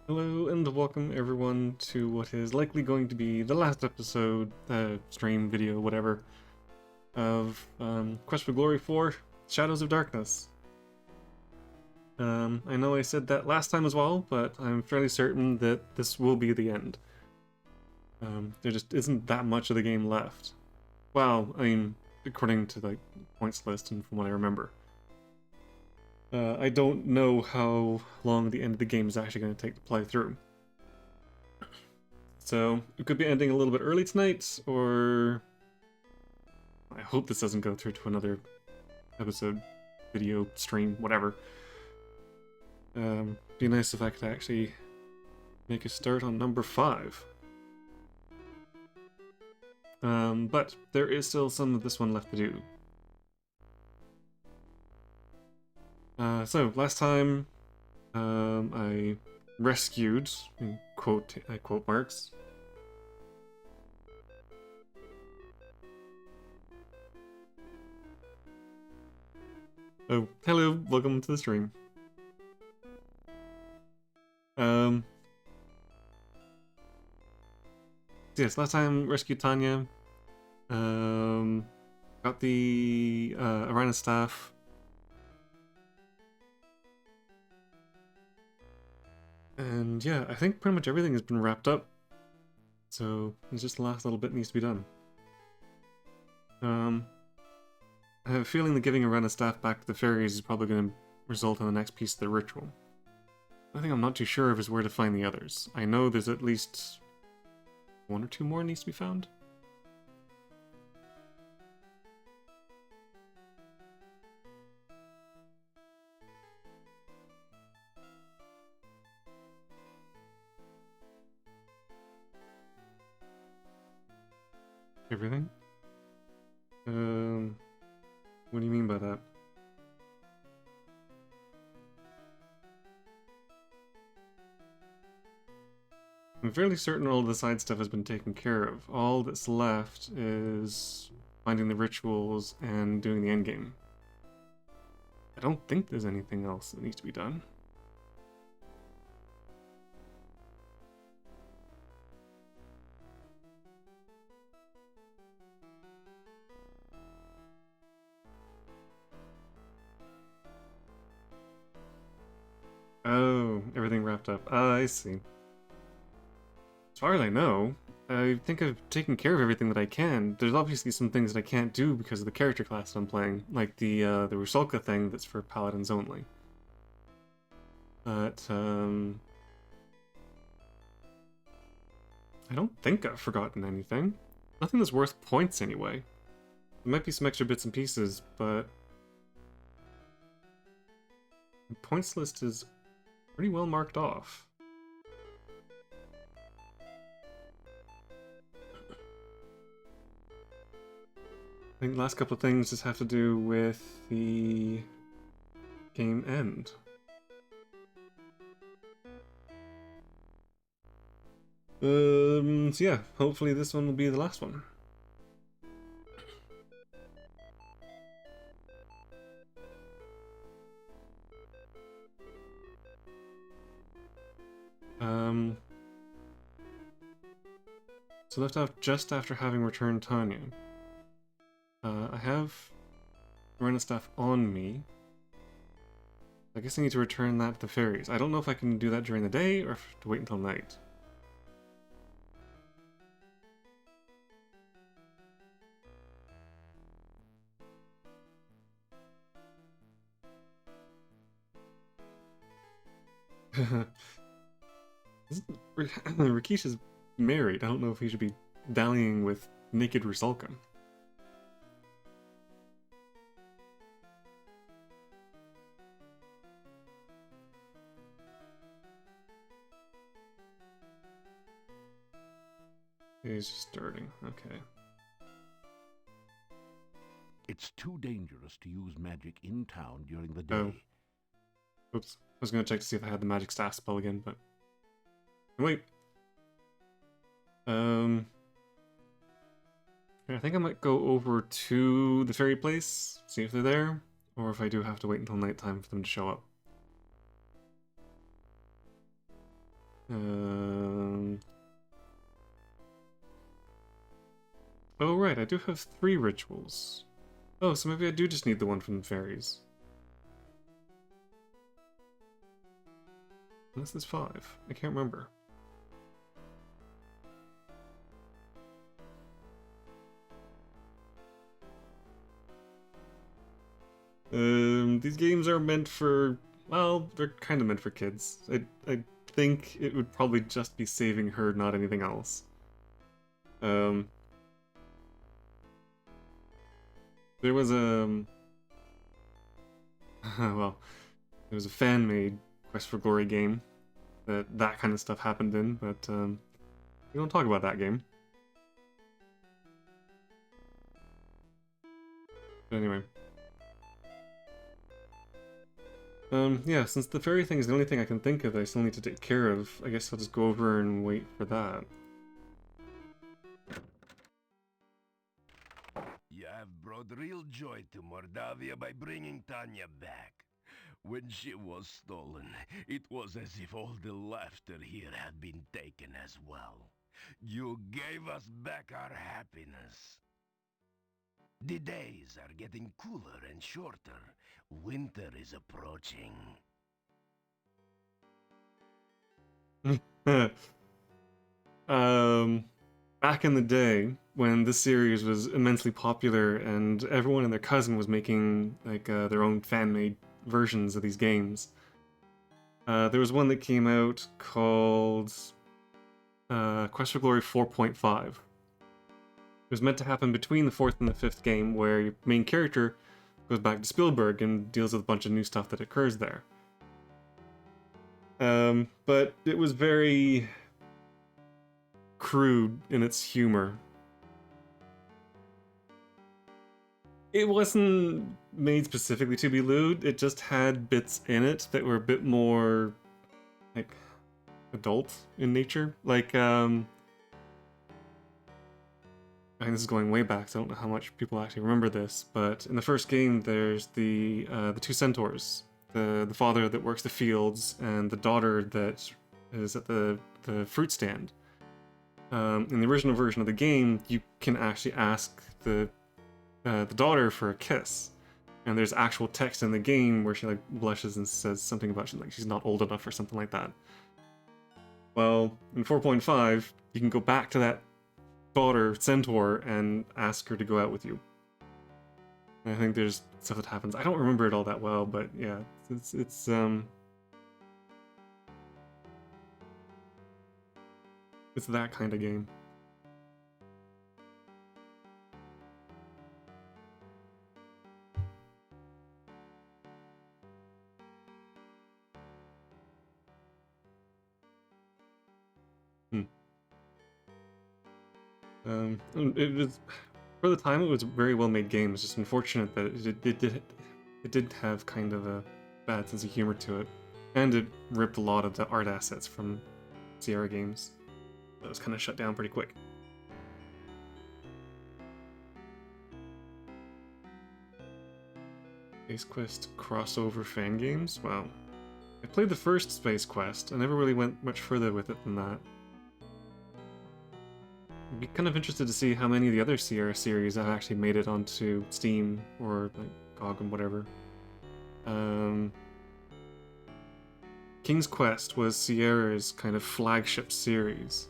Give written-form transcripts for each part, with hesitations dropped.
Hello and welcome everyone to what is likely going to be the last episode, stream, video, whatever, of Quest for Glory 4, Shadows of Darkness. I know I said that last time as well, but I'm fairly certain that this will be the end. There just isn't that much of the game left. Well, I mean, according to the points list and from what I remember. I don't know how long the end of the game is actually going to take to play through. So, it could be ending a little bit early tonight, or... I hope this doesn't go through to another episode, video, stream, whatever. Be nice if I could actually make a start on number 5. But there is still some of this one left to do. So last time, I rescued, in quote marks, oh, hello, welcome to the stream. Yes, last time rescued Tanya, got the, Arena staff, and yeah, I think pretty much everything has been wrapped up. So it's just the last little bit needs to be done. I have a feeling that giving Arena staff back to the fairies is probably going to result in the next piece of the ritual. I think I'm not too sure of is where to find the others. I know there's at least 1 or 2 more needs to be found. Everything? What do you mean by that? I'm fairly certain all of the side stuff has been taken care of. All that's left is finding the rituals and doing the endgame. I don't think there's anything else that needs to be done. Oh, everything wrapped up. I see. As far as I know, I think I've taken care of everything that I can. There's obviously some things that I can't do because of the character class that I'm playing, like the Rusalka thing that's for paladins only. But, I don't think I've forgotten anything. Nothing that's worth points anyway. There might be some extra bits and pieces, but the points list is pretty well marked off. I think the last couple of things just have to do with the game end. So yeah, hopefully this one will be the last one. So left out just after having returned Tanya. I have Arena staff on me. I guess I need to return that to the fairies. I don't know if I can do that during the day or if I have to wait until night. Rakesh is married. I don't know if he should be dallying with naked Rusalka. He's just starting. Okay. It's too dangerous to use magic in town during the day. Oh. Oops. I was gonna check to see if I had the magic staff spell again, but... Wait. I think I might go over to the fairy place, see if they're there, or if I do have to wait until nighttime for them to show up. Oh right, I do have 3 rituals. Oh, so maybe I do just need the one from the fairies. Unless there's 5. I can't remember. These games are meant for, well, they're kind of meant for kids. I think it would probably just be saving her, not anything else. There was a, well, there was a fan-made Quest for Glory game that kind of stuff happened in, but we don't talk about that game. But anyway. Yeah, since the fairy thing is the only thing I can think of that I still need to take care of, I guess I'll just go over and wait for that. You have brought real joy to Mordavia by bringing Tanya back. When she was stolen, it was as if all the laughter here had been taken as well. You gave us back our happiness. The days are getting cooler and shorter. Winter is approaching. Back in the day, when this series was immensely popular and everyone and their cousin was making like their own fan-made versions of these games, there was one that came out called Quest for Glory 4.5. It was meant to happen between the 4th and the 5th game, where your main character goes back to Spielberg and deals with a bunch of new stuff that occurs there. But it was very crude in its humor. It wasn't made specifically to be lewd, it just had bits in it that were a bit more, like, adult in nature. Like, I think this is going way back, so I don't know how much people actually remember this, but in the first game there's the 2 centaurs. The father that works the fields and the daughter that is at the fruit stand. In the original version of the game, you can actually ask the daughter for a kiss, and there's actual text in the game where she like blushes and says something about she's not old enough or something like that. Well, in 4.5, you can go back to that daughter centaur and ask her to go out with you. And I think there's stuff that happens. I don't remember it all that well, but yeah, it's that kind of game. It was, for the time, it was a very well made game. It's just unfortunate that it did have kind of a bad sense of humor to it, and it ripped a lot of the art assets from Sierra games. That was kind of shut down pretty quick. Space Quest crossover fan games? Wow. I played the first Space Quest. I never really went much further with it than that. I'd be kind of interested to see how many of the other Sierra series have actually made it onto Steam or like GOG and whatever. King's Quest was Sierra's kind of flagship series.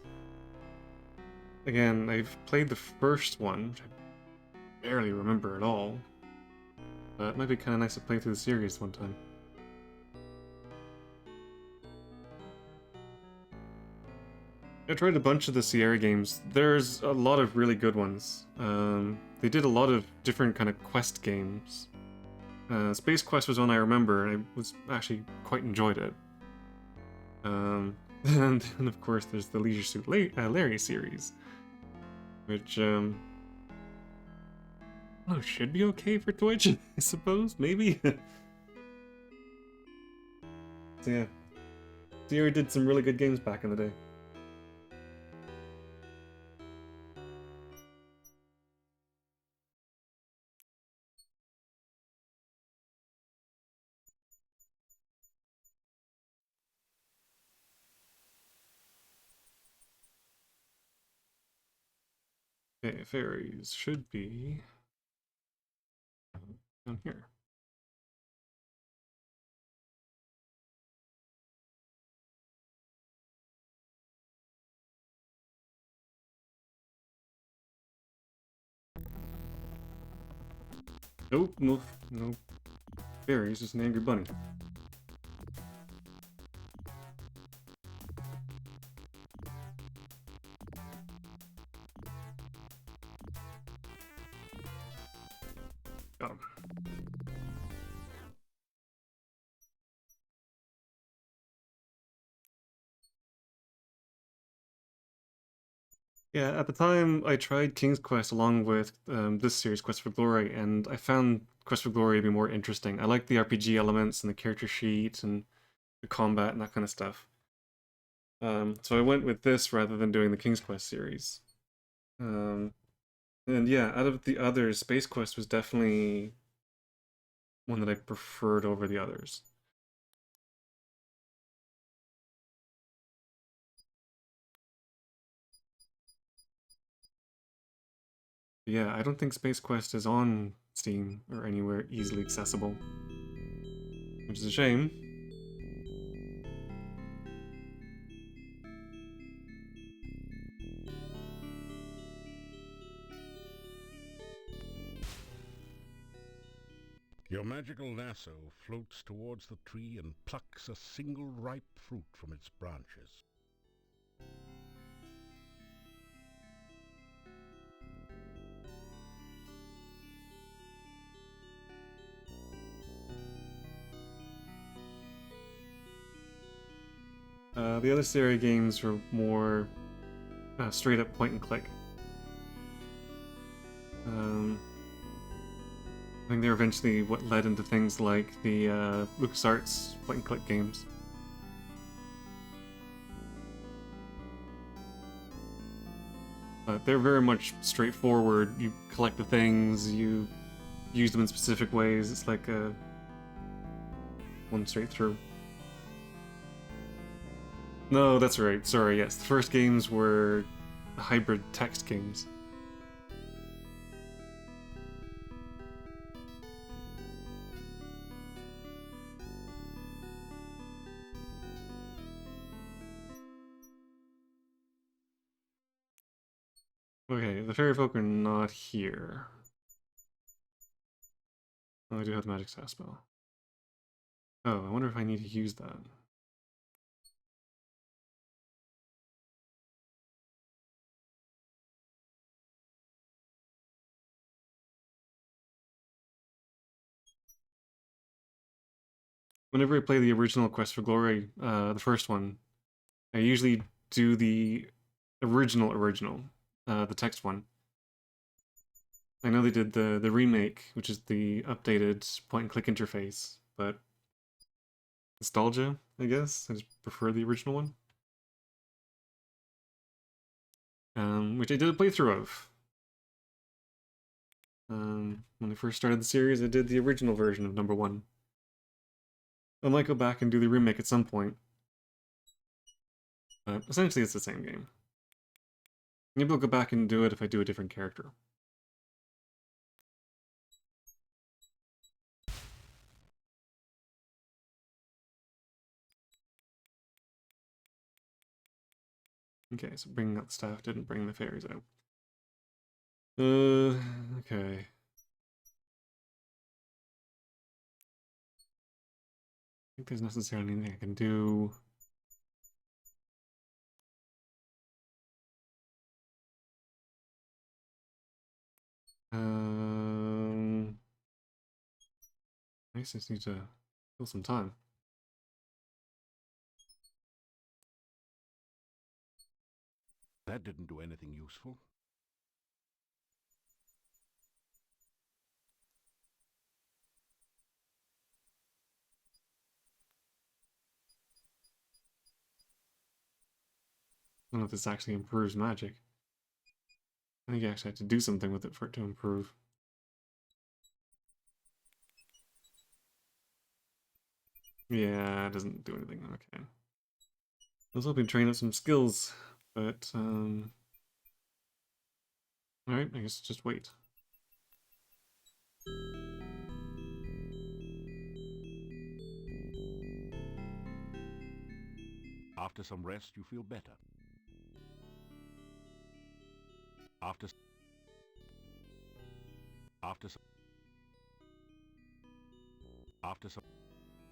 Again, I've played the first one, which I barely remember at all. But it might be kind of nice to play through the series one time. I tried a bunch of the Sierra games. There's a lot of really good ones. They did a lot of different kind of quest games. Space Quest was one I remember, and I was actually quite enjoyed it. And then of course there's the Leisure Suit Larry series, which should be okay for Twitch, I suppose, maybe. So yeah, Sierra did some really good games back in the day. Okay, fairies should be down here. Nope, no, no fairies, just an angry bunny. Got him. Yeah, at the time I tried King's Quest along with this series, Quest for Glory, and I found Quest for Glory to be more interesting. I like the RPG elements and the character sheet and the combat and that kind of stuff. So I went with this rather than doing the King's Quest series. Um, and yeah, out of the others, Space Quest was definitely one that I preferred over the others. But yeah, I don't think Space Quest is on Steam or anywhere easily accessible, which is a shame. Your magical lasso floats towards the tree and plucks a single ripe fruit from its branches. The other Seria games were more straight up point and click. I think they're eventually what led into things like the LucasArts point and click games. But they're very much straightforward. You collect the things, you use them in specific ways. It's like a one straight through. No, that's right. Sorry, yes. The first games were hybrid text games. Okay, the fairy folk are not here. Oh, I do have the magic staff spell. Oh, I wonder if I need to use that. Whenever I play the original Quest for Glory, the first one, I usually do the original, the text one. I know they did the remake, which is the updated point-and-click interface, but nostalgia, I guess. I just prefer the original one. Which I did a playthrough of. When I first started the series, I did the original version of number 1. I might go back and do the remake at some point. But essentially it's the same game. Maybe I'll go back and do it if I do a different character. Okay, so bringing out the staff didn't bring the fairies out. Okay. I think there's necessarily anything I can do. I just need to kill some time. That didn't do anything useful. I don't know if this actually improves magic. I think you actually have to do something with it for it to improve. Yeah, it doesn't do anything. Okay. I was hoping to train up some skills, but Alright, I guess just wait. After some rest, you feel better. After some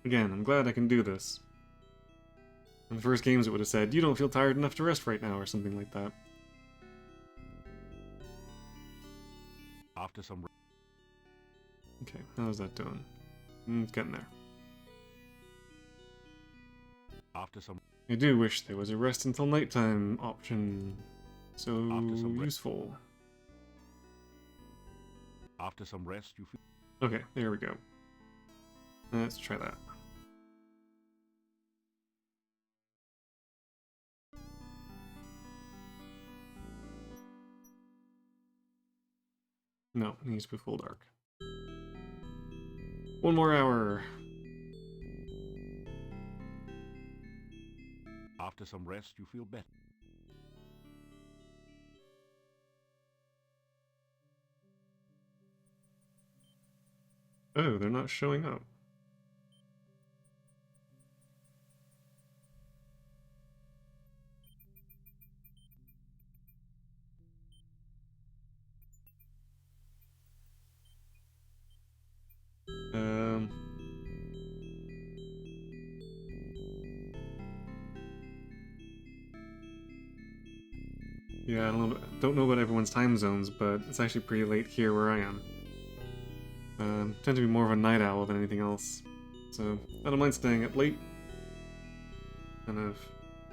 Again, I'm glad I can do this. In the first games it would have said, you don't feel tired enough to rest right now, or something like that. After some Okay, how's that doing? It's getting there. after some I do wish there was a rest until nighttime option. So After some useful. after some rest, you feel Okay, there we go. Let's try that. No, it needs to be full dark. 1 more hour. after some rest, you feel better. Oh, they're not showing up. Um... Yeah, I don't know about everyone's time zones, but it's actually pretty late here where I am. Tend to be more of a night owl than anything else. So, I don't mind staying up late. Kind of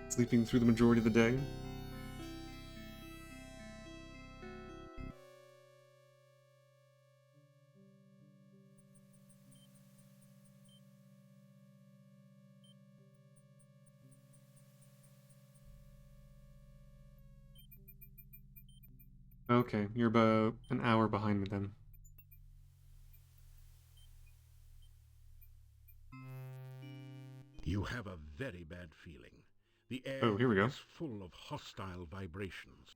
sleeping through the majority of the day. Okay, you're about an hour behind me then. You have a very bad feeling. The air Oh, here we go. is full of hostile vibrations.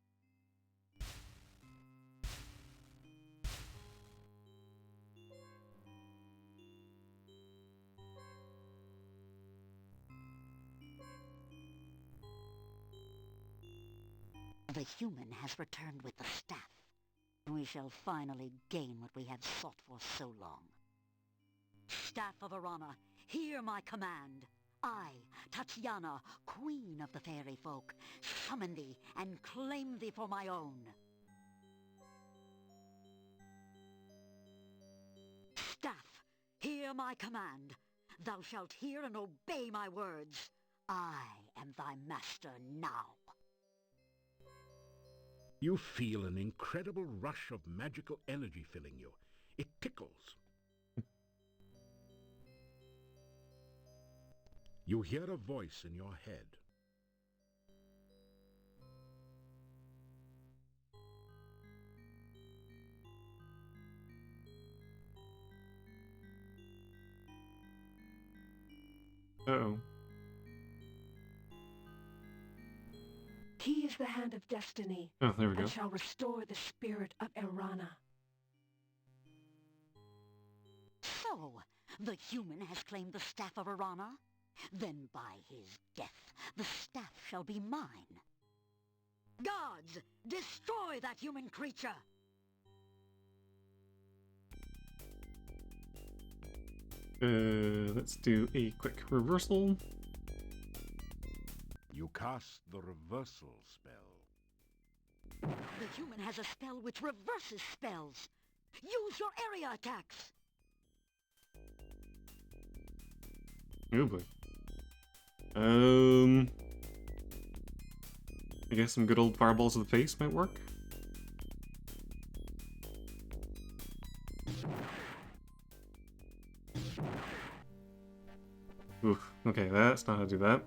The human has returned with the staff. We shall finally gain what we have sought for so long. Staff of Arana, hear my command. I, Tatiana, queen of the fairy folk, summon thee and claim thee for my own. Staff, hear my command. Thou shalt hear and obey my words. I am thy master now. You feel an incredible rush of magical energy filling you. It tickles. You hear a voice in your head. Uh-oh. He is the hand of destiny, Oh, there we go. and shall restore the spirit of Erana. So, the human has claimed the staff of Arana? Then by his death, the staff shall be mine. Gods, destroy that human creature! Let's do a quick reversal. You cast the reversal spell. The human has a spell which reverses spells. Use your area attacks! Oh boy. I guess some good old fireballs to the face might work. Oof, okay, that's not how to do that.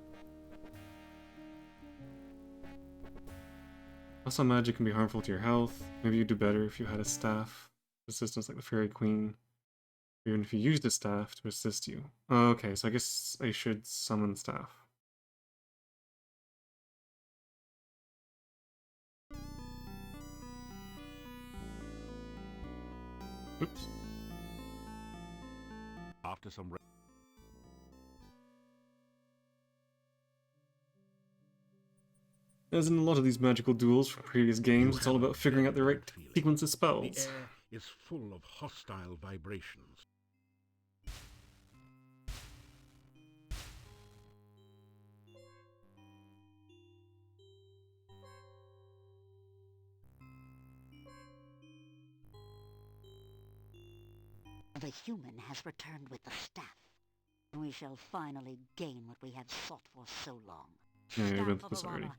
Also, magic can be harmful to your health. Maybe you'd do better if you had a staff assistance like the Fairy Queen. Even if you used a staff to assist you. Okay, so I guess I should summon staff. Oops. After some As in a lot of these magical duels from previous games, it's all about figuring out the right feeling. sequence of The spells. air is full of hostile vibrations. The human has returned with the staff. We shall finally gain what we have sought for so long. Yeah, I went Staff through of this already. Arana.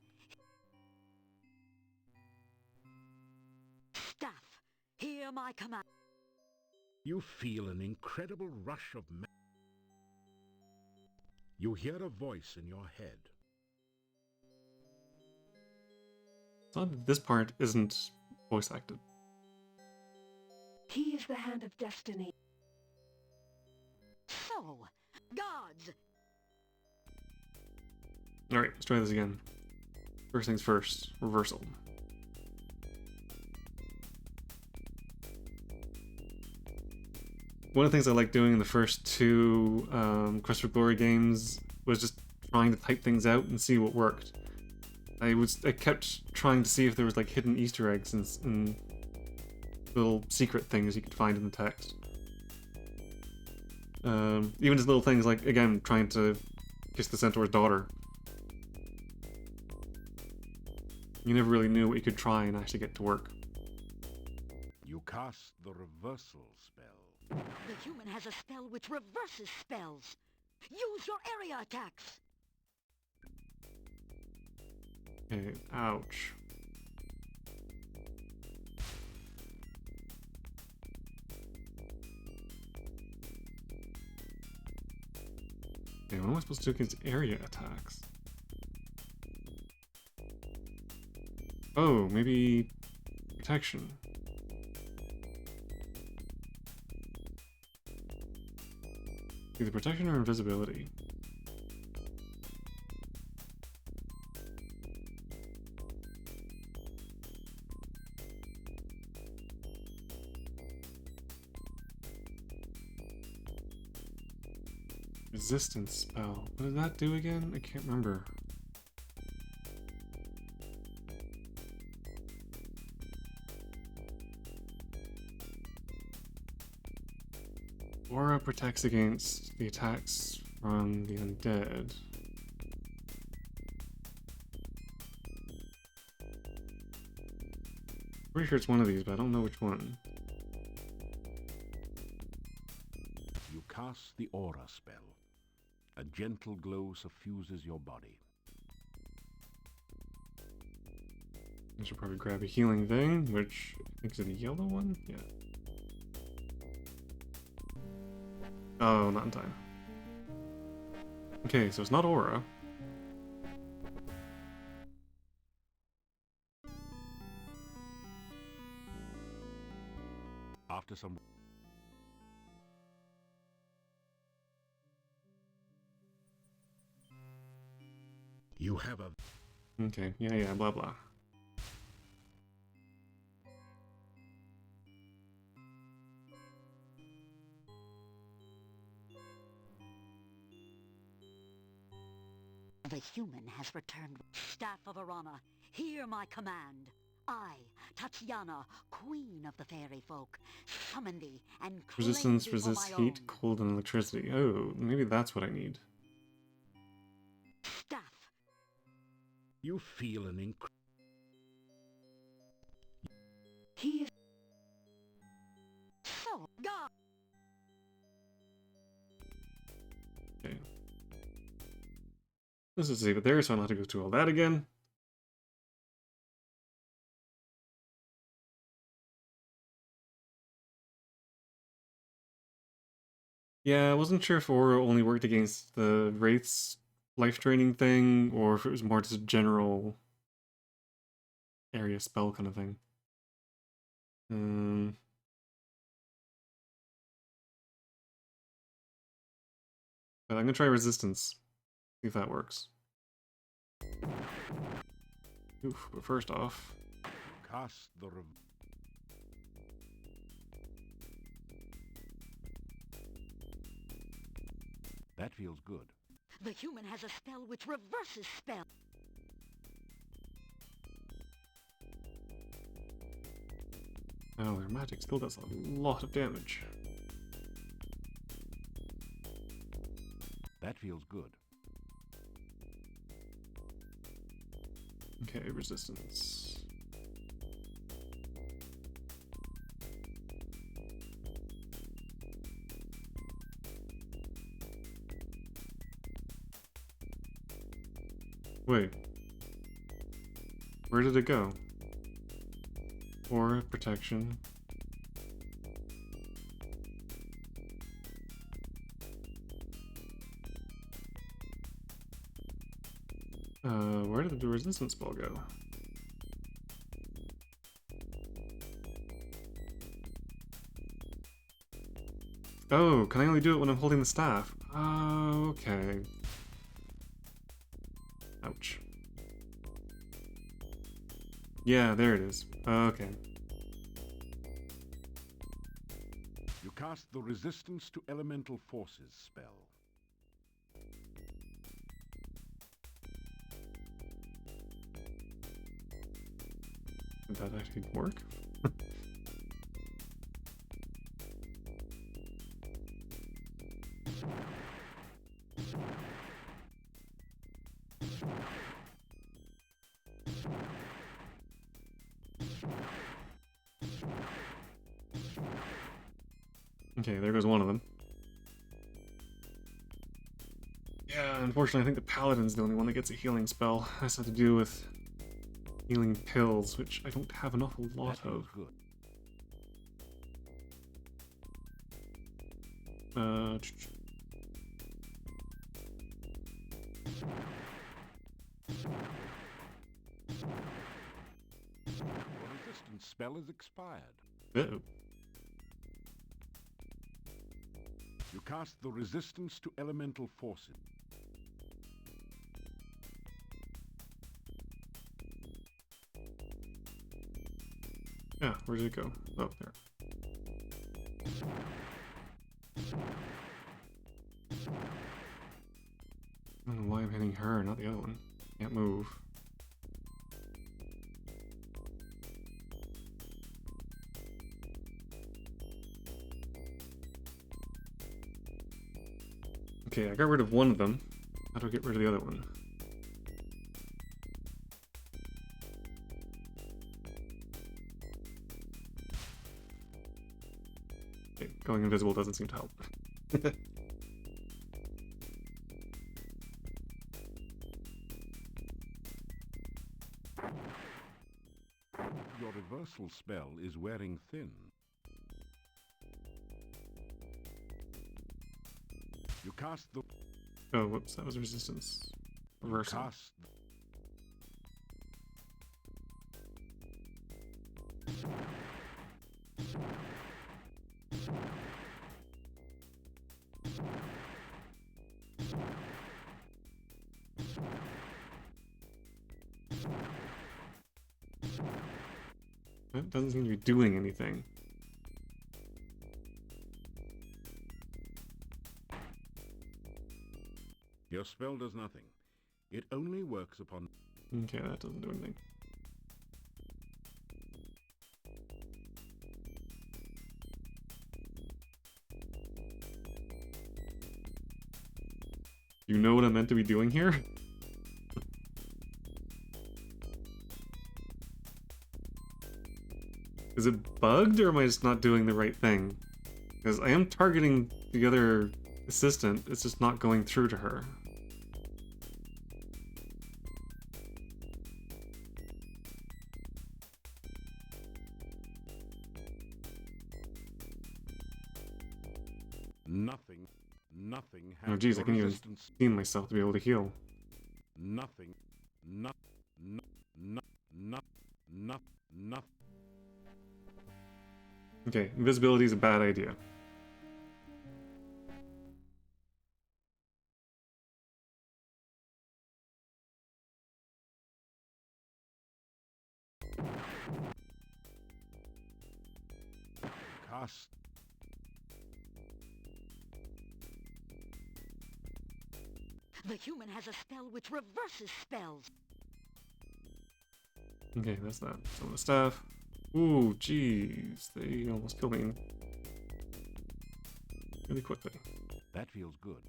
Staff, hear my command. You feel an incredible rush of You hear a voice in your head. It's odd that this part isn't voice acted. He is the hand of destiny. So, gods, Alright, let's try this again. First things first, reversal. One of the things I liked doing in the first two Quest for Glory games was just trying to type things out and see what worked. I kept trying to see if there was like hidden Easter eggs and little secret things you could find in the text. Even just little things like, again, trying to kiss the centaur's daughter. You never really knew what you could try and actually get to work. You cast the reversal spell. the human has a spell which reverses spells. Use your area attacks. Okay, ouch. Okay, what am I supposed to do against area attacks? Oh, maybe protection. Either protection or invisibility. Resistance spell. What did that do again? I can't remember. Aura protects against the attacks from the undead. Pretty sure it's one of these, but I don't know which one. You cast the aura spell. A gentle glow suffuses your body. I should probably grab a healing thing, which I think is the yellow one? Yeah. Oh, not in time. Okay, so it's not aura. After some... You have a... Okay, yeah, blah blah. The human has returned. Staff of Arana, hear my command. I, Tatiana, queen of the fairy folk, summon thee and claim Resistance thee for resists my heat, own. cold, and electricity. Oh, maybe that's what I need. Staff, You feel an He is so, God. Okay. Let's just save it there so I don't have to go through all that again. Yeah, I wasn't sure if Aura only worked against the Wraith's life draining thing, or if it was more just a general area spell kind of thing. But I'm gonna try resistance. See if that works. Oof, but first off, cast the... That feels good. The human has a spell which reverses spell. Oh, their magic still does a lot of damage. That feels good. Okay, resistance. Wait. Where did it go? Aura protection. Where did the resistance spell go? Oh, can I only do it when I'm holding the staff? Oh, okay. Ouch. Yeah, there it is. Okay. You cast the Resistance to Elemental Forces spell. Did that actually work? Okay, there goes one of them. Yeah, unfortunately I think the Paladin's the only one that gets a healing spell. Has to do with healing pills, which I don't have an awful lot That feels of. good. Your resistance spell is expired. Uh-oh. You cast the Resistance to Elemental Forces. Yeah, where did it go? Oh, there. I don't know why I'm hitting her, not the other one. Can't move. Okay, I got rid of one of them. How do I get rid of the other one? Okay, going invisible doesn't seem to help. Your reversal spell is wearing thin. You cast the Oh, whoops, that was resistance. Reversal. cast That doesn't seem to be doing anything. Your spell does nothing. It only works upon... Okay, that doesn't do anything. You know what I'm meant to be doing here? Is it bugged, or am I just not doing the right thing? Because I am targeting the other assistant, it's just not going through to her. Nothing Oh has geez, I your can even resistance. see myself to be able to heal. Nothing. Okay, invisibility is a bad idea. Cast. The human has a spell which reverses spells. Okay, that's that. Some of the stuff. Ooh, jeez. They almost killed me really quickly. That feels good.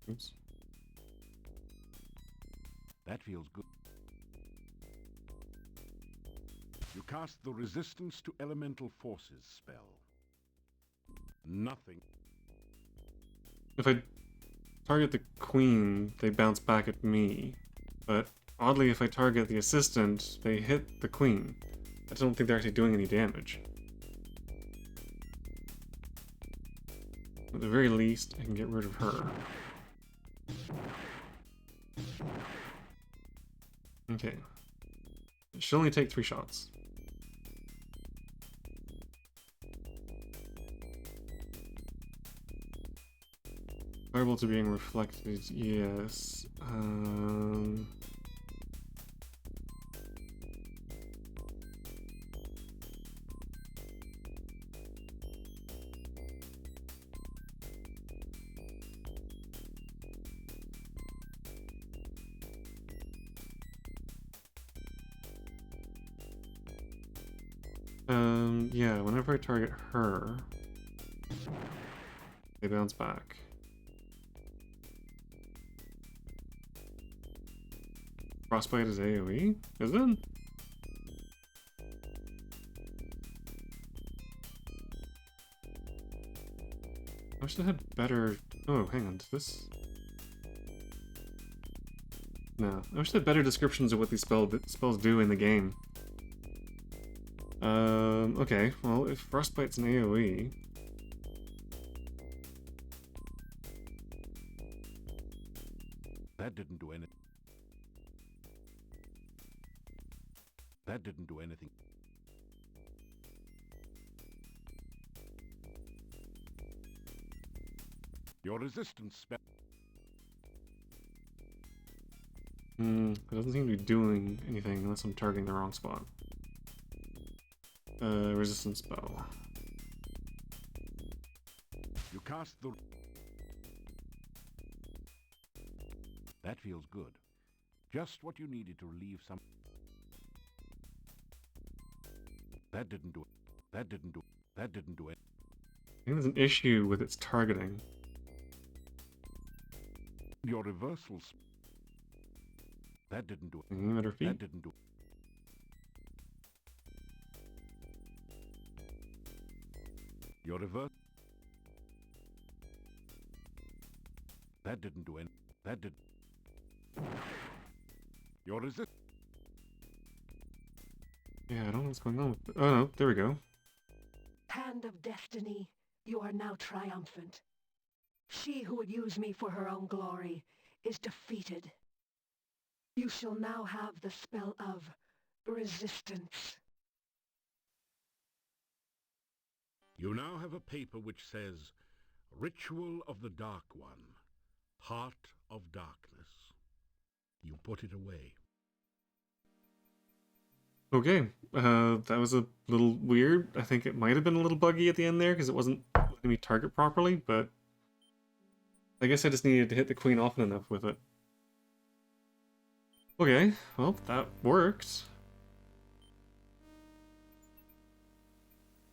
Oops. That feels good. You cast the Resistance to Elemental Forces spell. Nothing. If I target the queen, they bounce back at me. But oddly, if I target the assistant, they hit the queen. I don't think they're actually doing any damage. At the very least, I can get rid of her. Okay. It should only take 3 shots. Variable to being reflected, yes. Yeah, whenever I target her, they bounce back. Frostbite is AoE? Is it? I wish I had better... Oh, hang on, does this... No, I wish I had better descriptions of what these spells do in the game. Okay, well, if Frostbite's an AoE... That didn't do anything. That didn't do anything. Your resistance spell. It doesn't seem to be doing anything unless I'm targeting the wrong spot. Resistance spell. You cast the... That feels good. Just what you needed to relieve some... That didn't do it. That didn't do it. That didn't do it. I think there's an issue with its targeting. Your reversals... That didn't do it. Aim at her feet. That didn't do it. Your reverse... That didn't do any... That did... Your resist... Yeah, I don't know what's going on with... Oh no, there we go. Hand of Destiny, you are now triumphant. She who would use me for her own glory is defeated. You shall now have the spell of resistance. You now have a paper which says, Ritual of the Dark One, Heart of Darkness. You put it away. Okay, that was a little weird. I think it might have been a little buggy at the end there because it wasn't letting me target properly, but I guess I just needed to hit the queen often enough with it. Okay, well, that worked.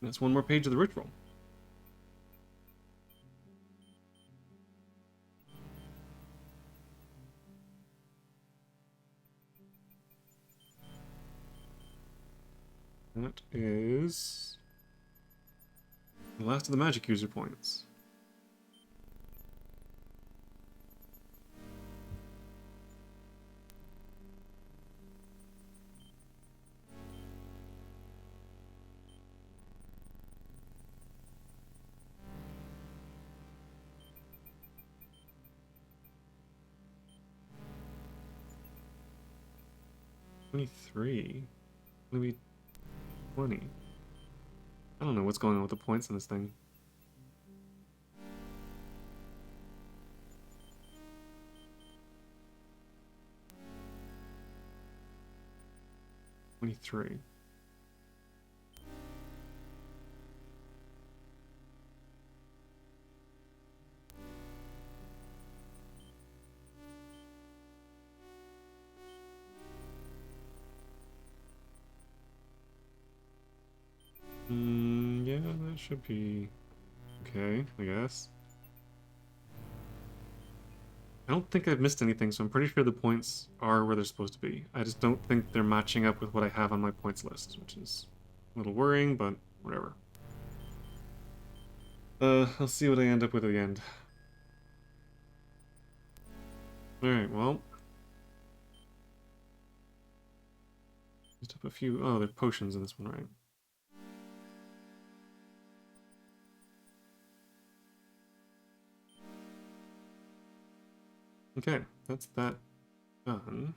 That's one more page of the ritual. That is the last of the magic user points. $23. Maybe 20. I don't know what's going on with the points in this thing. $23. should be okay, I guess. I don't think I've missed anything, so I'm pretty sure the points are where they're supposed to be. I just don't think they're matching up with what I have on my points list, which is a little worrying, but whatever. I'll see what I end up with at the end. Alright, well. Just up a few. Oh, there are potions in this one, right? Okay, that's that done.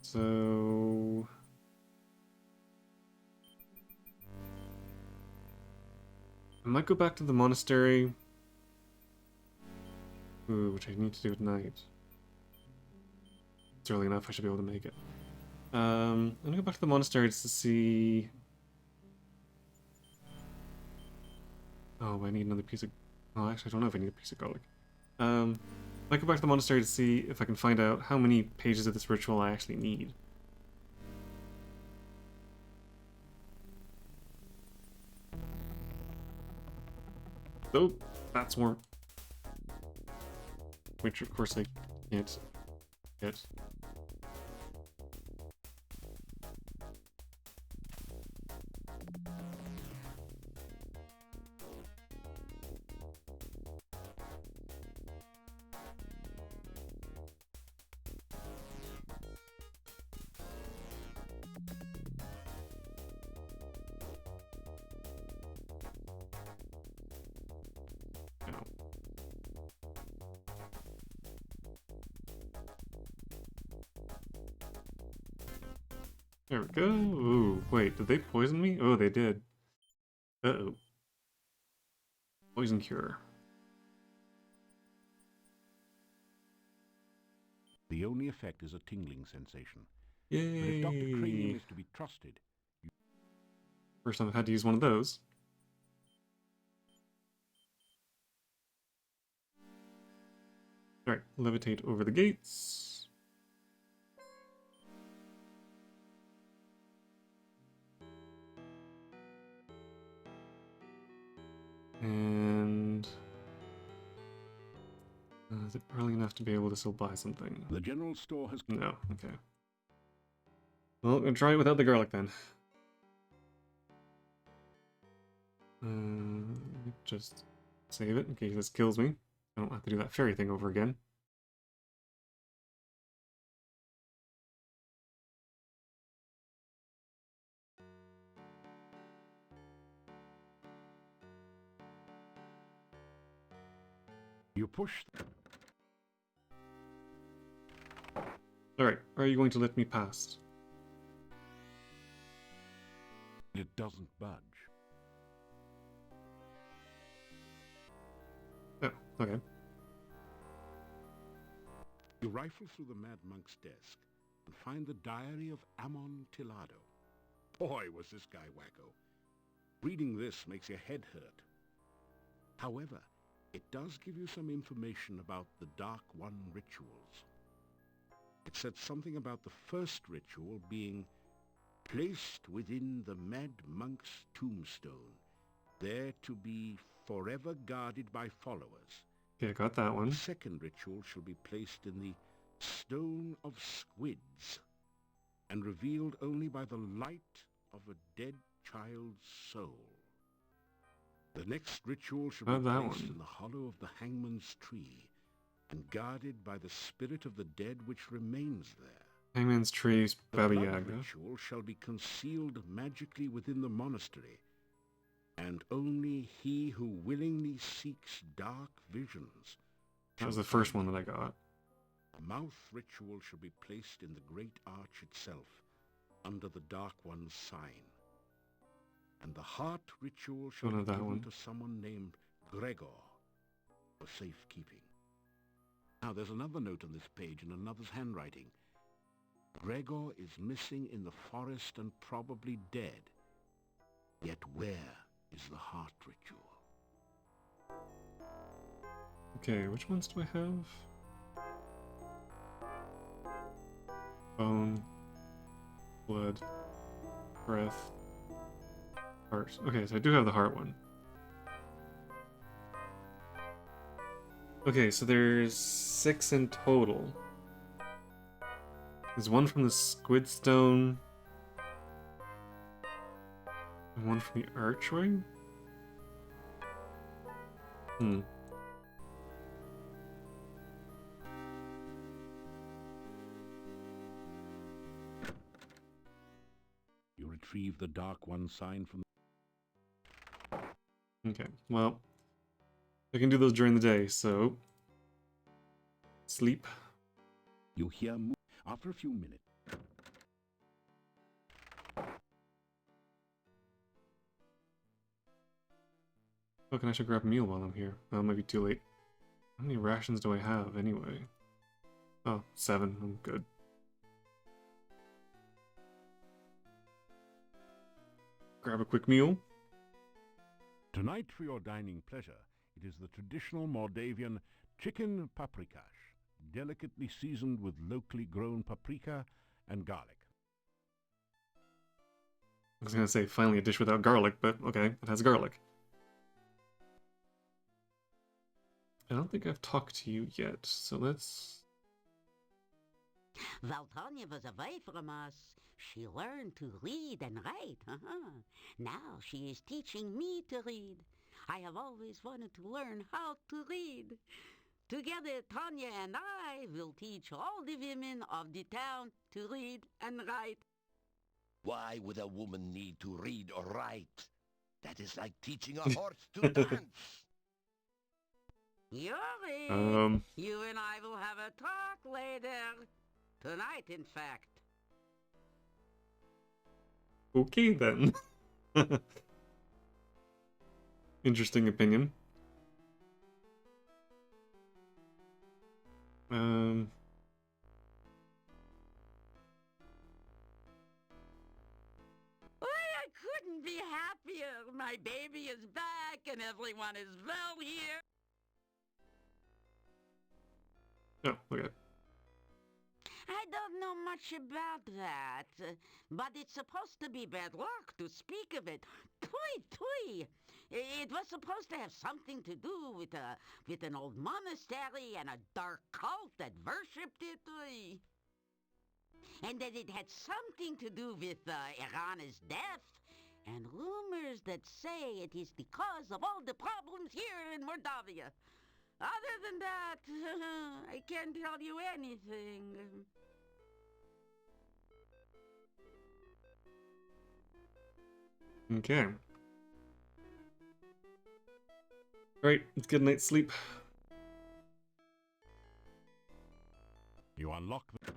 So I might go back to the monastery. Ooh, which I need to do at night. It's early enough, I should be able to make it. I'm gonna go back to the monastery just to see. Oh, I need another piece of. Oh, actually, I don't know if I need a piece of garlic. I might go back to the monastery to see if I can find out how many pages of this ritual I actually need. So, that's more. Which, of course, I can't get. There we go. Ooh, wait, did they poison me? Oh, they did. Uh-oh. Poison cure. The only effect is a tingling sensation. Yay! But if Dr. Cranium is to be trusted... First time I've had to use one of those. Alright, levitate over the gates. And... is it early enough to be able to still buy something? The general store has... No, okay. Well, I'm gonna try it without the garlic then. Just save it in case this kills me. I don't have to do that fairy thing over again. You push... Alright, are you going to let me pass? It doesn't budge. Oh, okay. You rifle through the Mad Monk's desk and find the diary of Amontillado. Boy, was this guy wacko. Reading this makes your head hurt. However, it does give you some information about the Dark One rituals. It said something about the first ritual being placed within the Mad Monk's tombstone, there to be forever guarded by followers. Okay, I got that one. The second ritual shall be placed in the Stone of Squids, and revealed only by the light of a dead child's soul. The next ritual shall be placed in the hollow of the Hangman's Tree, and guarded by the spirit of the dead which remains there. Hangman's Tree's Baba The Yaga. blood ritual shall be concealed magically within the monastery, and only he who willingly seeks dark visions. That was the first one that I got. A mouth ritual shall be placed in the great arch itself, under the Dark One's sign. And the heart ritual shall be given to someone named Gregor for safekeeping. Now there's another note on this page in another's handwriting. Gregor is missing in the forest and probably dead. Yet where is the heart ritual? Okay, which ones do I have? Bone, blood, breath, heart. Okay, so I do have the heart one. Okay, so there's 6 in total. There's one from the squid stone, and one from the archway? Hmm. You retrieve the Dark One sign from Okay, well, I can do those during the day, so... Sleep. You hear after a few minutes. Oh, can I should grab a meal while I'm here? Oh, it might be too late. How many rations do I have, anyway? Oh, 7. I'm good. Grab a quick meal. Tonight, for your dining pleasure, it is the traditional Mordavian chicken paprikash, delicately seasoned with locally grown paprika and garlic. I was gonna say, finally a dish without garlic, but okay, it has garlic. I don't think I've talked to you yet, so let's... While Tanya was away from us, she learned to read and write. Now she is teaching me to read. I have always wanted to learn how to read. Together, Tanya and I will teach all the women of the town to read and write. Why would a woman need to read or write? That is like teaching a horse to dance. Yuri, you and I will have a talk later. Tonight, in fact. Okay, then. Interesting opinion. I couldn't be happier. My baby is back and everyone is well here. Oh, okay. I don't know much about that, but it's supposed to be bad luck to speak of it. Tui, tui. It was supposed to have something to do with an old monastery and a dark cult that worshipped it. And that it had something to do with Irana's death, and rumors that say it is the cause of all the problems here in Mordavia. Other than that, I can't tell you anything. Okay. Alright, let's get a night's sleep. You unlock the...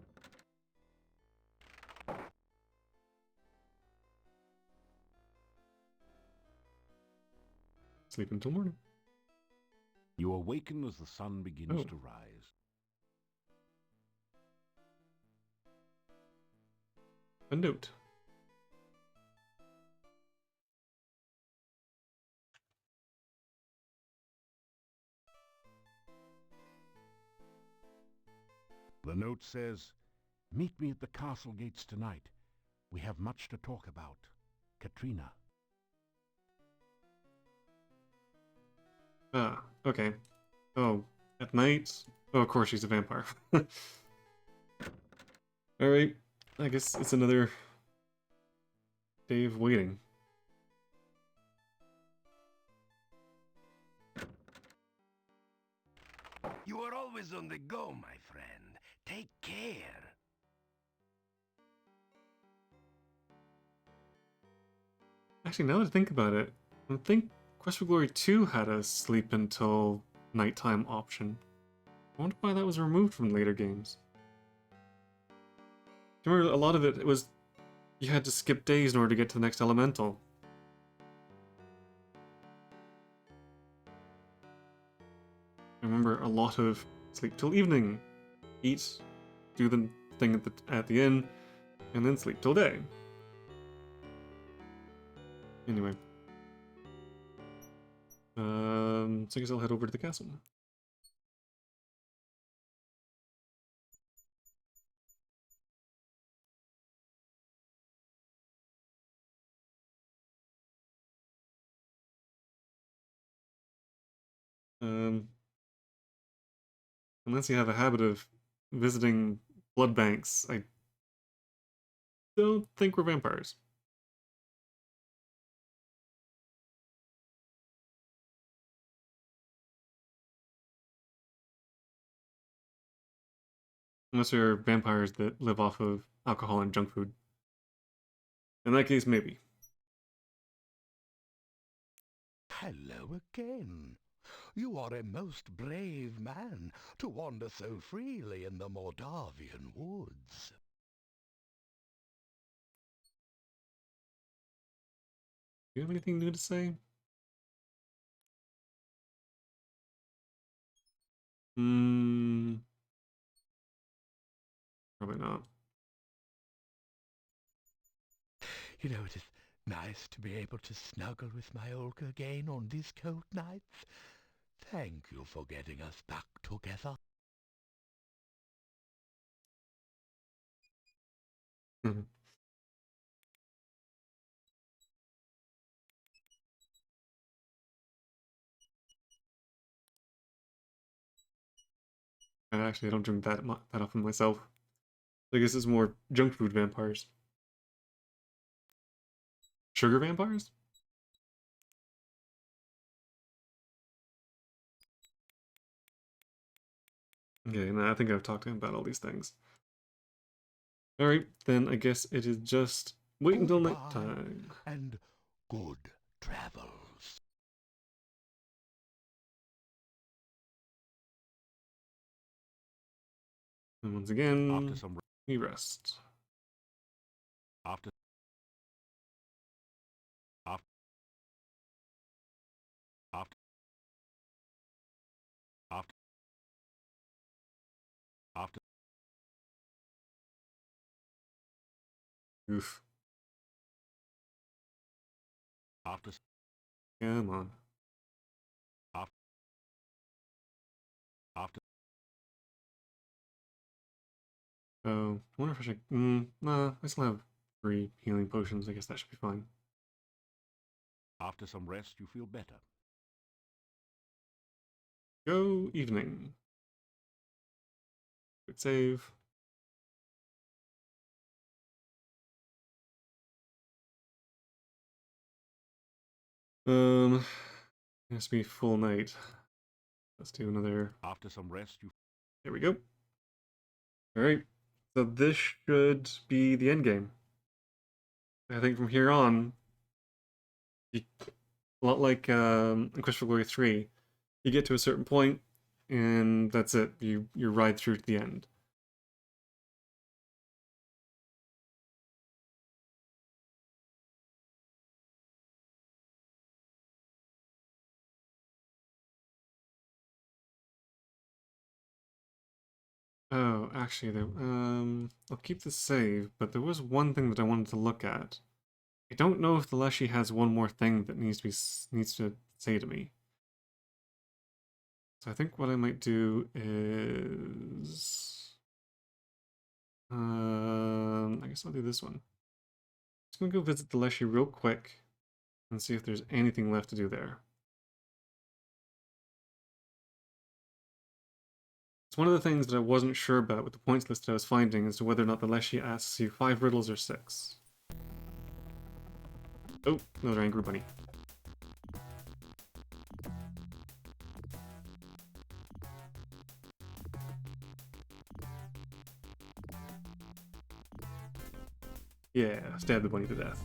Sleep until morning. You awaken as the sun begins to rise. A note. The note says, "Meet me at the castle gates tonight. We have much to talk about. Katrina." Ah, okay. Oh, at night? Oh, of course she's a vampire. Alright, I guess it's another day of waiting. You are always on the go, my friend. Take care. Actually, now that I think about it, I think Quest for Glory 2 had a sleep until nighttime option. I wonder why that was removed from later games. Remember, a lot of it was you had to skip days in order to get to the next elemental. I remember a lot of sleep till evening, eat, do the thing at the inn, and then sleep till day. Anyway. So I guess I'll head over to the castle. Unless you have a habit of visiting blood banks, I don't think we're vampires. Unless they're vampires that live off of alcohol and junk food. In that case, maybe. Hello again. You are a most brave man to wander so freely in the Mordavian woods. Do you have anything new to say? Hmm. Probably not. You know, it is nice to be able to snuggle with my Olga again on these cold nights. Thank you for getting us back together. Mhm. I don't drink that often myself. I guess it's more junk food vampires. Sugar vampires? Okay, no, I think I've talked to him about all these things. Alright, then I guess it is just wait until night Goodbye time. and good travels. And once After again, some we rest. after after after after after Oof. after Come on. after after Oh, I wonder if I should. Nah, I still have 3 healing potions. I guess that should be fine. after some rest you feel better. Go evening. Quick save. It has to be full night. Let's do another. After some rest you There we go. Alright. So this should be the end game. I think from here on, you, a lot like in Quest for Glory 3, you get to a certain point, and that's it. You ride through to the end. Oh, actually, I'll keep the save, but there was one thing that I wanted to look at. I don't know if the Leshy has one more thing that needs to say to me. So I think what I might do is, I guess I'll do this one. Just gonna go visit the Leshy real quick and see if there's anything left to do there. It's one of the things that I wasn't sure about with the points list I was finding as to whether or not the Leshy asks you 5 riddles or 6. Oh, another angry bunny. Yeah, stab the bunny to death.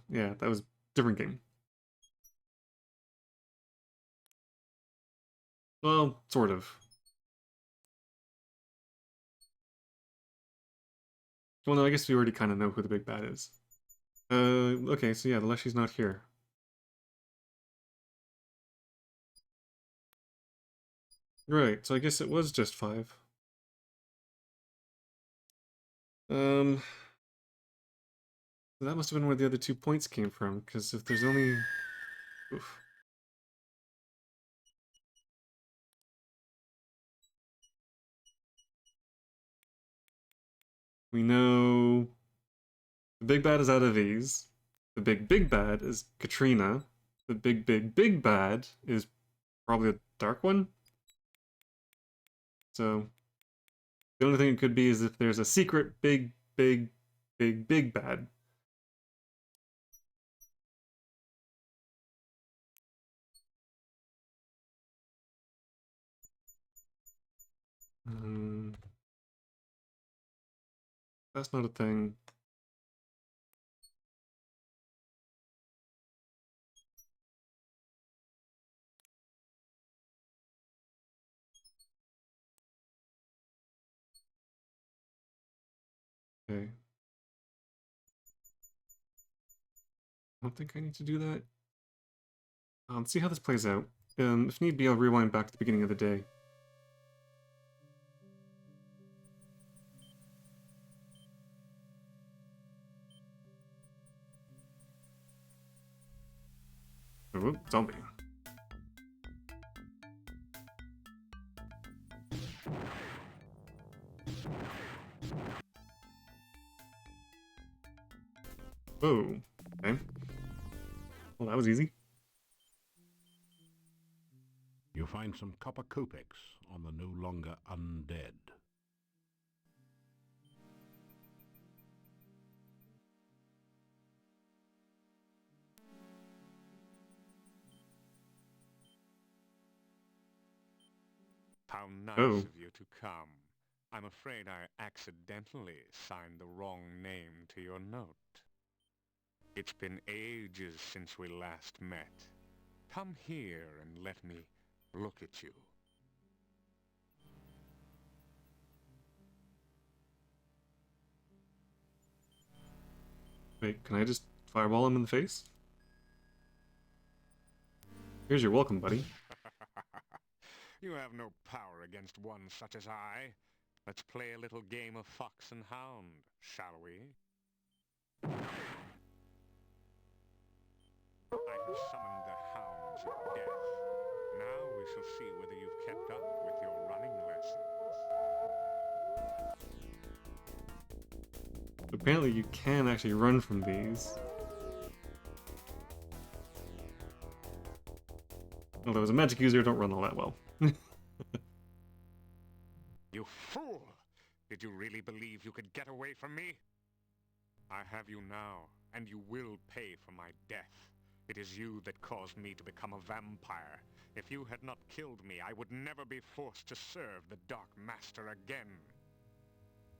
Yeah, that was a different game. Well, sort of. Well, no, I guess we already kind of know who the big bad is. Okay, so yeah, the Leshy's not here. Right, so I guess it was just 5. Um, that must have been where the other 2 points came from, because if there's only... Oof. We know the big bad is out of these. The big bad is Katrina. The big bad is probably a dark one. So the only thing it could be is if there's a secret big bad. That's not a thing. Okay. I don't think I need to do that. Let's see how this plays out. If need be, I'll rewind back to the beginning of the day. Oh, zombie. Whoa. Okay. Well, that was easy. You find some copper kopecks on the no longer undead. How nice Oh. of you to come. I'm afraid I accidentally signed the wrong name to your note. It's been ages since we last met. Come here and let me look at you. Wait, can I just fireball him in the face? Here's your welcome, buddy. You have no power against one such as I. Let's play a little game of fox and hound, shall we? I have summoned the hounds of death. Now we shall see whether you've kept up with your running lessons. Apparently you can actually run from these. Although as a magic user, I don't run all that well. You fool! Did you really believe you could get away from me? I have you now, and you will pay for my death. It is you that caused me to become a vampire. If you had not killed me, I would never be forced to serve the Dark Master again.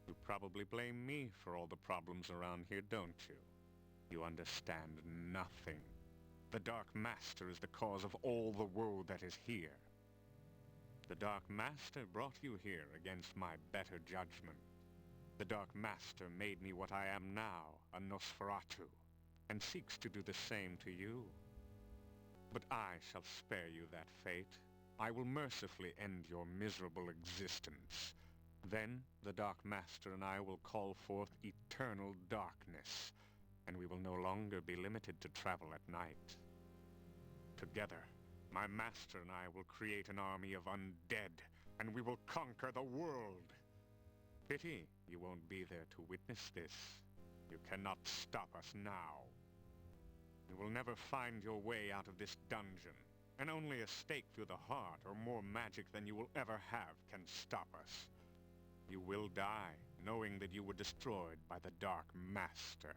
You probably blame me for all the problems around here, don't you? You understand nothing. The Dark Master is the cause of all the woe that is here. The Dark Master brought you here against my better judgment. The Dark Master made me what I am now, a Nosferatu, and seeks to do the same to you. But I shall spare you that fate. I will mercifully end your miserable existence. Then the Dark Master and I will call forth eternal darkness, and we will no longer be limited to travel at night. Together, my master and I will create an army of undead, and we will conquer the world. Pity you won't be there to witness this. You cannot stop us now. You will never find your way out of this dungeon, and only a stake through the heart or more magic than you will ever have can stop us. You will die, knowing that you were destroyed by the Dark Master.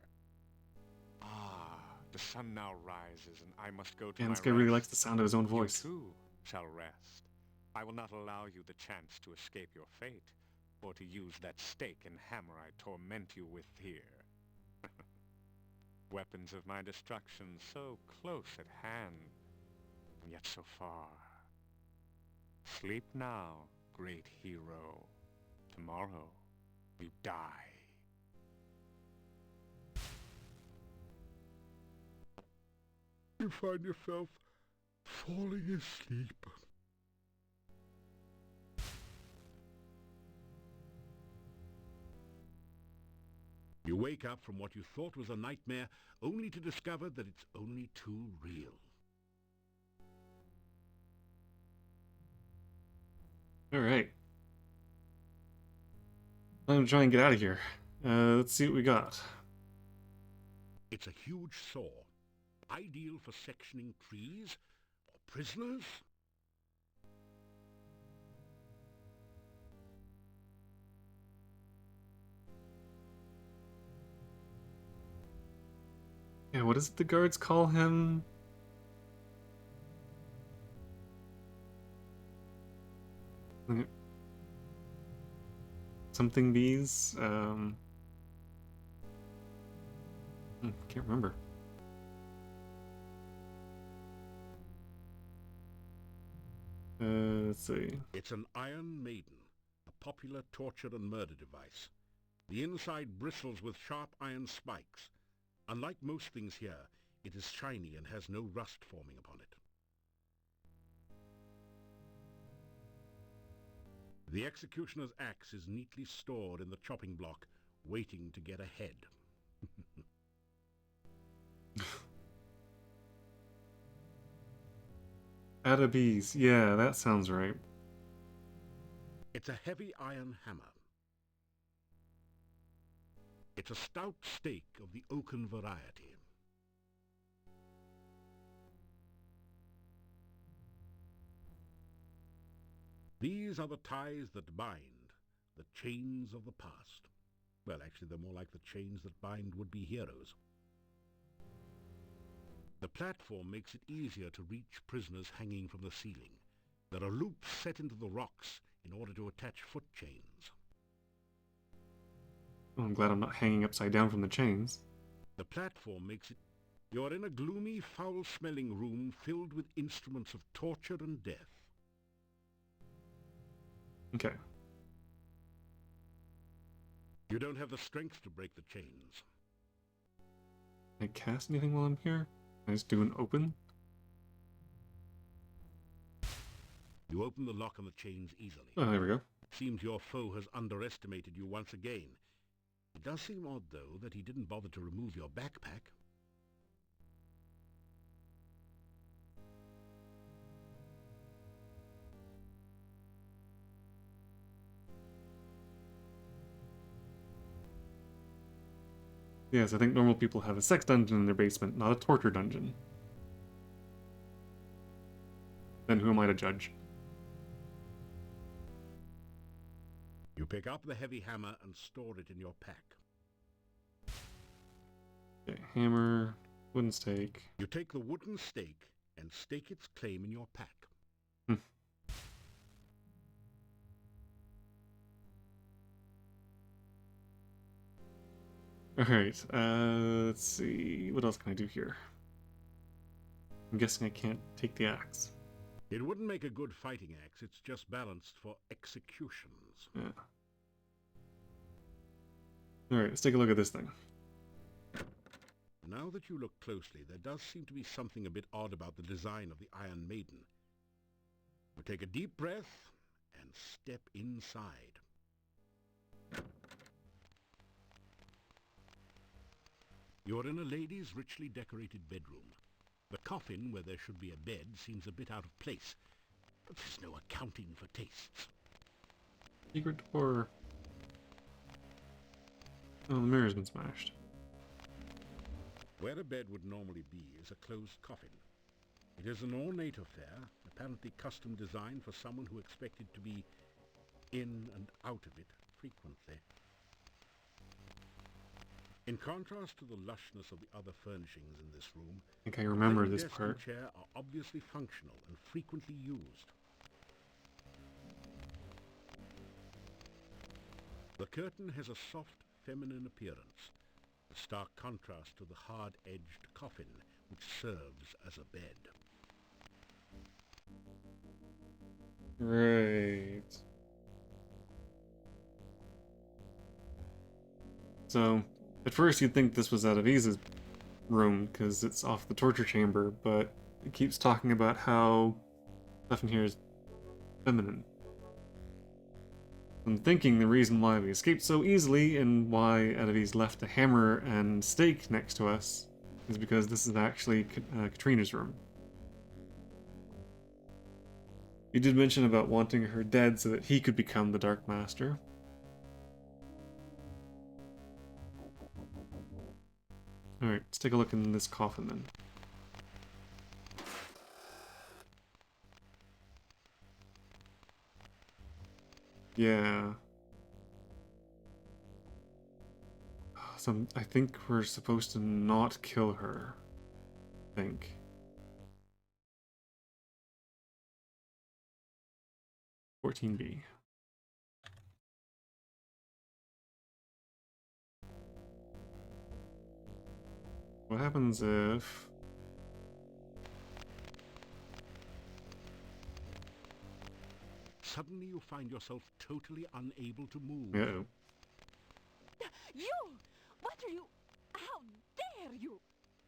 Ah, the sun now rises, and I must go to Man, my this guy really rest. likes the sound of his own voice. You too shall rest. I will not allow you the chance to escape your fate, or to use that stake and hammer I torment you with here. Weapons of my destruction so close at hand, and yet so far. Sleep now, great hero. Tomorrow, you die. You find yourself falling asleep. You wake up from what you thought was a nightmare, only to discover that it's only too real. Alright. I'm gonna try and get out of here. Let's see what we got. It's a huge saw, ideal for sectioning trees or prisoners. Yeah, what is it the guards call him? Something bees? Can't remember. Let's see. It's an Iron Maiden, a popular torture and murder device. The inside bristles with sharp iron spikes. Unlike most things here, it is shiny and has no rust forming upon it. The executioner's axe is neatly stored in the chopping block, waiting to get ahead. Bees. Yeah, that sounds right. It's a heavy iron hammer. It's a stout stake of the oaken variety. These are the ties that bind, the chains of the past. Well, actually, they're more like the chains that bind would-be heroes. The platform makes it easier to reach prisoners hanging from the ceiling. There are loops set into the rocks in order to attach foot chains. Oh, I'm glad I'm not hanging upside down from the chains. The platform makes it... You're in a gloomy, foul-smelling room filled with instruments of torture and death. Okay. You don't have the strength to break the chains. Can I cast anything while I'm here? Can I just do an open? You open the lock on the chains easily. Oh, there we go. Seems your foe has underestimated you once again. It does seem odd, though, that he didn't bother to remove your backpack. Yes, I think normal people have a sex dungeon in their basement, not a torture dungeon. Then who am I to judge? You pick up the heavy hammer and store it in your pack. Okay, hammer, wooden stake. You take the wooden stake and stake its claim in your pack. Alright, let's see. What else can I do here? I'm guessing I can't take the axe. It wouldn't make a good fighting axe, it's just balanced for executions. Yeah. Alright, let's take a look at this thing. Now that you look closely, there does seem to be something a bit odd about the design of the Iron Maiden. You take a deep breath and step inside. You're in a lady's richly decorated bedroom. The coffin, where there should be a bed, seems a bit out of place. But there's no accounting for tastes. Secret door. Oh, the mirror's been smashed. Where a bed would normally be is a closed coffin. It is an ornate affair, apparently custom designed for someone who expected to be in and out of it frequently. In contrast to the lushness of the other furnishings in this room, I think I remember the this desk part. and chair are obviously functional and frequently used. The curtain has a soft, feminine appearance, a stark contrast to the hard-edged coffin, which serves as a bed. Right. So, at first you'd think this was Adavisa's room, because it's off the torture chamber, but it keeps talking about how stuff in here is feminine. I'm thinking the reason why we escaped so easily and why Adavis left a hammer and stake next to us is because this is actually Katrina's room. He did mention about wanting her dead so that he could become the Dark Master. Alright, let's take a look in this coffin then. Yeah. So I think we're supposed to not kill her. I think. $14B. What happens if... Suddenly you find yourself totally unable to move. Uh-oh. You! What are you... How dare you!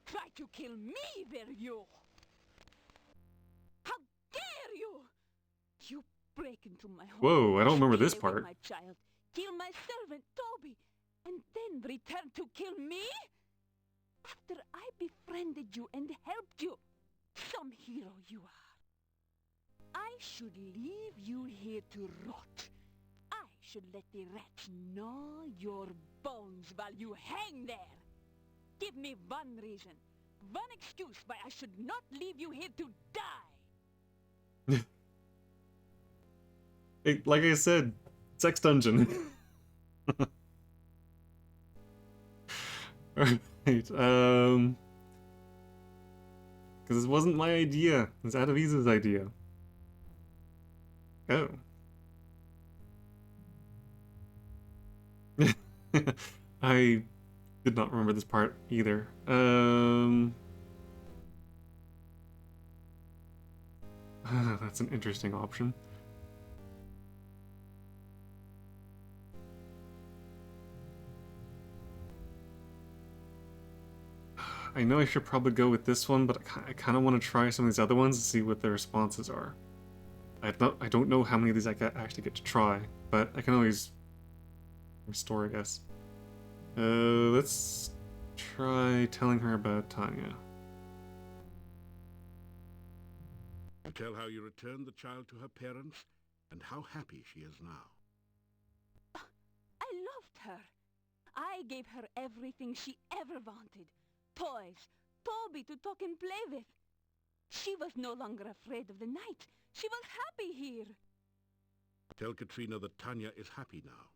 Try to kill me, dare you! How dare you! You break into my home. Whoa, I don't remember this stay with part. my child, kill my servant, Toby, and then return to kill me? After I befriended you and helped you, some hero you are. I should leave you here to rot. I should let the rats gnaw your bones while you hang there. Give me one reason, one excuse why I should not leave you here to die. Hey, like I said, sex dungeon. Alright, because this wasn't my idea. It's Adavisa's idea. Oh. I did not remember this part either. That's an interesting option. I know I should probably go with this one, but I kind of want to try some of these other ones and see what the responses are. I don't know how many of these I actually get to try, but I can always restore, I guess. Let's try telling her about Tanya. Tell how you returned the child to her parents and how happy she is now. I loved her. I gave her everything she ever wanted. Toys, Toby to talk and play with. She was no longer afraid of the night. She was happy here. Tell Katrina that Tanya is happy now.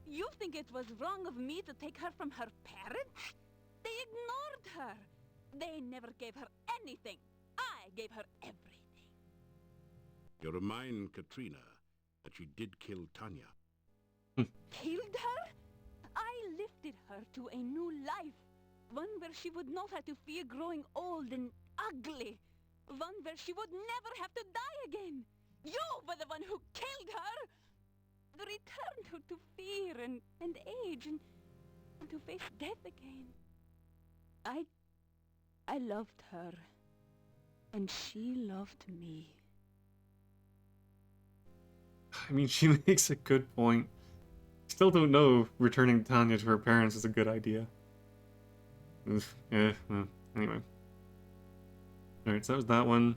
You think it was wrong of me to take her from her parents? They ignored her. They never gave her anything. I gave her everything. You remind Katrina that she did kill Tanya. Killed her? I lifted her to a new life. One where she would not have to fear growing old and ugly. One where she would never have to die again. You were the one who killed her! Returned her to fear and age and to face death again. I loved her. And she loved me. I mean, she makes a good point. Still don't know if returning Tanya to her parents is a good idea. Oof, yeah, well, anyway. Alright, so that was that one.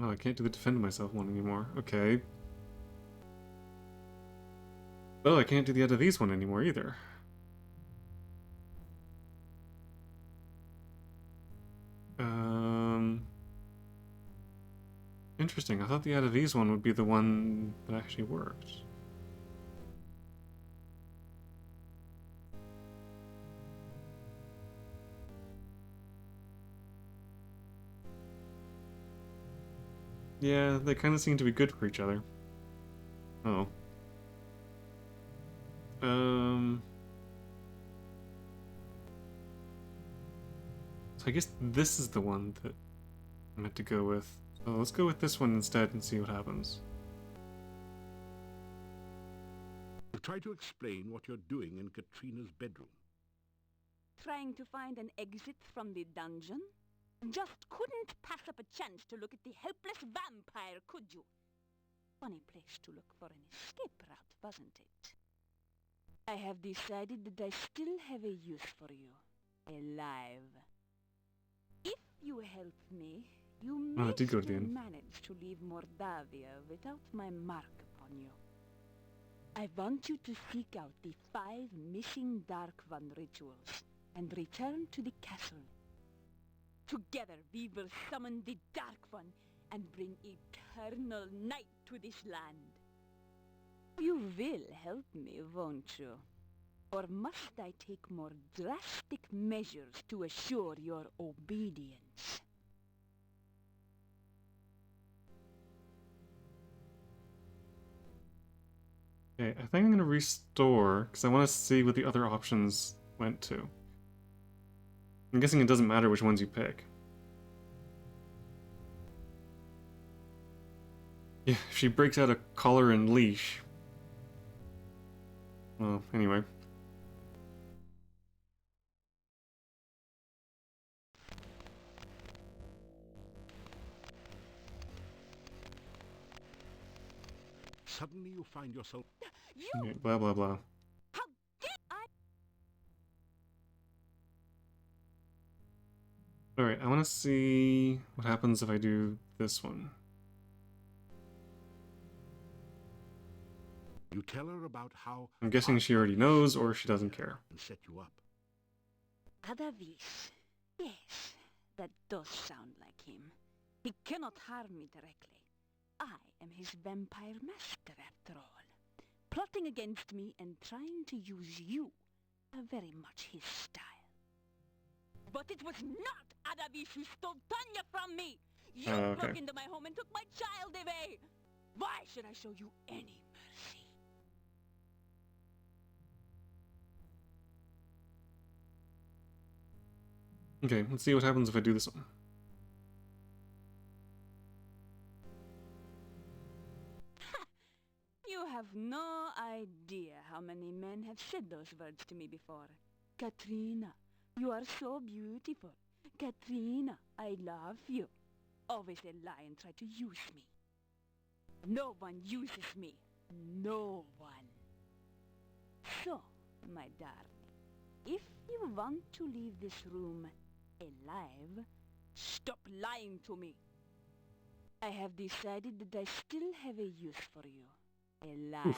Oh, I can't do the defend myself one anymore. Okay. Oh, I can't do the Adavis one anymore either. Interesting. I thought the Adavis one would be the one that actually worked. Yeah, they kind of seem to be good for each other. Oh. So I guess this is the one that I meant to go with. So let's go with this one instead and see what happens. Try to explain what you're doing in Katrina's bedroom. Trying to find an exit from the dungeon? Just couldn't pass up a chance to look at the helpless vampire, could you? Funny place to look for an escape route, wasn't it? I have decided that I still have a use for you. Alive. If you help me, you may I did go to the still end. manage to leave Mordavia without my mark upon you. I want you to seek out the 5 missing Dark One rituals and return to the castle. Together we will summon the Dark One and bring eternal night to this land. You will help me, won't you? Or must I take more drastic measures to assure your obedience? Okay, I think I'm gonna restore, because I want to see what the other options went to. I'm guessing it doesn't matter which ones you pick. Yeah, if she breaks out a collar and leash. Well, anyway. Suddenly you find yourself... You! Okay, blah blah blah. How dare I? Alright, I want to see what happens if I do this one. You tell her about how... I'm guessing she already knows, or she doesn't care. ...and set you up. Adavis. Yes, that does sound like him. He cannot harm me directly. I am his vampire master, after all. Plotting against me and trying to use you are very much his style. But it was not Adavis who stole Tanya from me! You okay. broke into my home and took my child away! Why should I show you any mercy? Okay, let's see what happens if I do this one. You have no idea how many men have said those words to me before. Katrina, you are so beautiful. Katrina, I love you. Always they lie and try to use me. No one uses me. No one. So, my darling, if you want to leave this room alive, stop lying to me. I have decided that I still have a use for you. Alive. Oof.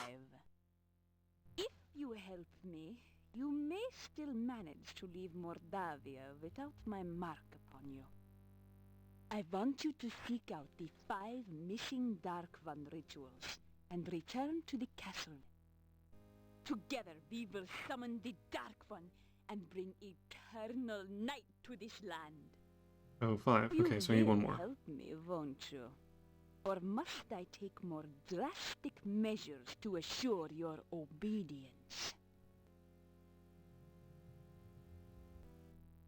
If you help me, you may still manage to leave Mordavia without my mark upon you. I want you to seek out the 5 missing Dark One rituals and return to the castle. Together we will summon the Dark One and bring eternal night to this land. Oh, 5. Okay, so I need one more. You will help me, won't you? Or must I take more drastic measures to assure your obedience?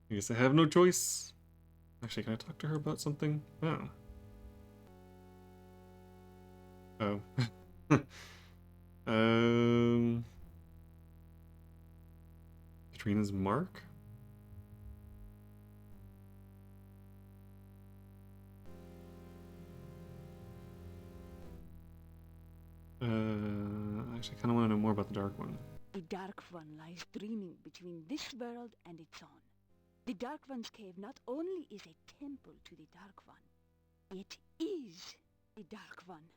I guess I have no choice. Actually, can I talk to her about something? Oh. Oh. Katrina's mark? Actually, I kind of want to know more about the Dark One. The Dark One lies dreaming between this world and its own. The Dark One's cave not only is a temple to the Dark One, it is the Dark One.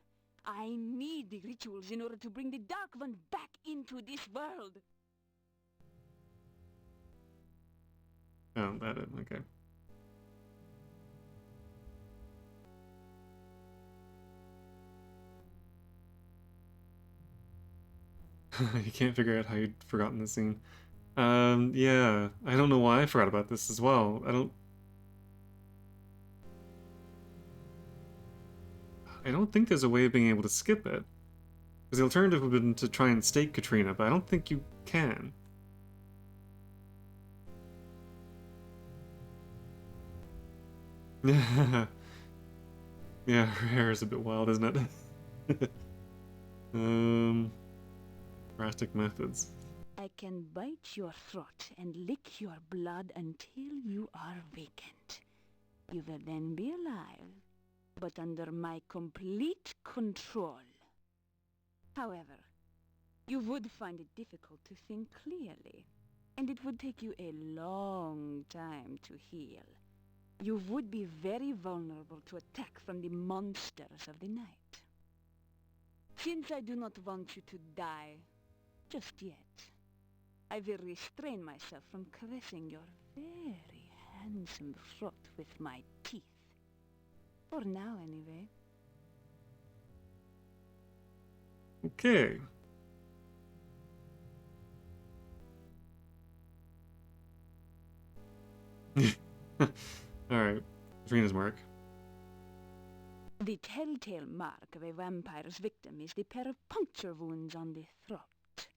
I need the rituals in order to bring the Dark One back into this world. Oh, that is, okay. You can't figure out how you'd forgotten the scene. Yeah, I don't know why I forgot about this as well. I don't think there's a way of being able to skip it. Because the alternative would have been to try and stake Katrina, but I don't think you can. Yeah, her hair is a bit wild, isn't it? Drastic methods. I can bite your throat and lick your blood until you are vacant. You will then be alive, but under my complete control. However, you would find it difficult to think clearly, and it would take you a long time to heal. You would be very vulnerable to attack from the monsters of the night. Since I do not want you to die just yet, I will restrain myself from caressing your very handsome throat with my teeth. For now, anyway. Okay. Alright. Trina's mark. The telltale mark of a vampire's victim is the pair of puncture wounds on the throat.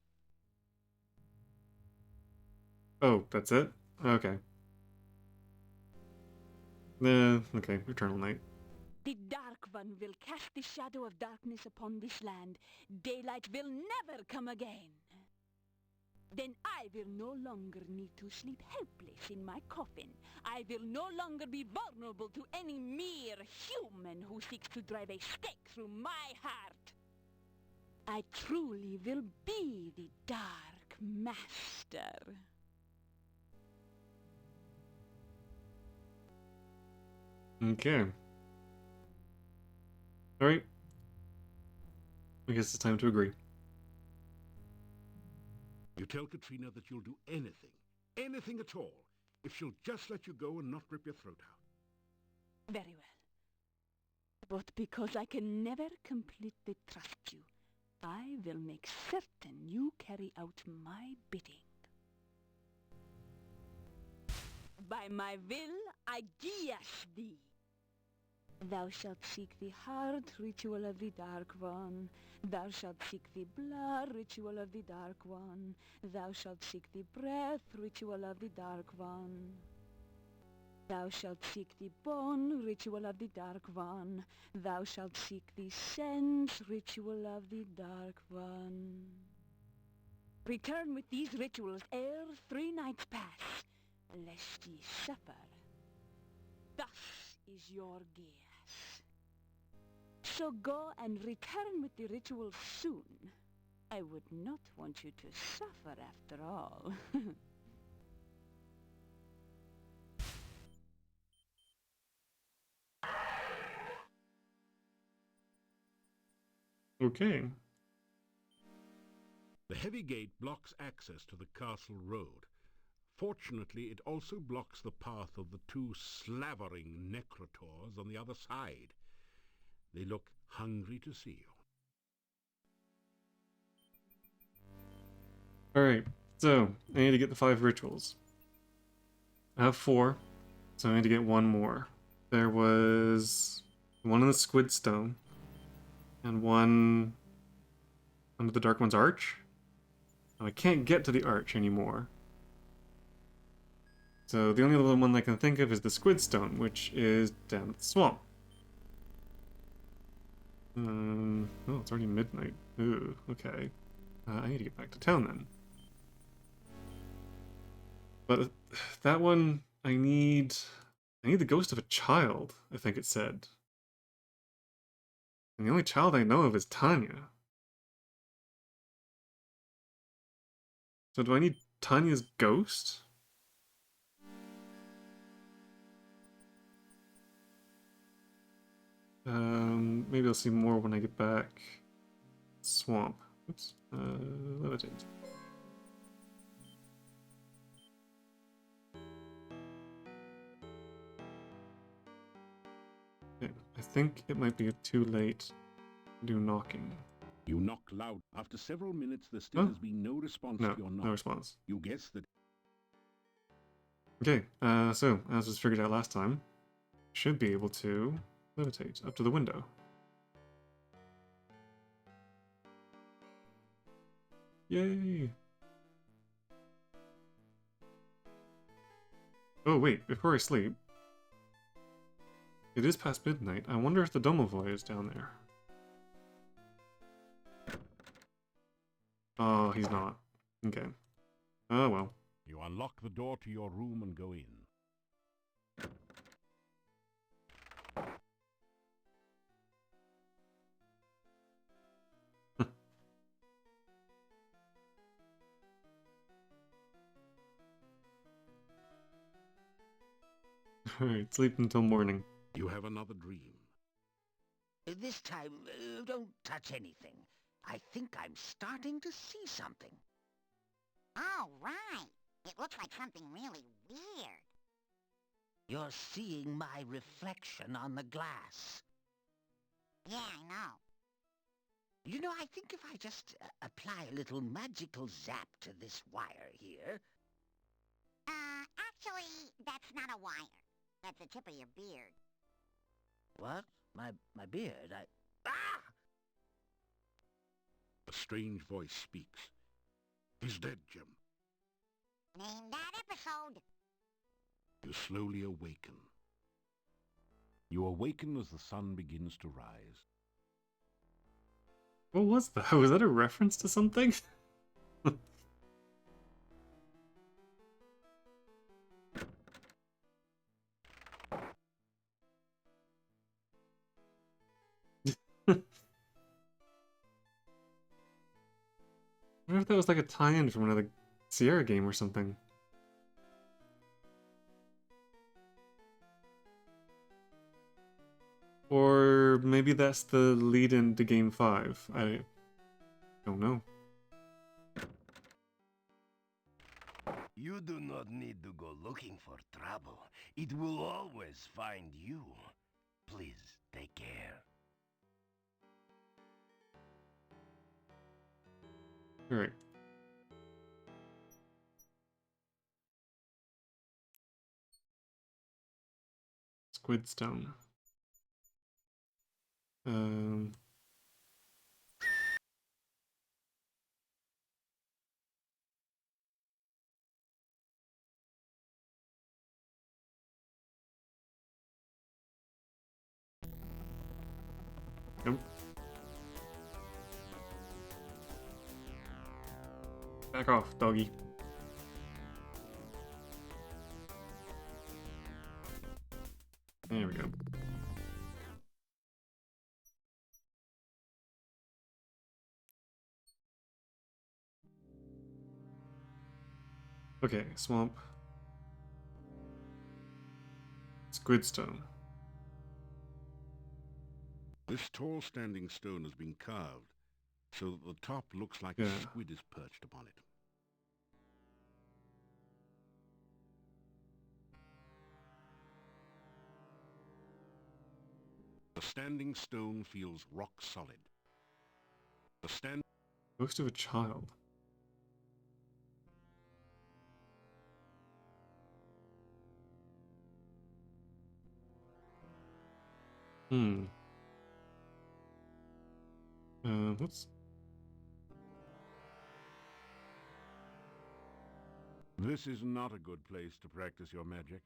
Oh, that's it? Okay. Okay, Eternal Night. The Dark One will cast the shadow of darkness upon this land. Daylight will never come again. Then I will no longer need to sleep helpless in my coffin. I will no longer be vulnerable to any mere human who seeks to drive a stake through my heart. I truly will be the Dark Master. Okay. Alright. I guess it's time to agree. You tell Katrina that you'll do anything at all, if she'll just let you go and not rip your throat out. Very well. But because I can never completely trust you, I will make certain you carry out my bidding. By my will, I guias thee. Thou shalt seek the heart ritual of the Dark One. Thou shalt seek the blood ritual of the Dark One. Thou shalt seek the breath ritual of the Dark One. Thou shalt seek the bone ritual of the Dark One. Thou shalt seek the sense ritual of the Dark One. Return with these rituals ere 3 nights pass, lest ye suffer. Thus is your guess. So go and return with the rituals soon. I would not want you to suffer after all. Okay. The heavy gate blocks access to the castle road. Fortunately, it also blocks the path of the 2 slavering necrotors on the other side. They look hungry to see you. Alright, so I need to get the 5 rituals. I have 4, so I need to get 1 more. There was one in the Squid Stone, and one under the Dark One's Arch. Now, I can't get to the Arch anymore. So the only other one I can think of is the Squid Stone, which is down at the swamp. Oh, it's already midnight. Ooh, okay. I need to get back to town then. But that one, I need the ghost of a child, I think it said. And the only child I know of is Tanya. So do I need Tanya's ghost? Maybe I'll see more when I get back. Swamp. Oops. Levitate. Okay, I think it might be too late to do knocking. You knock loud. After several minutes, there still has been no response No, to your knock. no response. You guess that. Okay, so, as was figured out last time, should be able to levitate up to the window. Yay! Oh wait, before I sleep, it is past midnight. I wonder if the Domovoy is down there. Oh, he's not. Okay. Oh well. You unlock the door to your room and go in. Alright, sleep until morning. You have another dream. This time, don't touch anything. I think I'm starting to see something. Oh, right. It looks like something really weird. You're seeing my reflection on the glass. Yeah, I know. You know, I think if I just apply a little magical zap to this wire here... Actually, that's not a wire. That's the tip of your beard. What? My beard? Ah! A strange voice speaks. He's dead, Jim. Name that episode. You slowly awaken. You awaken as the sun begins to rise. What was that? Was that a reference to something? I wonder if that was like a tie-in from another Sierra game or something. Or maybe that's the lead-in to Game 5. I don't know. You do not need to go looking for trouble. It will always find you. Please take care. Alright. Squid Stone. Nope. Back off, doggy. There we go. Okay, swamp. Squidstone. This tall standing stone has been carved so that the top looks like Yeah. a squid is perched upon it. The standing stone feels rock solid. Ghost of a child. Hmm. What's... This is not a good place to practice your magic.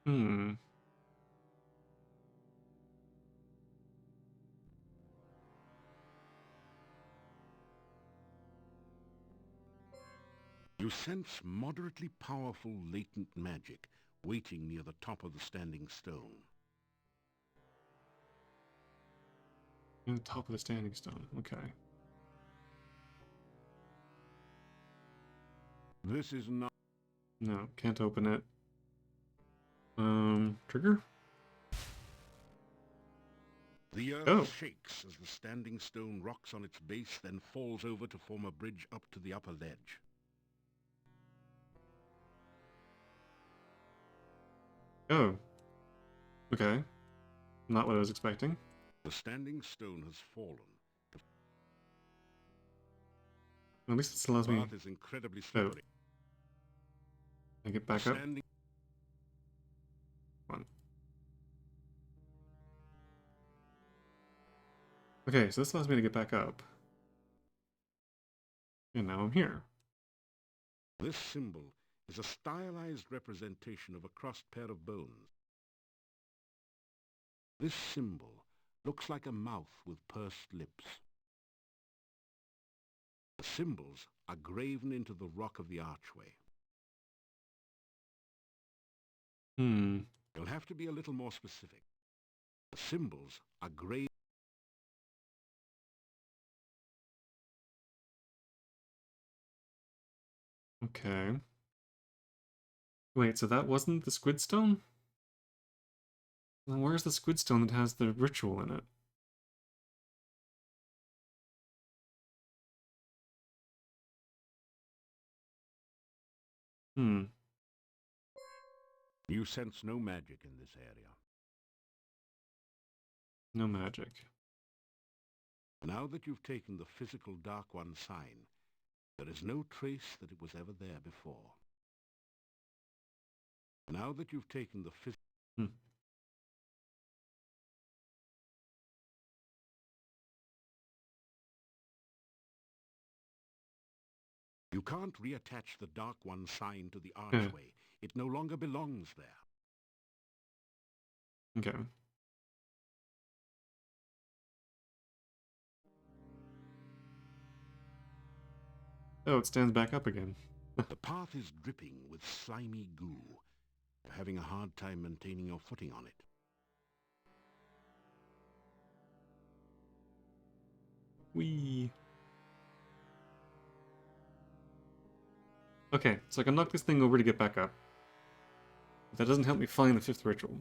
Hmm. You sense moderately powerful latent magic waiting near the top of the standing stone. In the top of the standing stone. Okay. This is not... No, can't open it. Trigger? The earth Oh. shakes as the standing stone rocks on its base, then falls over to form a bridge up to the upper ledge. Oh. Okay. Not what I was expecting. The standing stone has fallen. At least this The allows me... path is incredibly slippery. I get back up. Standing... Come on. Okay, so this allows me to get back up. And now I'm here. This symbol is a stylized representation of a crossed pair of bones. This symbol looks like a mouth with pursed lips. The symbols are graven into the rock of the archway. Hmm. You'll have to be a little more specific. The symbols are graven Okay. Wait, so that wasn't the squid stone? Then where's the squid stone that has the ritual in it? Hmm. You sense no magic in this area. No magic. Now that you've taken the physical Dark One sign, there is no trace that it was ever there before. Now that you've taken the physical... Hmm. You can't reattach the Dark One sign to the archway. It no longer belongs there. Okay. Oh, it stands back up again. The path is dripping with slimy goo. You're having a hard time maintaining your footing on it. Whee! Okay, so I can knock this thing over to get back up. But that doesn't help me find the 5th ritual.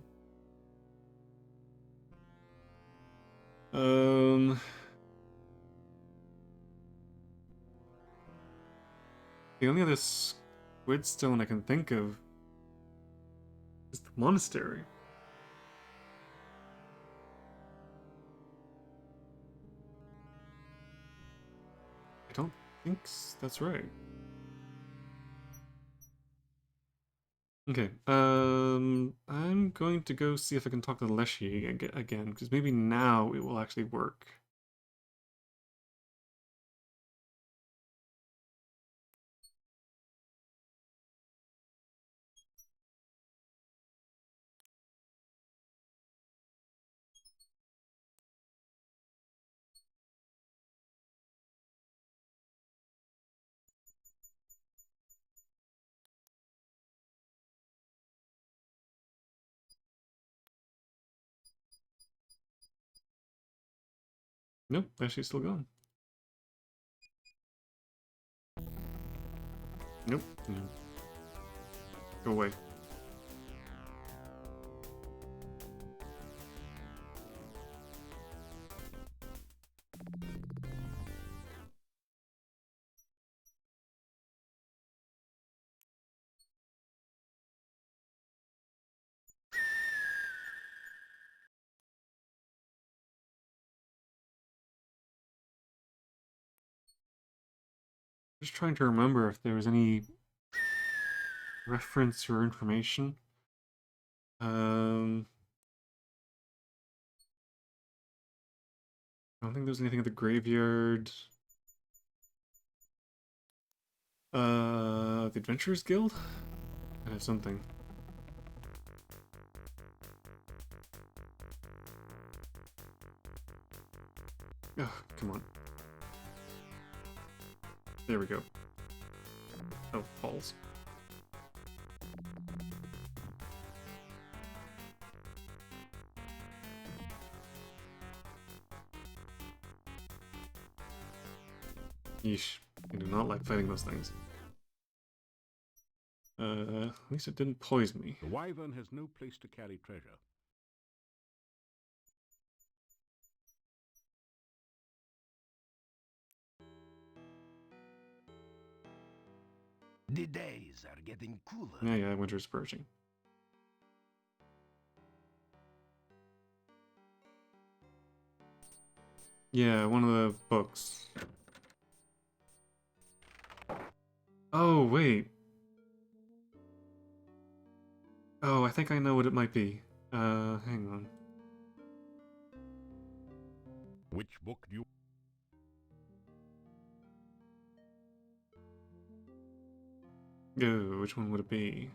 The only other squid stone I can think of is the monastery. I don't think that's right. Okay, I'm going to go see if I can talk to Leshy again, because maybe now it will actually work. Nope, Leshy's still gone. Nope. No. Go away. Just trying to remember if there was any reference or information. I don't think there's anything at the graveyard. The Adventurers Guild? I have something. Oh, come on. There we go. Oh, balls. Yeesh. I do not like fighting those things. At least it didn't poison me. The wyvern has no place to carry treasure. The days are getting cooler. Yeah, winter's approaching. Yeah, one of the books. Oh, wait. Oh, I think I know what it might be. Hang on. Which book do you... Oh, which one would it be?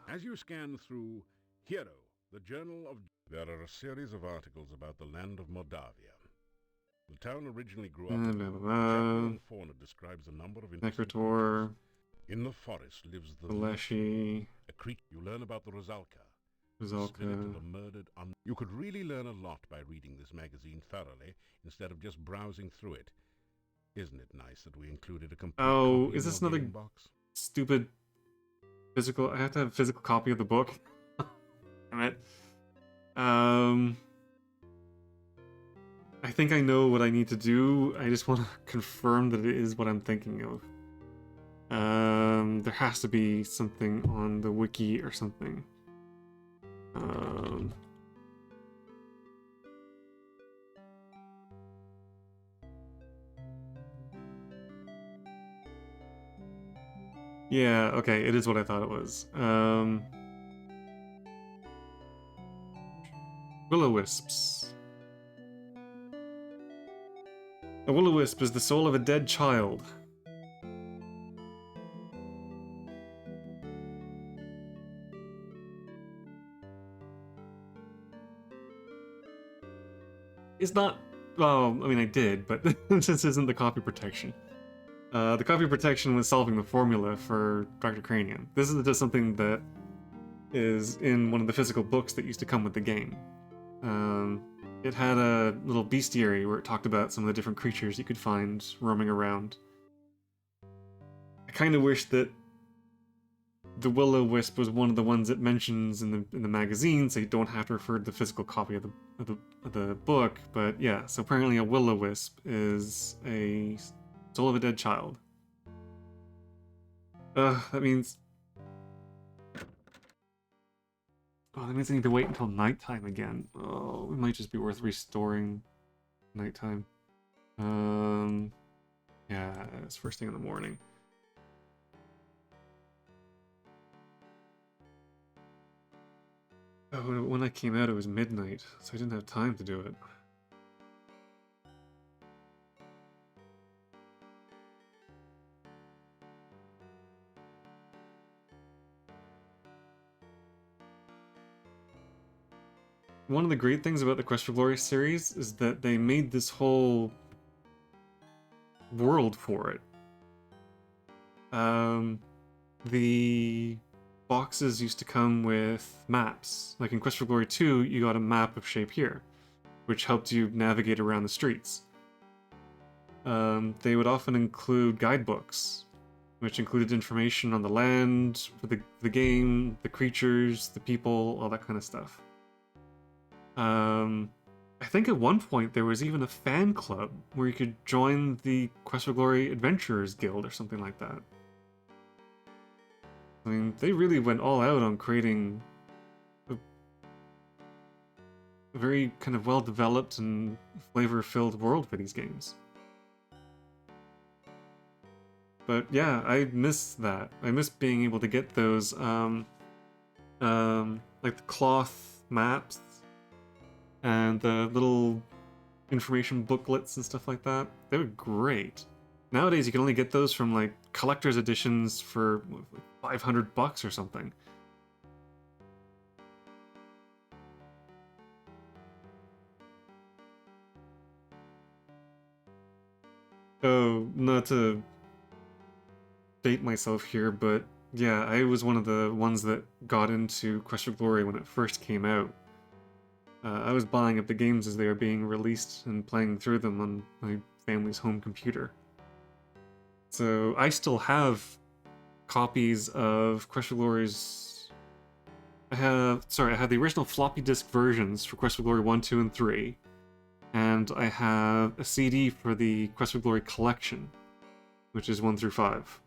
As you scan through Hero, the Journal of... There are a series of articles about the land of Mordavia. The town originally grew up... Champion Fauna describes a number of... Necrotor. In the forest lives the... Leshy. A creature. You learn about the Rosalka. Rosalka. Spirit of the murdered... You could really learn a lot by reading this magazine thoroughly, instead of just browsing through it. Isn't it nice that we included a complete Oh, copy is in this your another game box? stupid physical. I have to have a physical copy of the book. Damn it. I think I know what I need to do. I just want to confirm that it is what I'm thinking of. There has to be something on the wiki or something. Yeah, okay, it is what I thought it was. Will-o-wisps. A will-o-wisp is the soul of a dead child. It's not... Well, I mean, I did, but this isn't the copy protection. The copy protection was solving the formula for Dr. Cranium. This is just something that is in one of the physical books that used to come with the game. It had a little bestiary where it talked about some of the different creatures you could find roaming around. I kind of wish that the will-o-wisp was one of the ones it mentions in the magazine, so you don't have to refer to the physical copy of the book. But yeah, so apparently a will-o-wisp is a soul of a dead child. That means... Oh, that means I need to wait until nighttime again. Oh, it might just be worth restoring nighttime. Yeah, it's first thing in the morning. Oh, when I came out, it was midnight, so I didn't have time to do it. One of the great things about the Quest for Glory series is that they made this whole world for it. The boxes used to come with maps. Like in Quest for Glory 2, you got a map of Shape Here, which helped you navigate around the streets. They would often include guidebooks, which included information on the land, for the game, the creatures, the people, all that kind of stuff. I think at one point there was even a fan club where you could join the Quest for Glory Adventurers Guild or something like that. I mean, they really went all out on creating a very kind of well-developed and flavor-filled world for these games. But yeah, I miss that. I miss being able to get those, like the cloth maps and the little information booklets and stuff like that. They were great. Nowadays, you can only get those from like collector's editions for like $500 or something. Oh, not to date myself here, but yeah, I was one of the ones that got into Quest for Glory when it first came out. I was buying up the games as they were being released and playing through them on my family's home computer. So I still have copies of Quest for Glory's... I have the original floppy disk versions for Quest for Glory 1, 2, and 3. And I have a CD for the Quest for Glory collection, which is 1 through 5.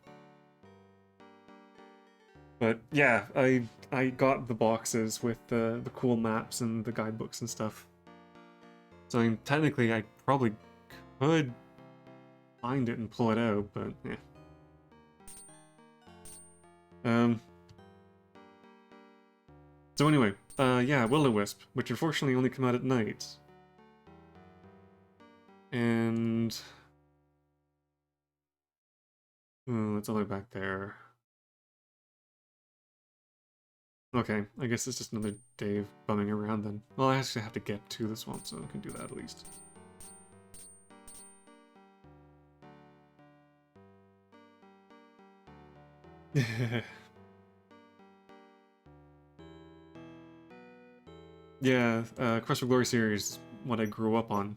But yeah, I got the boxes with the cool maps and the guidebooks and stuff. So I mean, technically I probably could find it and pull it out, but yeah. So anyway, yeah, Will-o-wisp, which unfortunately only come out at night. And... oh, it's all the way back there. Okay, I guess it's just another day of bumming around then. Well, I actually have to get to the swamp, so I can do that at least. Yeah, Quest for Glory series, what I grew up on,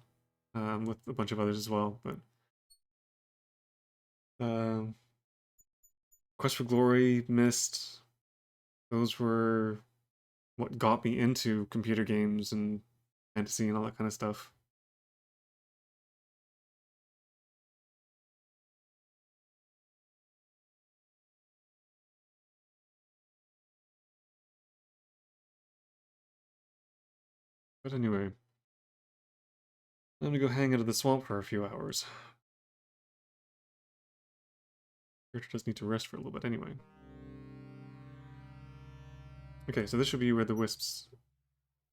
with a bunch of others as well, but... Quest for Glory, Myst, those were what got me into computer games and fantasy and all that kind of stuff. But anyway, I'm gonna go hang out of the swamp for a few hours. Character does need to rest for a little bit anyway. Okay, so this should be where the wisps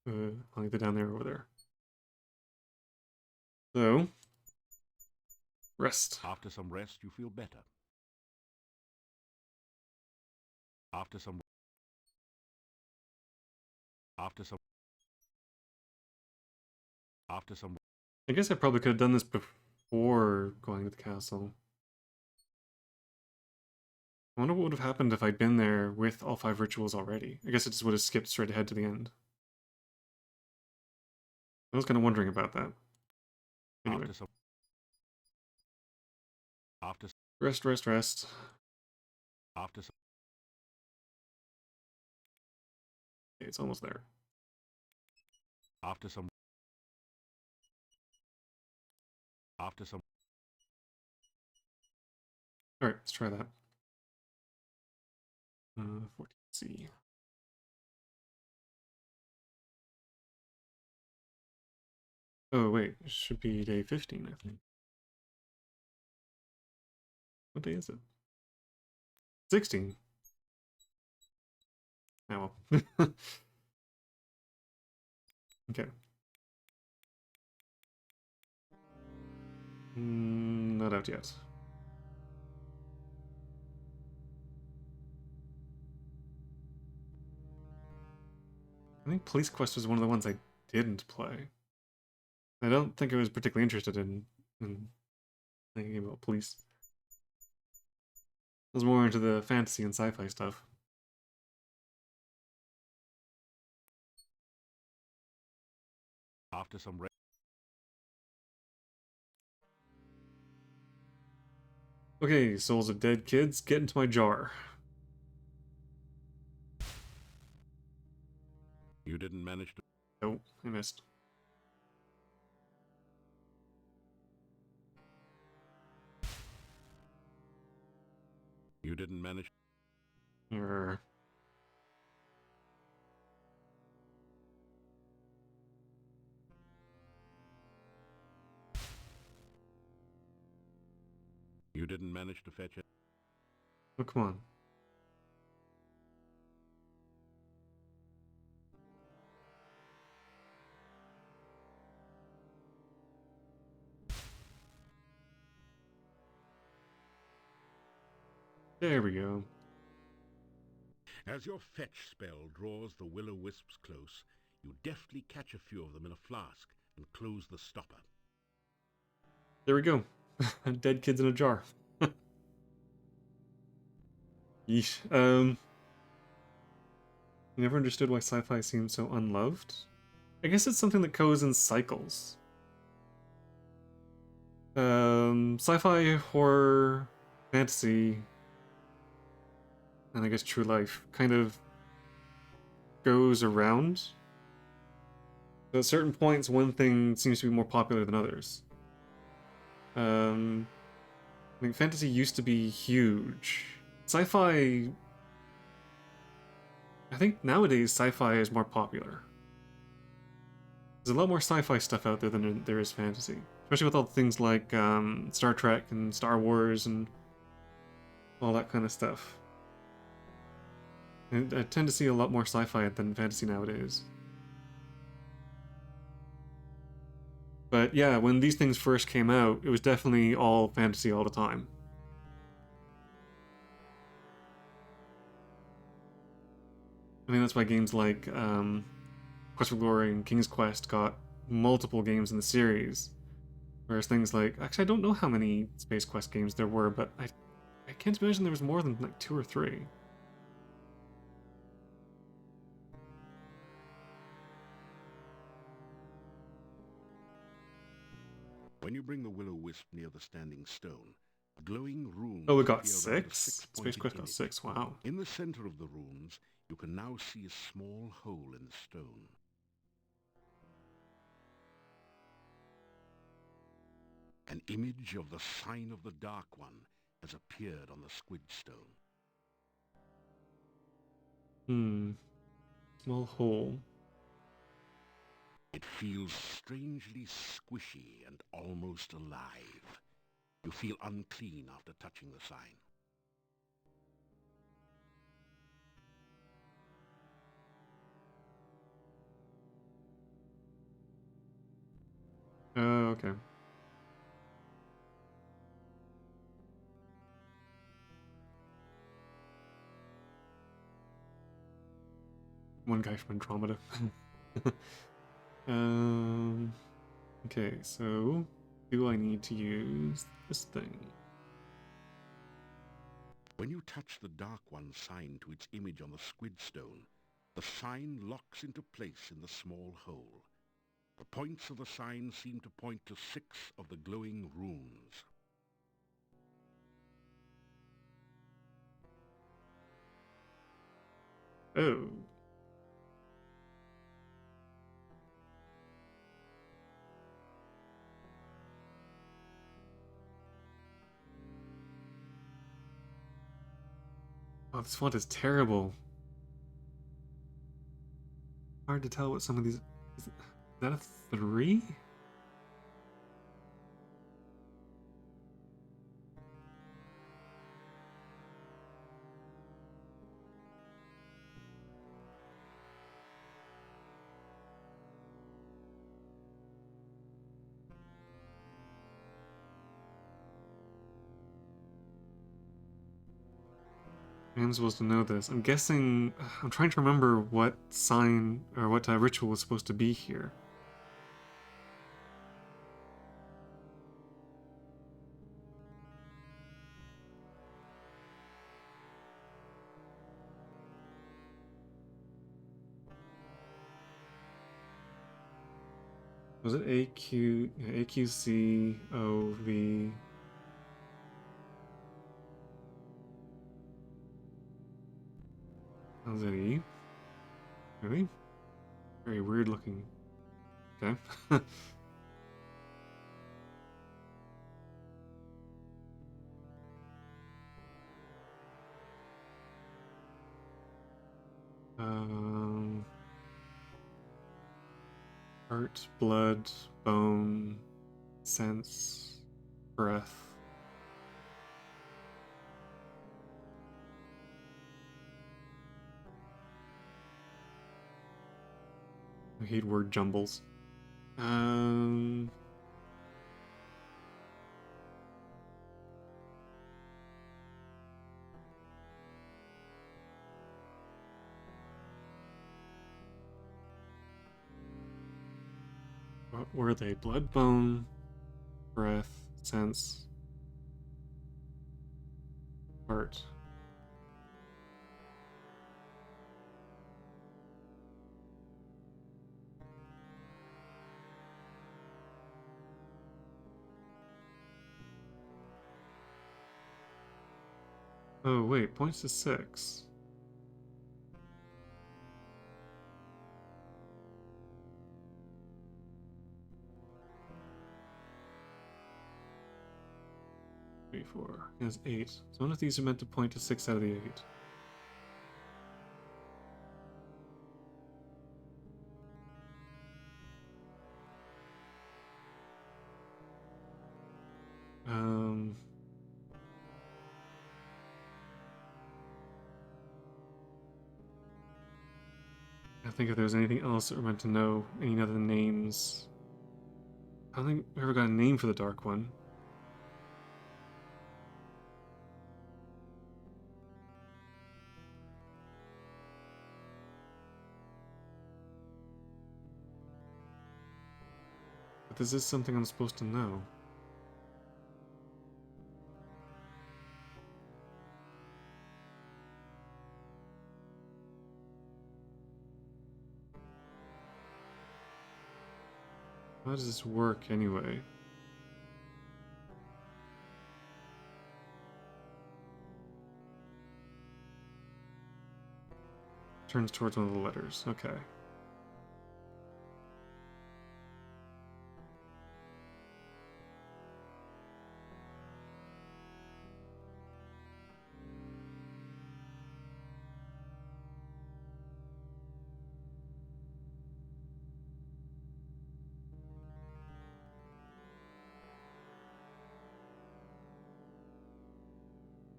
I'll either down there or over there. So, rest. After some rest, you feel better. After some... I guess I probably could have done this before going to the castle. I wonder what would have happened if I'd been there with all 5 rituals already. I guess it just would have skipped straight ahead to the end. I was kind of wondering about that. Anyway. Rest. Okay, it's almost there. Alright, let's try that. 14C. Oh wait, it should be day 15, I think. What day is it? 16. Oh well. Okay. Not out yet. I think Police Quest was one of the ones I didn't play. I don't think I was particularly interested in thinking about police. I was more into the fantasy and sci-fi stuff. Okay, souls of dead kids, get into my jar. You didn't manage to... Oh, I missed. You didn't manage... Err. You didn't manage to fetch it. Oh, come on. There we go. As your fetch spell draws the will-o'-wisps close, you deftly catch a few of them in a flask and close the stopper. There we go. Dead kids in a jar. Yeesh. I never understood why sci-fi seems so unloved. I guess it's something that goes in cycles. Sci-fi, horror, fantasy, and I guess true life kind of goes around. So at certain points, one thing seems to be more popular than others. I mean, fantasy used to be huge. Sci-fi... I think nowadays sci-fi is more popular. There's a lot more sci-fi stuff out there than there is fantasy. Especially with all things like Star Trek and Star Wars and all that kind of stuff. I tend to see a lot more sci-fi than fantasy nowadays. But yeah, when these things first came out, it was definitely all fantasy all the time. I think that's why games like Quest for Glory and King's Quest got multiple games in the series. Whereas things like... Actually, I don't know how many Space Quest games there were, but I can't imagine there was more than like 2 or 3. When you bring the will-o'-wisp near the standing stone, Glowing runes Oh, we got appear around the 6? six-pointed Space Quest got image. 6, wow. In the center of the runes, you can now see a small hole in the stone. An image of the sign of the Dark One has appeared on the squid stone. Small hole. It feels strangely squishy and almost alive. You feel unclean after touching the sign. Okay. One guy from Andromeda. Okay, so do I need to use this thing? When you touch the Dark One sign to its image on the squid stone, the sign locks into place in the small hole. The points of the sign seem to point to 6 of the glowing runes. Oh. Oh, this font is terrible. Hard to tell what some of these... Is that a 3? I'm supposed to know this. I'm guessing... I'm trying to remember what sign or what ritual was supposed to be here. Was it AQ... Yeah, AQC, OV... How's it E? Really? Very weird looking. Okay. Heart, blood, bone, sense, breath. I hate word jumbles. What were they? Blood, bone, breath, sense, heart. Oh wait, points to 6. Three, 4. Has 8. So one of these are meant to point to 6 out of the 8. I think if there's anything else that we're meant to know, any other names. I don't think we ever got a name for the Dark One. But this is something I'm supposed to know. How does this work anyway? Turns towards one of the letters. Okay.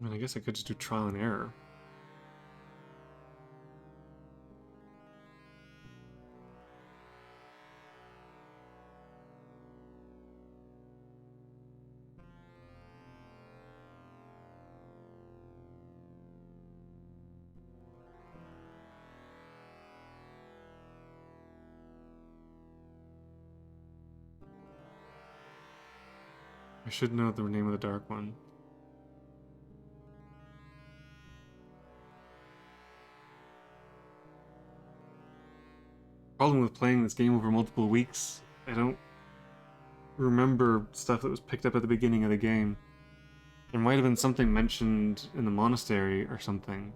I mean, I guess I could just do trial and error. I should know the name of the dark one. Problem with playing this game over multiple weeks, I don't remember stuff that was picked up at the beginning of the game. There might have been something mentioned in the monastery or something.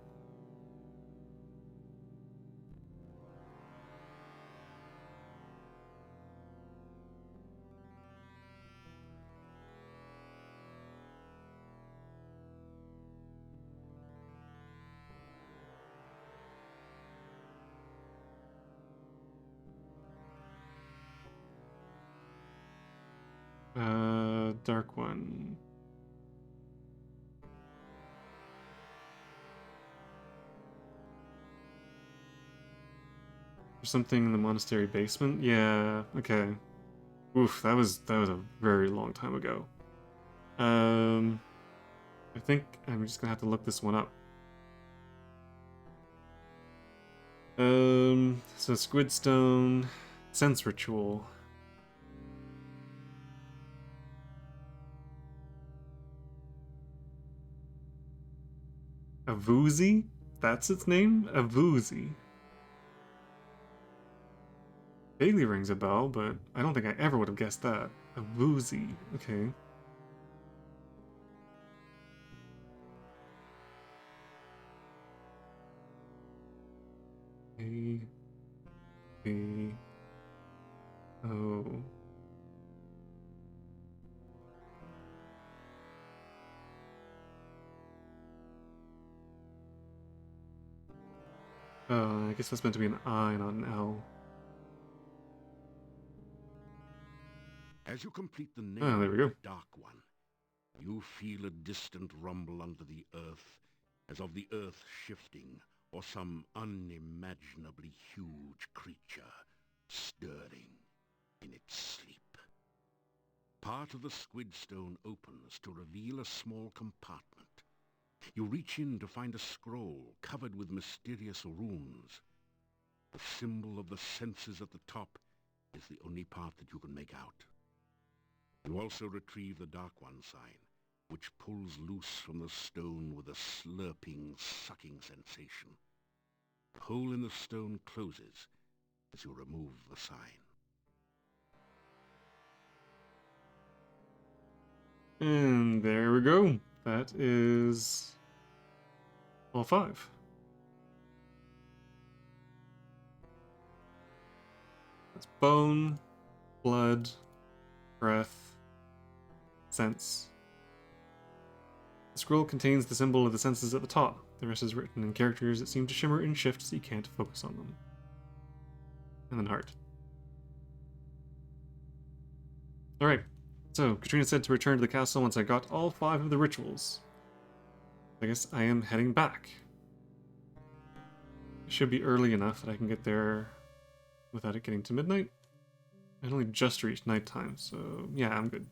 Dark one. There's something in the monastery basement? Yeah, okay. Oof, that was a very long time ago. I think I'm just gonna have to look this one up. So Squidstone, Sense Ritual. Avuzi? That's its name? Avuzi. Vaguely rings a bell, but I don't think I ever would have guessed that. Avuzi. Okay. A. B. O. Oh, I guess that's meant to be an I, not an L. As you complete the name Oh, there we go. of the Dark One, you feel a distant rumble under the earth, as of the earth shifting, or some unimaginably huge creature stirring in its sleep. Part of the Squidstone opens to reveal a small compartment. You reach in to find a scroll covered with mysterious runes. The symbol of the senses at the top is the only part that you can make out. You also retrieve the Dark One sign, which pulls loose from the stone with a slurping, sucking sensation. The hole in the stone closes as you remove the sign. And there we go. That is all 5. That's bone, blood, breath, sense. The scroll contains the symbol of the senses at the top. The rest is written in characters that seem to shimmer and shift so you can't focus on them. And then heart. Alright, so Katrina said to return to the castle once I got all 5 of the rituals. I guess I am heading back. It should be early enough that I can get there without it getting to midnight. I only just reached nighttime, so yeah, I'm good.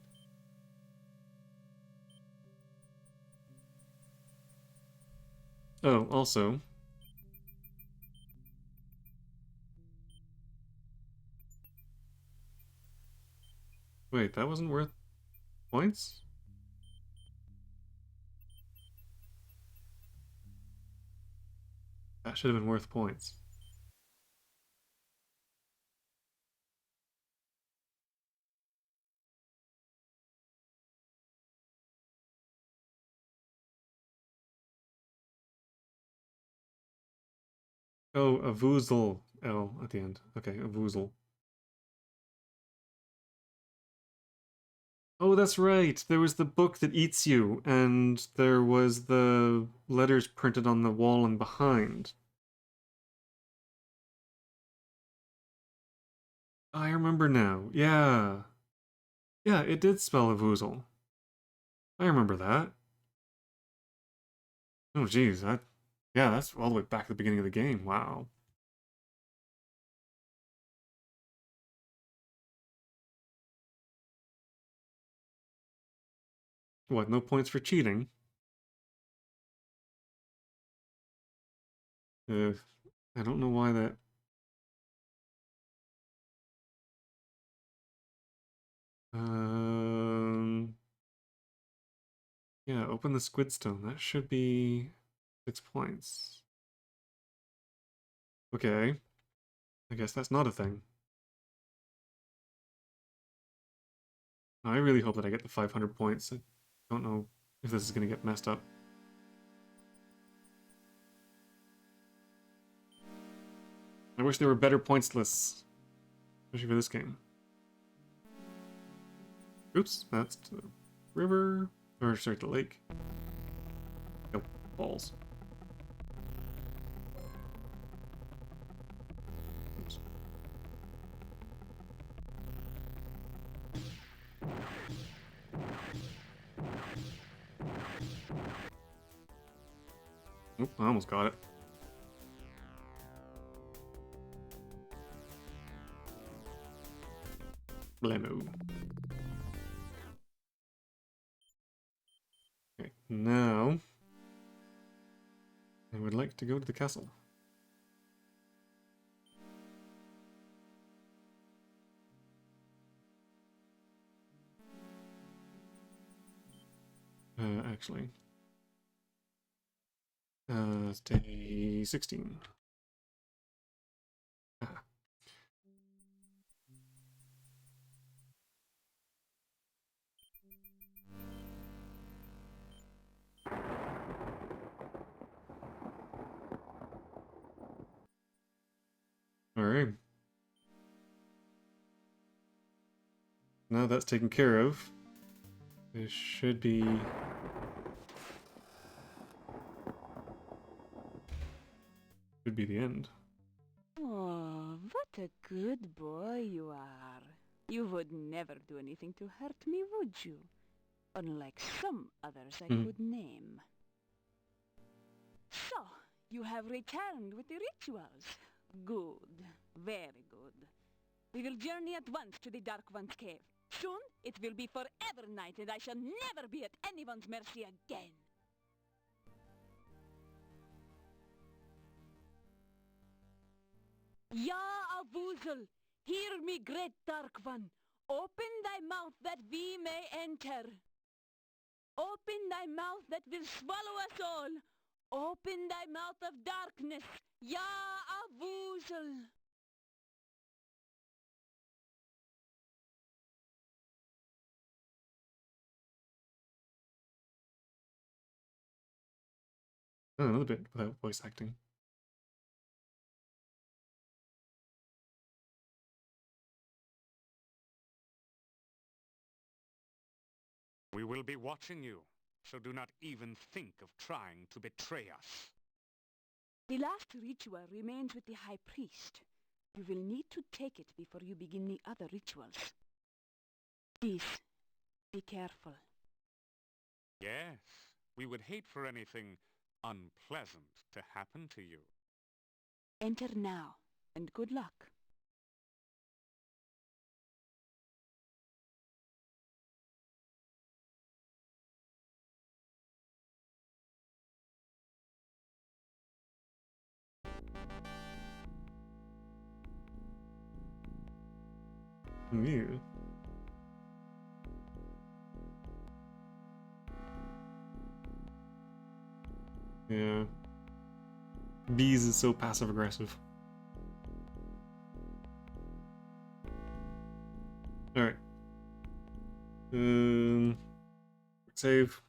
Oh, also... Wait, that wasn't worth points? That should have been worth points. Oh, a voozle L at the end. Okay, a voozle. Oh, that's right. There was the book that eats you, and there was the letters printed on the wall and behind. I remember now. Yeah. Yeah, it did spell a voozle. I remember that. Oh, geez. Yeah, that's all the way back at the beginning of the game. Wow. What, no points for cheating? Uh, I don't know why that... Um... Yeah, open the squid stone. That should be 6 points. Okay. I guess that's not a thing. I really hope that I get the 500 points. I don't know if this is going to get messed up. I wish there were better points lists, especially for this game. Oops, that's the river, or sorry, the lake. Nope, balls. Oops. Oop, I almost got it. Blammo. Okay, now I would like to go to the castle. Actually. It's day 16. Ah. Alright. Now that's taken care of. This should be... should be the end. Oh, what a good boy you are. You would never do anything to hurt me, would you? Unlike some others I could name. So, you have returned with the rituals. Good. Very good. We will journey at once to the Dark One's cave. Soon, it will be forever night, and I shall never be at anyone's mercy again. Ya Avuzel, hear me, great Dark One. Open thy mouth that we may enter. Open thy mouth that will swallow us all. Open thy mouth of darkness, Ya Avuzel. Oh, another bit without voice acting. We will be watching you, so do not even think of trying to betray us. The last ritual remains with the High Priest. You will need to take it before you begin the other rituals. Please, be careful. Yes, we would hate for anything unpleasant to happen to you. Enter now, and good luck. Ew. Yeah. Bees is so passive aggressive. Alright. Save.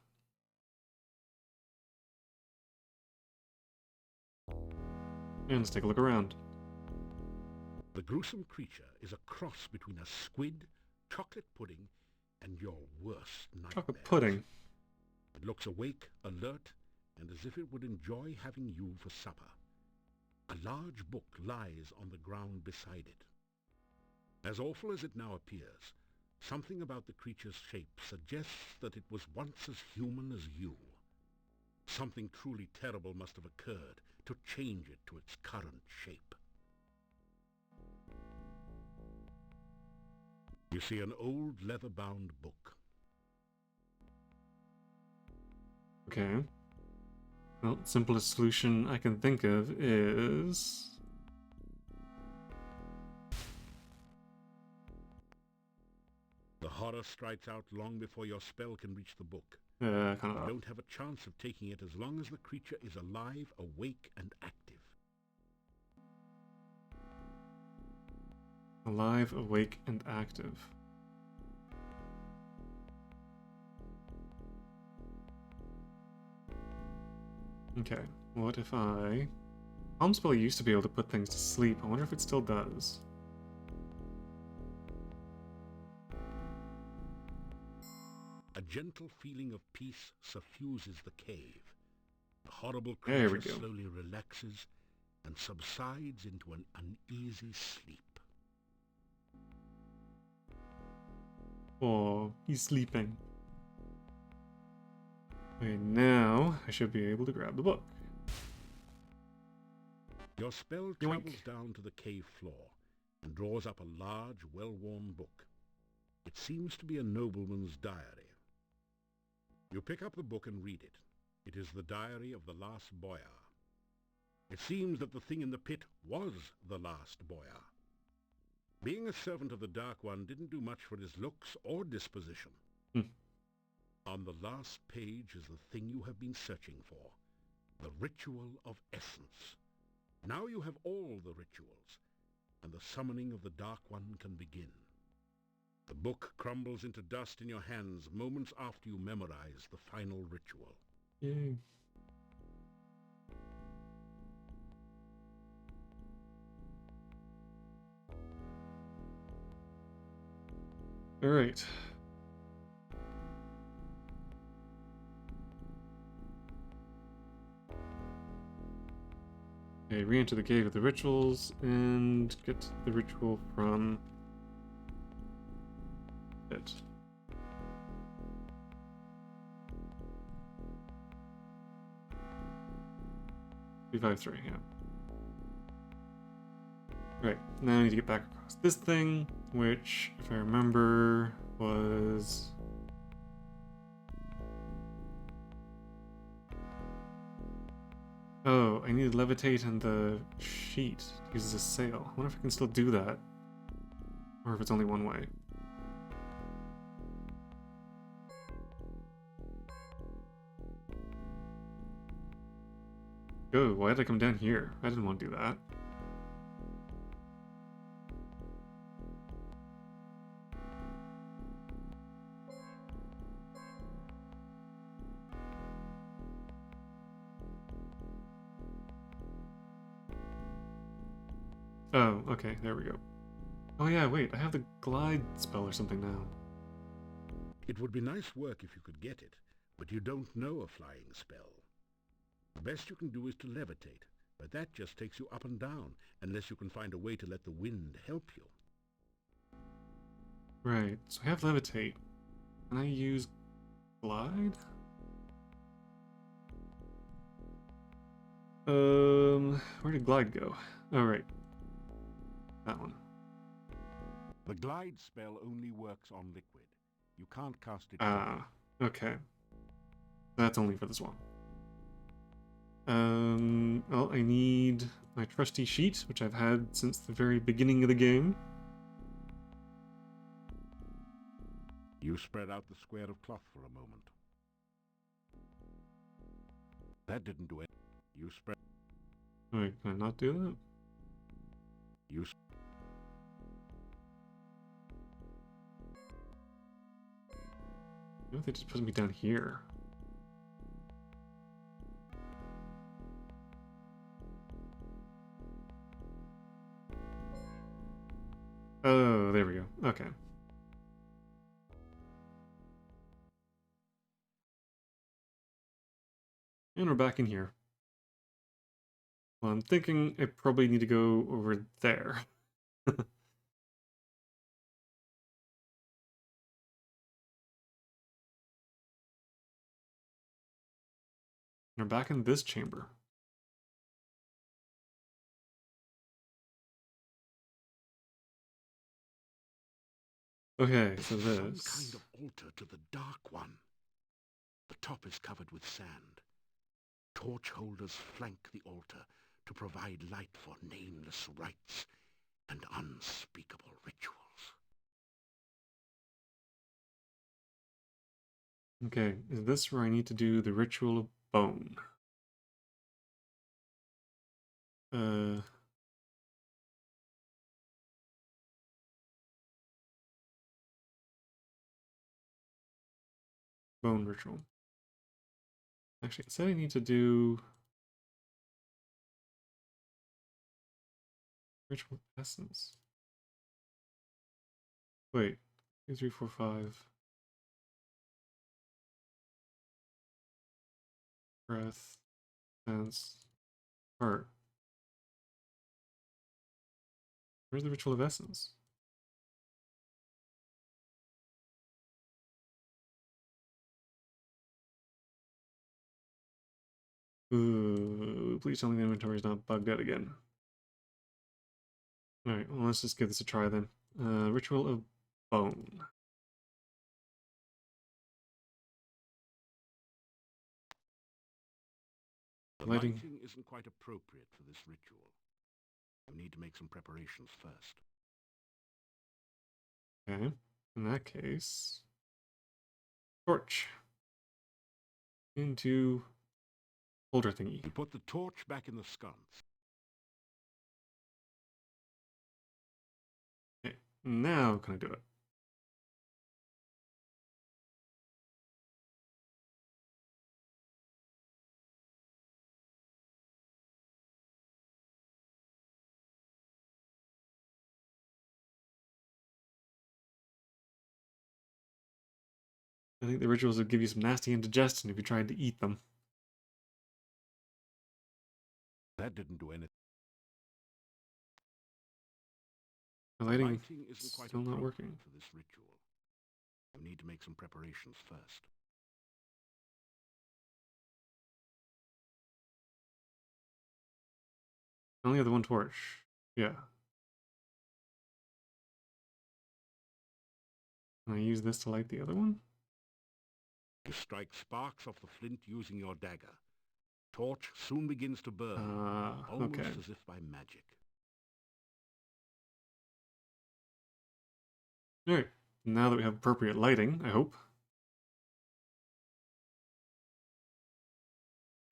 And let's take a look around. The gruesome creature is a cross between a squid, chocolate pudding, and your worst nightmares. Chocolate pudding. It looks awake, alert, and as if it would enjoy having you for supper. A large book lies on the ground beside it. As awful as it now appears, something about the creature's shape suggests that it was once as human as you. Something truly terrible must have occurred to change it to its current shape. You see an old leather-bound book. Okay. Well, simplest solution I can think of is... The horror strikes out long before your spell can reach the book. kind You of don't have a chance of taking it as long as the creature is alive, awake, and active. alive, awake, and active. Okay, what if I... Calm Spell used to be able to put things to sleep. I wonder if it still does. A gentle feeling of peace suffuses the cave. The horrible There we creature go. slowly relaxes and subsides into an uneasy sleep. Oh, he's sleeping. Okay, now I should be able to grab the book. Your spell Yoink. travels down to the cave floor and draws up a large, well-worn book. It seems to be a nobleman's diary. You pick up the book and read it. It is the diary of the last boyar. It seems that the thing in the pit was the last boyar. Being a servant of the Dark One didn't do much for his looks or disposition. On the last page is the thing you have been searching for, the Ritual of Essence. Now you have all the rituals, and the summoning of the Dark One can begin. The book crumbles into dust in your hands moments after you memorize the final ritual. Yay. Alright. Okay, re-enter the cave of the rituals and get the ritual from it. Three, yeah. Right, now I need to get back across this thing, which, if I remember, was... Oh, I need to levitate and the sheet to use as a sail. I wonder if I can still do that. Or if it's only one way. Oh, why did I come down here? I didn't want to do that. Oh, okay, there we go. Oh yeah, wait, I have the glide spell or something now. It would be nice work if you could get it, but you don't know a flying spell. The best you can do is to levitate, but that just takes you up and down, unless you can find a way to let the wind help you. Right, so I have levitate. Can I use glide? Where did glide go? Oh, right. That one. The glide spell only works on liquid. You can't cast it. Ah, okay. That's only for this one. Well, I need my trusty sheet, which I've had since the very beginning of the game. You spread out the square of cloth for a moment. That didn't do it. You spread... Wait, can I not do that? You... What if they just put me down here? Oh, there we go. Okay. And we're back in here. Well, I'm thinking I probably need to go over there. We're back in this chamber. Okay, so This is some kind this... of altar to the Dark One. The top is covered with sand. Torch holders flank the altar to provide light for nameless rites and unspeakable rituals. Okay, is this where I need to do the ritual of bone? Uh... Bone ritual. Actually, it said I need to do... Ritual essence. Wait, 2, 3, 4, 5. Breath, sense, heart. Where's the ritual of essence? Ooh, please tell me the inventory is not bugged out again. Alright, well, let's just give this a try then. Ritual of bone. The Lighting. lighting isn't quite appropriate for this ritual. You need to make some preparations first. Okay, in that case... Torch. Into holder thingy. You put the torch back in the sconce. Okay, now can I do it? I think the rituals would give you some nasty indigestion if you tried to eat them. That didn't do anything. The The lighting lighting isn't quite still not appropriate working. for this ritual. You need to make some preparations first. I only have the one torch. Yeah. Can I use this to light the other one? You strike sparks off the flint using your dagger. Torch soon begins to burn, almost okay. as if by magic. Alright, now that we have appropriate lighting, I hope.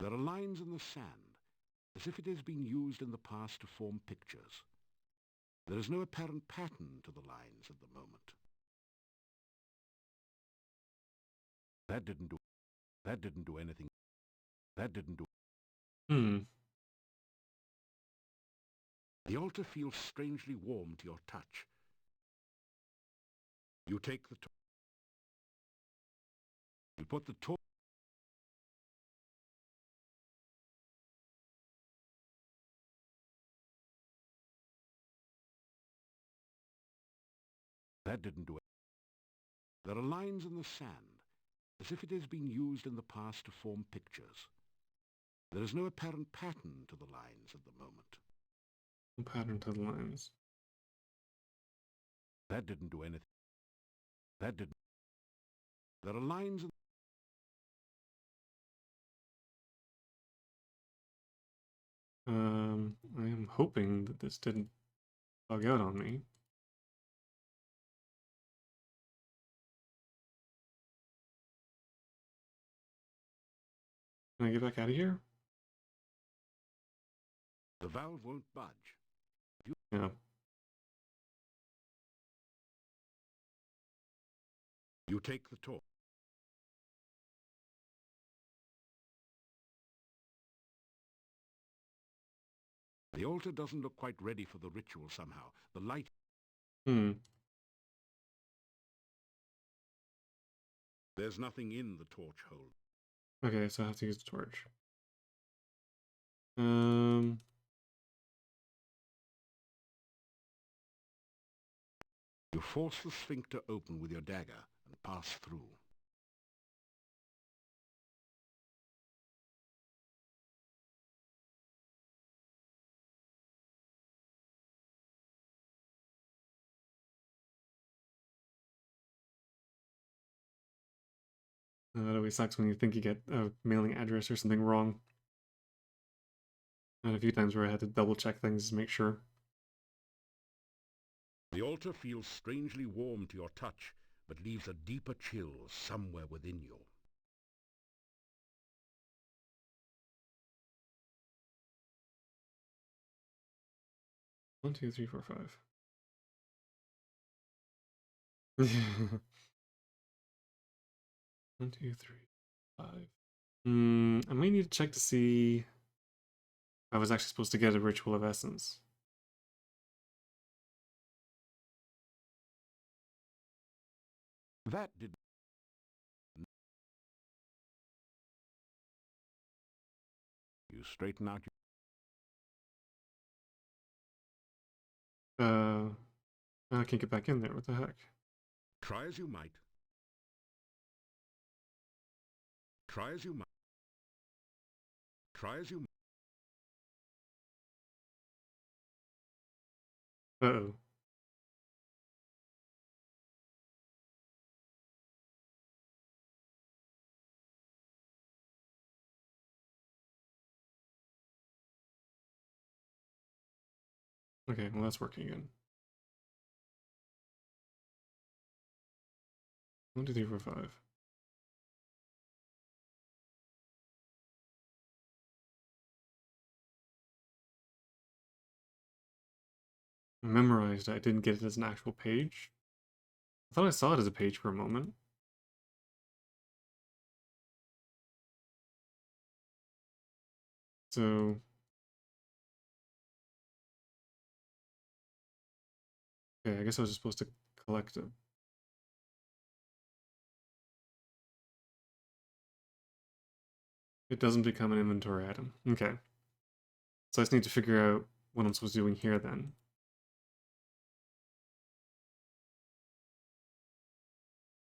There are lines in the sand, as if it has been used in the past to form pictures. There is no apparent pattern to the lines at the moment. That didn't do anything. That didn't do... The altar feels strangely warm to your touch. You take the torch. You put the torch... That didn't do it. There are lines in the sand, as if it has been used in the past to form pictures. There is no apparent pattern to the lines at the moment. No pattern to the lines. That didn't do anything. That didn't... There are lines in... I am hoping that this didn't bug out on me. Can I get back out of here? The valve won't budge. Yeah. You take the torch. The altar doesn't look quite ready for the ritual somehow. The light... Hmm. There's nothing in the torch hole. Okay, so I have to use the torch. Um. You force the sphincter open with your dagger and pass through. That always sucks when you think you get a mailing address or something wrong. And a few times where I had to double check things to make sure. The altar feels strangely warm to your touch, but leaves a deeper chill somewhere within you. One, two, three, four, five. 1, 2, 3, 5. I might need to check to see if I was actually supposed to get a Ritual of Essence. That did... You straighten out your... I can't get back in there. What the heck? Try as you might. Try as you might. Try as you might. Uh-oh. Okay, well that's working again. 1, 2, 3, 4, 5. I memorized it. I didn't get it as an actual page. I thought I saw it as a page for a moment. So... Okay, I guess I was just supposed to collect it. It doesn't become an inventory item. Okay. So I just need to figure out what I'm supposed to be doing here then.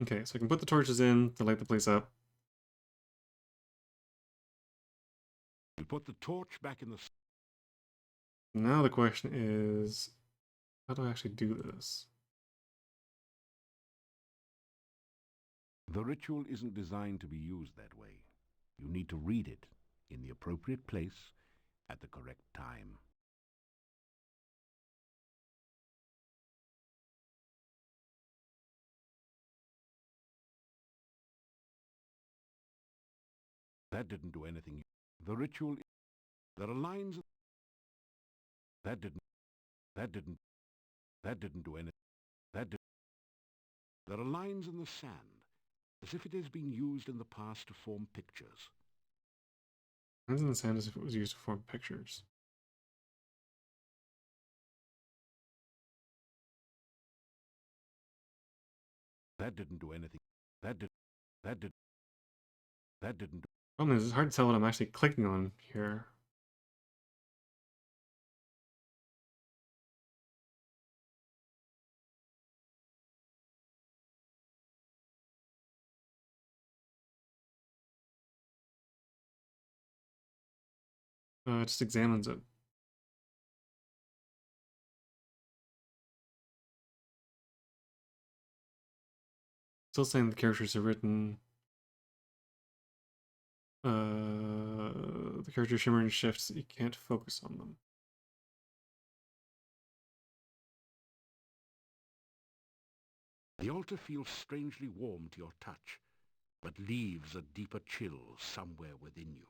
Okay, so I can put the torches in to light the place up. You put the torch back in the... Now the question is, how do I actually do this? The ritual isn't designed to be used that way. You need to read it in the appropriate place at the correct time. That didn't do anything. The ritual... There are lines... That didn't do anything. There are lines in the sand, as if it has been used in the past to form pictures. Lines in the sand as if it was used to form pictures. That didn't do anything. That didn't. Problem is, it's hard to tell what I'm actually clicking on here. It just examines it. Still saying the characters are written. The character shimmer and shifts, you can't focus on them. The altar feels strangely warm to your touch, but leaves a deeper chill somewhere within you.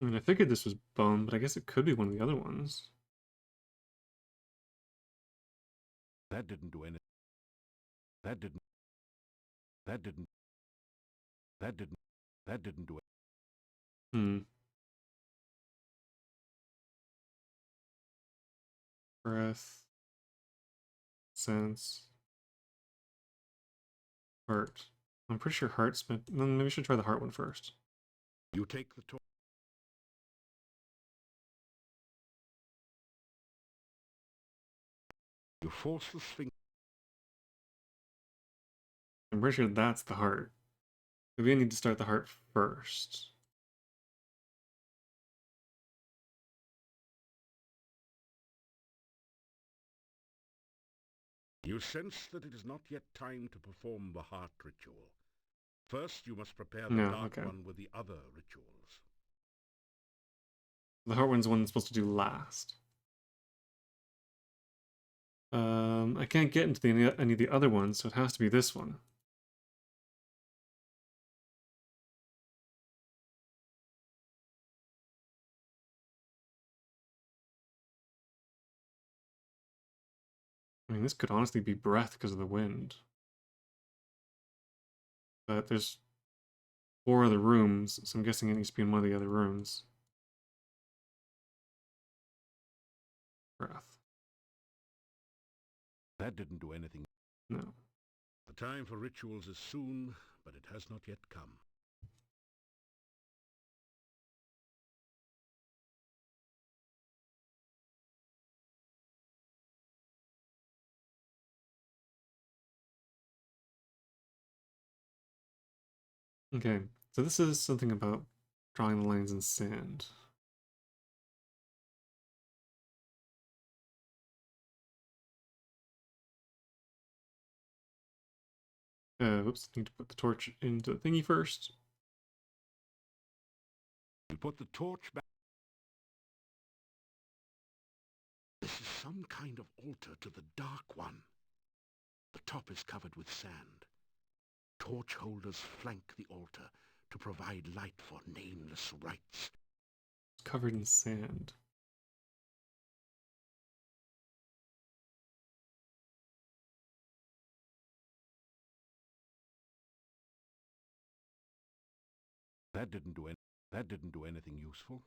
I mean, I figured this was bone, but I guess it could be one of the other ones. That didn't do anything. That didn't do it. Hmm. Breath. Sense. Heart. I'm pretty sure heart's been... Maybe we should try the heart one first. You take the torch. You force the sphinx. I'm pretty sure that's the heart. Maybe I need to start the heart first. You sense that it is not yet time to perform the heart ritual. First, you must prepare the dark one with the other rituals. The heart one's the one that's supposed to do last. I can't get into any of the other ones, so it has to be this one. I mean, this could honestly be breath because of the wind. But there's 4 other rooms, so I'm guessing it needs to be in one of the other rooms. Breath. That didn't do anything. No. The time for rituals is soon, but it has not yet come. Okay, so this is something about drawing the lines in sand. Oops, need to put the torch into the thingy first. You put the torch back. This is some kind of altar to the Dark One. The top is covered with sand. Torch holders flank the altar to provide light for nameless rites. It's covered in sand. That didn't do anything useful.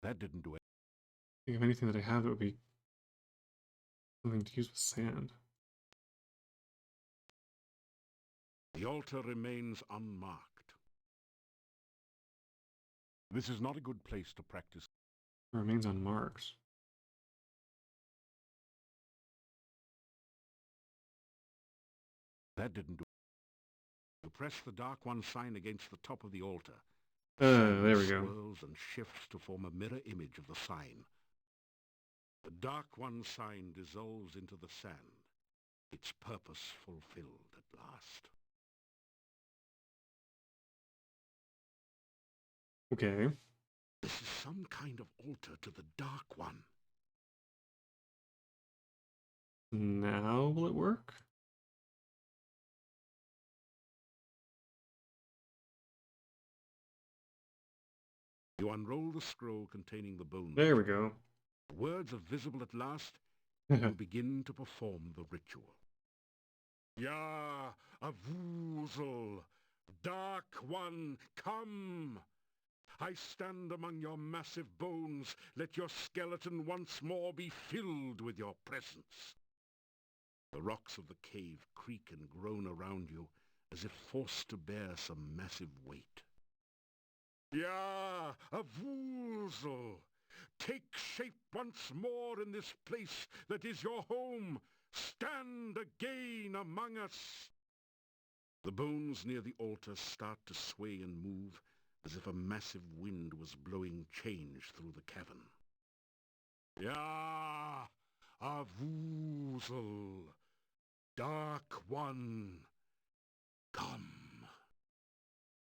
That didn't do it. Think of anything that I have that would be something to use with sand. The altar remains unmarked. This is not a good place to practice. It remains unmarked. That didn't do it. You press the Dark One sign against the top of the altar. There we go. Swirls and shifts to form a mirror image of the sign. The Dark One sign dissolves into the sand, its purpose fulfilled at last. Okay. This is some kind of altar to the Dark One. Now will it work? You unroll the scroll containing the bones. There we go. The words are visible at last. You begin to perform the ritual. Ya, Avuzel, Dark One, come! I stand among your massive bones. Let your skeleton once more be filled with your presence. The rocks of the cave creak and groan around you, as if forced to bear some massive weight. Ya, Avuzel, take shape once more in this place that is your home. Stand again among us. The bones near the altar start to sway and move, as if a massive wind was blowing change through the cavern. Ya, Avuzel, Dark One, come.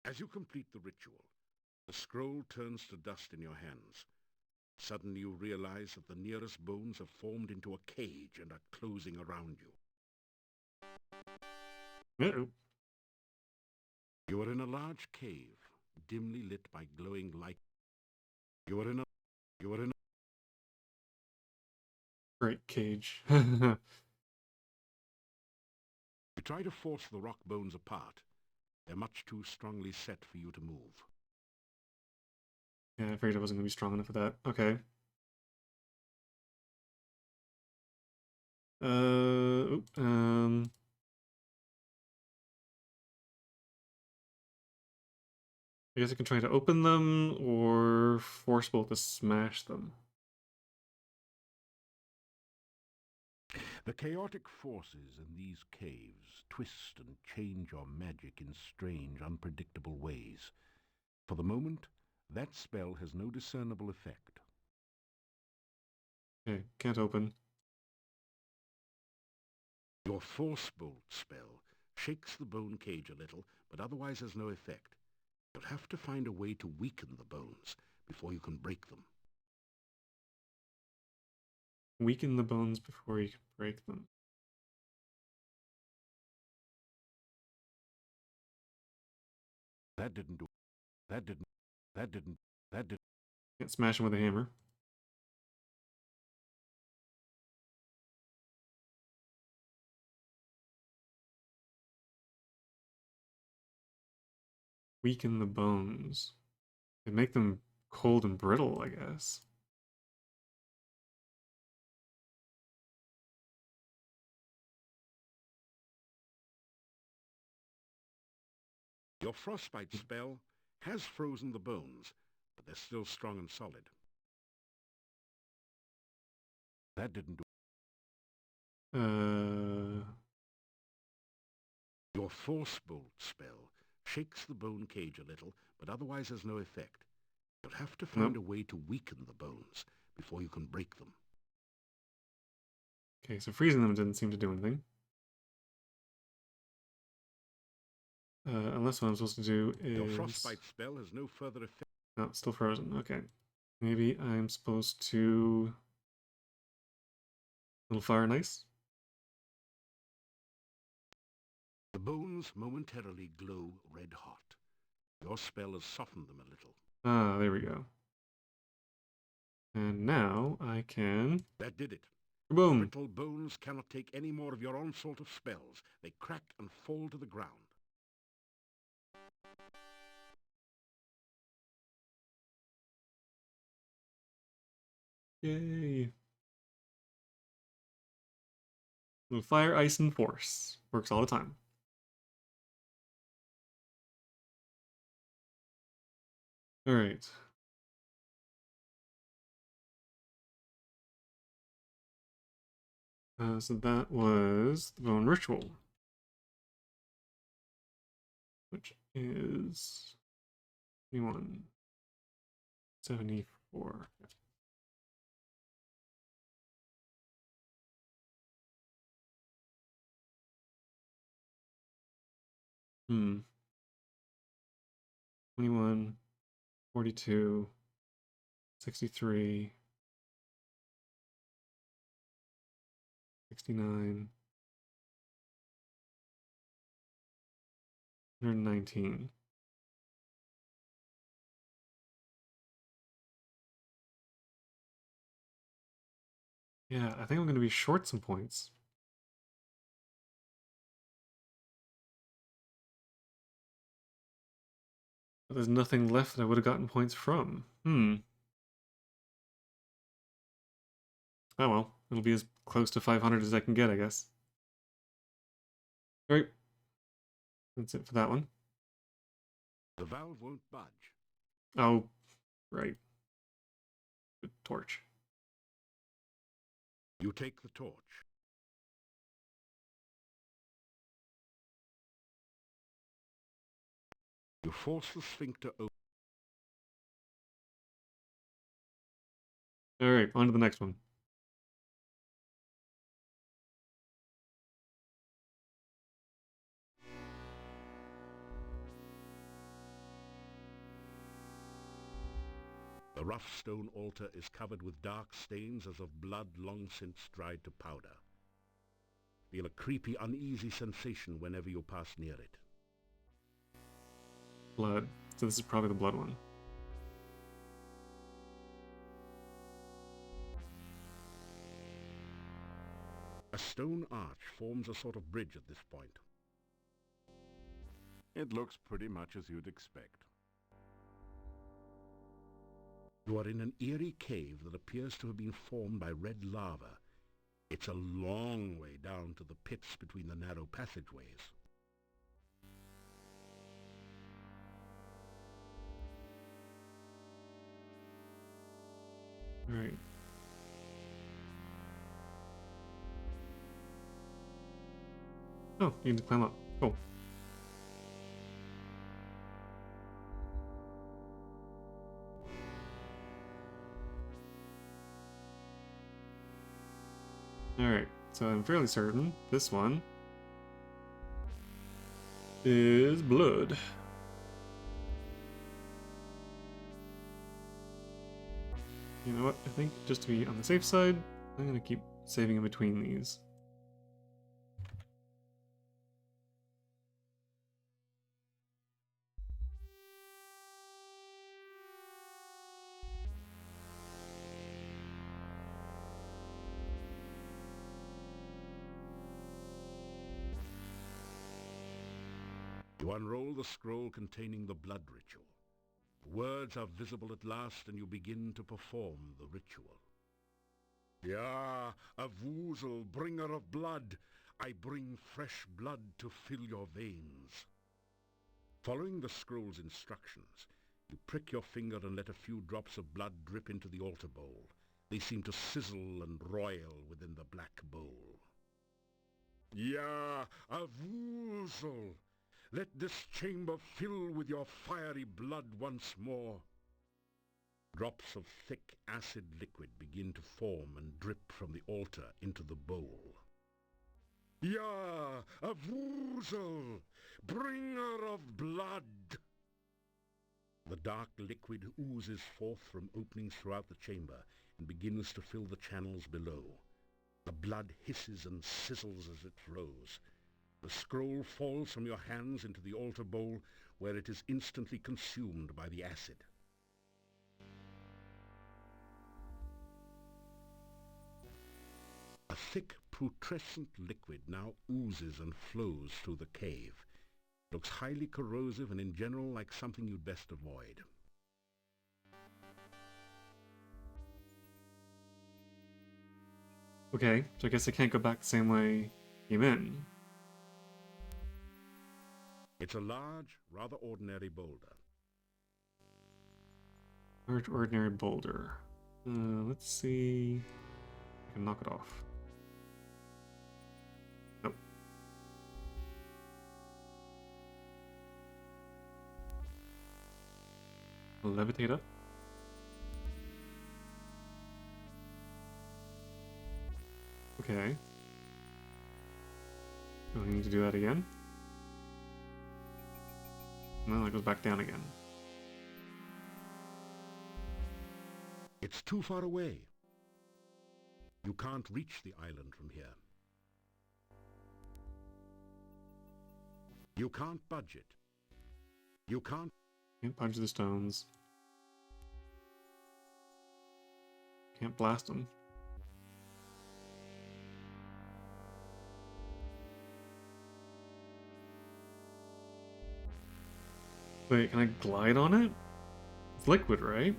As you complete the ritual, the scroll turns to dust in your hands. Suddenly you realize that the nearest bones have formed into a cage and are closing around you. Uh-oh. You are in a large cave, dimly lit by glowing light. You are in a Great cage. try to force the rock bones apart, they're much too strongly set for you to move. Yeah, I figured I wasn't going to be strong enough for that. Okay. I guess I can try to open them or force bolt to smash them. The chaotic forces in these caves twist and change your magic in strange, unpredictable ways. For the moment, that spell has no discernible effect. Okay, can't open. Your Force Bolt spell shakes the bone cage a little, but otherwise has no effect. You'll have to find a way to weaken the bones before you can break them. Weaken the bones before you can break them. That didn't. Can't smash them with a hammer. Weaken the bones. They make them cold and brittle, I guess. Your Frostbite spell has frozen the bones, but they're still strong and solid. That didn't do. Your Force Bolt spell shakes the bone cage a little, but otherwise has no effect. You'll have to find a way to weaken the bones before you can break them. Okay, so freezing them didn't seem to do anything. Unless what I'm supposed to do is... Your Frostbite spell has no further effect. No, it's still frozen. Okay. Maybe I'm supposed to... Little fire and ice? The bones momentarily glow red hot. Your spell has softened them a little. Ah, there we go. And now I can... That did it. Boom! Brittle bones cannot take any more of your onslaught of spells. They crack and fall to the ground. Yay! Little fire, ice, and force. Works all the time. Alright. So that was the Bone Ritual. Which is 2174. Hmm. 21, 42, 63, 69, 119. Yeah, I think I'm going to be short some points. But there's nothing left that I would have gotten points from. Oh well, it'll be as close to 500 as I can get, I guess. Alright. That's it for that one. The valve won't budge. Oh, right. Good torch. You take the torch. You force the sphincter open. Alright, on to the next one. The rough stone altar is covered with dark stains as of blood long since dried to powder. Feel a creepy, uneasy sensation whenever you pass near it. Blood. So this is probably the blood one. A stone arch forms a sort of bridge at this point. It looks pretty much as you'd expect. You are in an eerie cave that appears to have been formed by red lava. It's a long way down to the pits between the narrow passageways. Alright. Oh, you need to climb up. Cool. Alright, so I'm fairly certain this one is blood. You know what? I think just to be on the safe side, I'm gonna keep saving in between these. You unroll the scroll containing the blood ritual. Words are visible at last, and you begin to perform the ritual. Ya, Avuzel, bringer of blood, I bring fresh blood to fill your veins. Following the scroll's instructions, you prick your finger and let a few drops of blood drip into the altar bowl. They seem to sizzle and roil within the black bowl. Ya, Avuzel, let this chamber fill with your fiery blood once more. Drops of thick acid liquid begin to form and drip from the altar into the bowl. Ya, Avuzel, bringer of blood! The dark liquid oozes forth from openings throughout the chamber and begins to fill the channels below. The blood hisses and sizzles as it flows. The scroll falls from your hands into the altar bowl, where it is instantly consumed by the acid. A thick, putrescent liquid now oozes and flows through the cave. It looks highly corrosive and in general like something you'd best avoid. Okay, so I guess I can't go back the same way I came in. It's a large, rather ordinary boulder. Large ordinary boulder. Let's see. I can knock it off. Nope. Levitate up. Okay. Do I need to do that again? No, that goes back down again. It's too far away. You can't reach the island from here. You can't budge it. You can't punch the stones. Can't blast them. Wait, can I glide on it? It's liquid, right?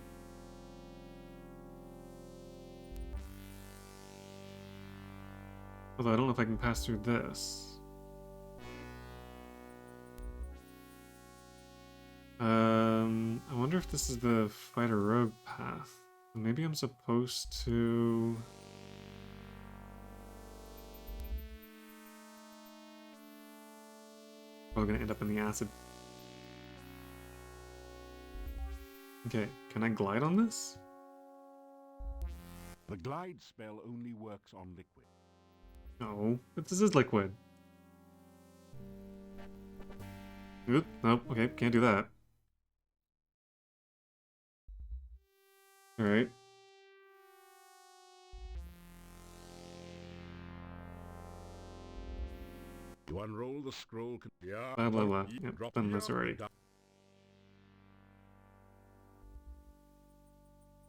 Although I don't know if I can pass through this. I wonder if this is the fighter rogue path. Maybe I'm supposed to... Probably gonna end up in the acid. Okay, can I glide on this? The glide spell only works on liquid. No, but this is liquid. Oop, nope, okay, can't do that. Alright. You unroll the scroll. Yeah, Blah, blah, blah. Yep, done this already.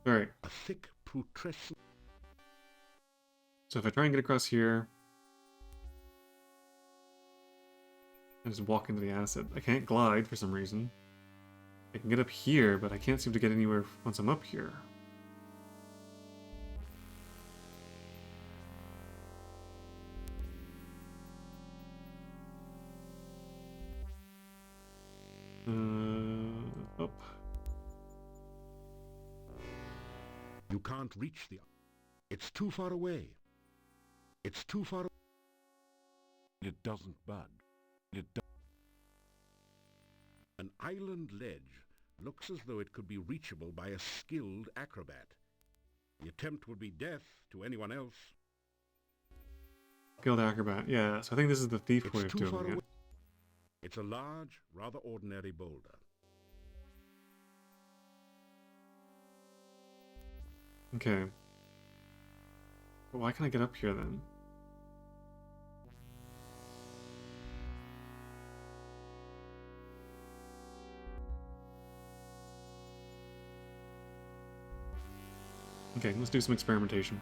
Alright. A thick, putrescent. So if I try and get across here... I just walk into the acid. I can't glide for some reason. I can get up here, but I can't seem to get anywhere once I'm up here. Up. You can't reach the... It's too far away. It's too far away. It doesn't bud. It does. An island ledge looks as though it could be reachable by a skilled acrobat. The attempt would be death to anyone else. Skilled acrobat, yeah. So I think this is the thief way of It's too far doing away. it. It's a large, rather ordinary boulder. Okay. But why can't I get up here then? Okay, let's do some experimentation.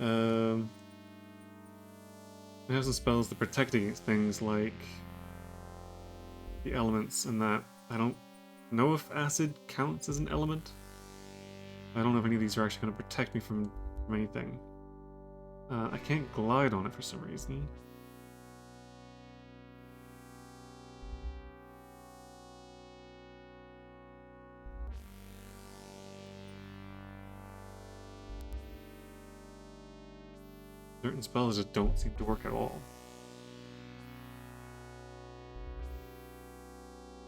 I have some spells that protect against things like the elements and that. I don't know if acid counts as an element. I don't know if any of these are actually going to protect me from anything. I can't glide on it for some reason. Certain spells just don't seem to work at all.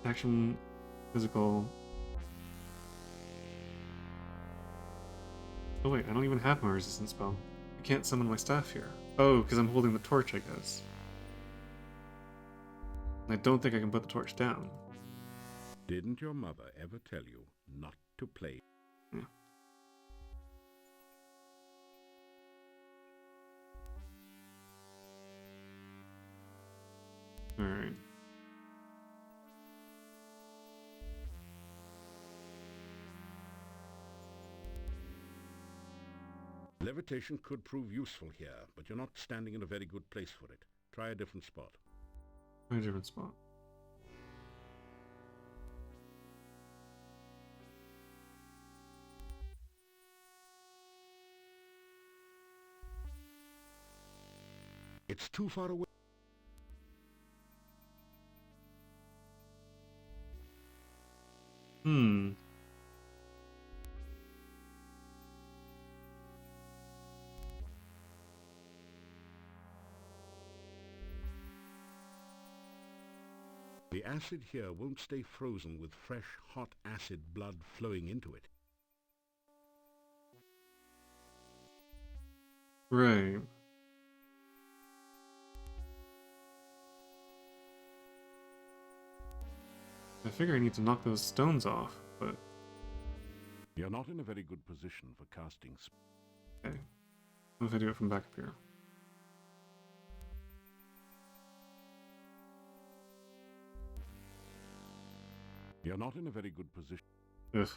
Action, physical. Oh wait, I don't even have my resistance spell. I can't summon my staff here. Oh, because I'm holding the torch, I guess. I don't think I can put the torch down. Didn't your mother ever tell you not to play? Yeah. Alright. Levitation could prove useful here, but you're not standing in a very good place for it. Try a different spot. Try a different spot. It's too far away. Hmm. The acid here won't stay frozen with fresh, hot acid blood flowing into it. Right. I figure I need to knock those stones off, but... You're not in a very good position for casting. Okay. What if I do it from back up here? You're not in a very good position. Ugh.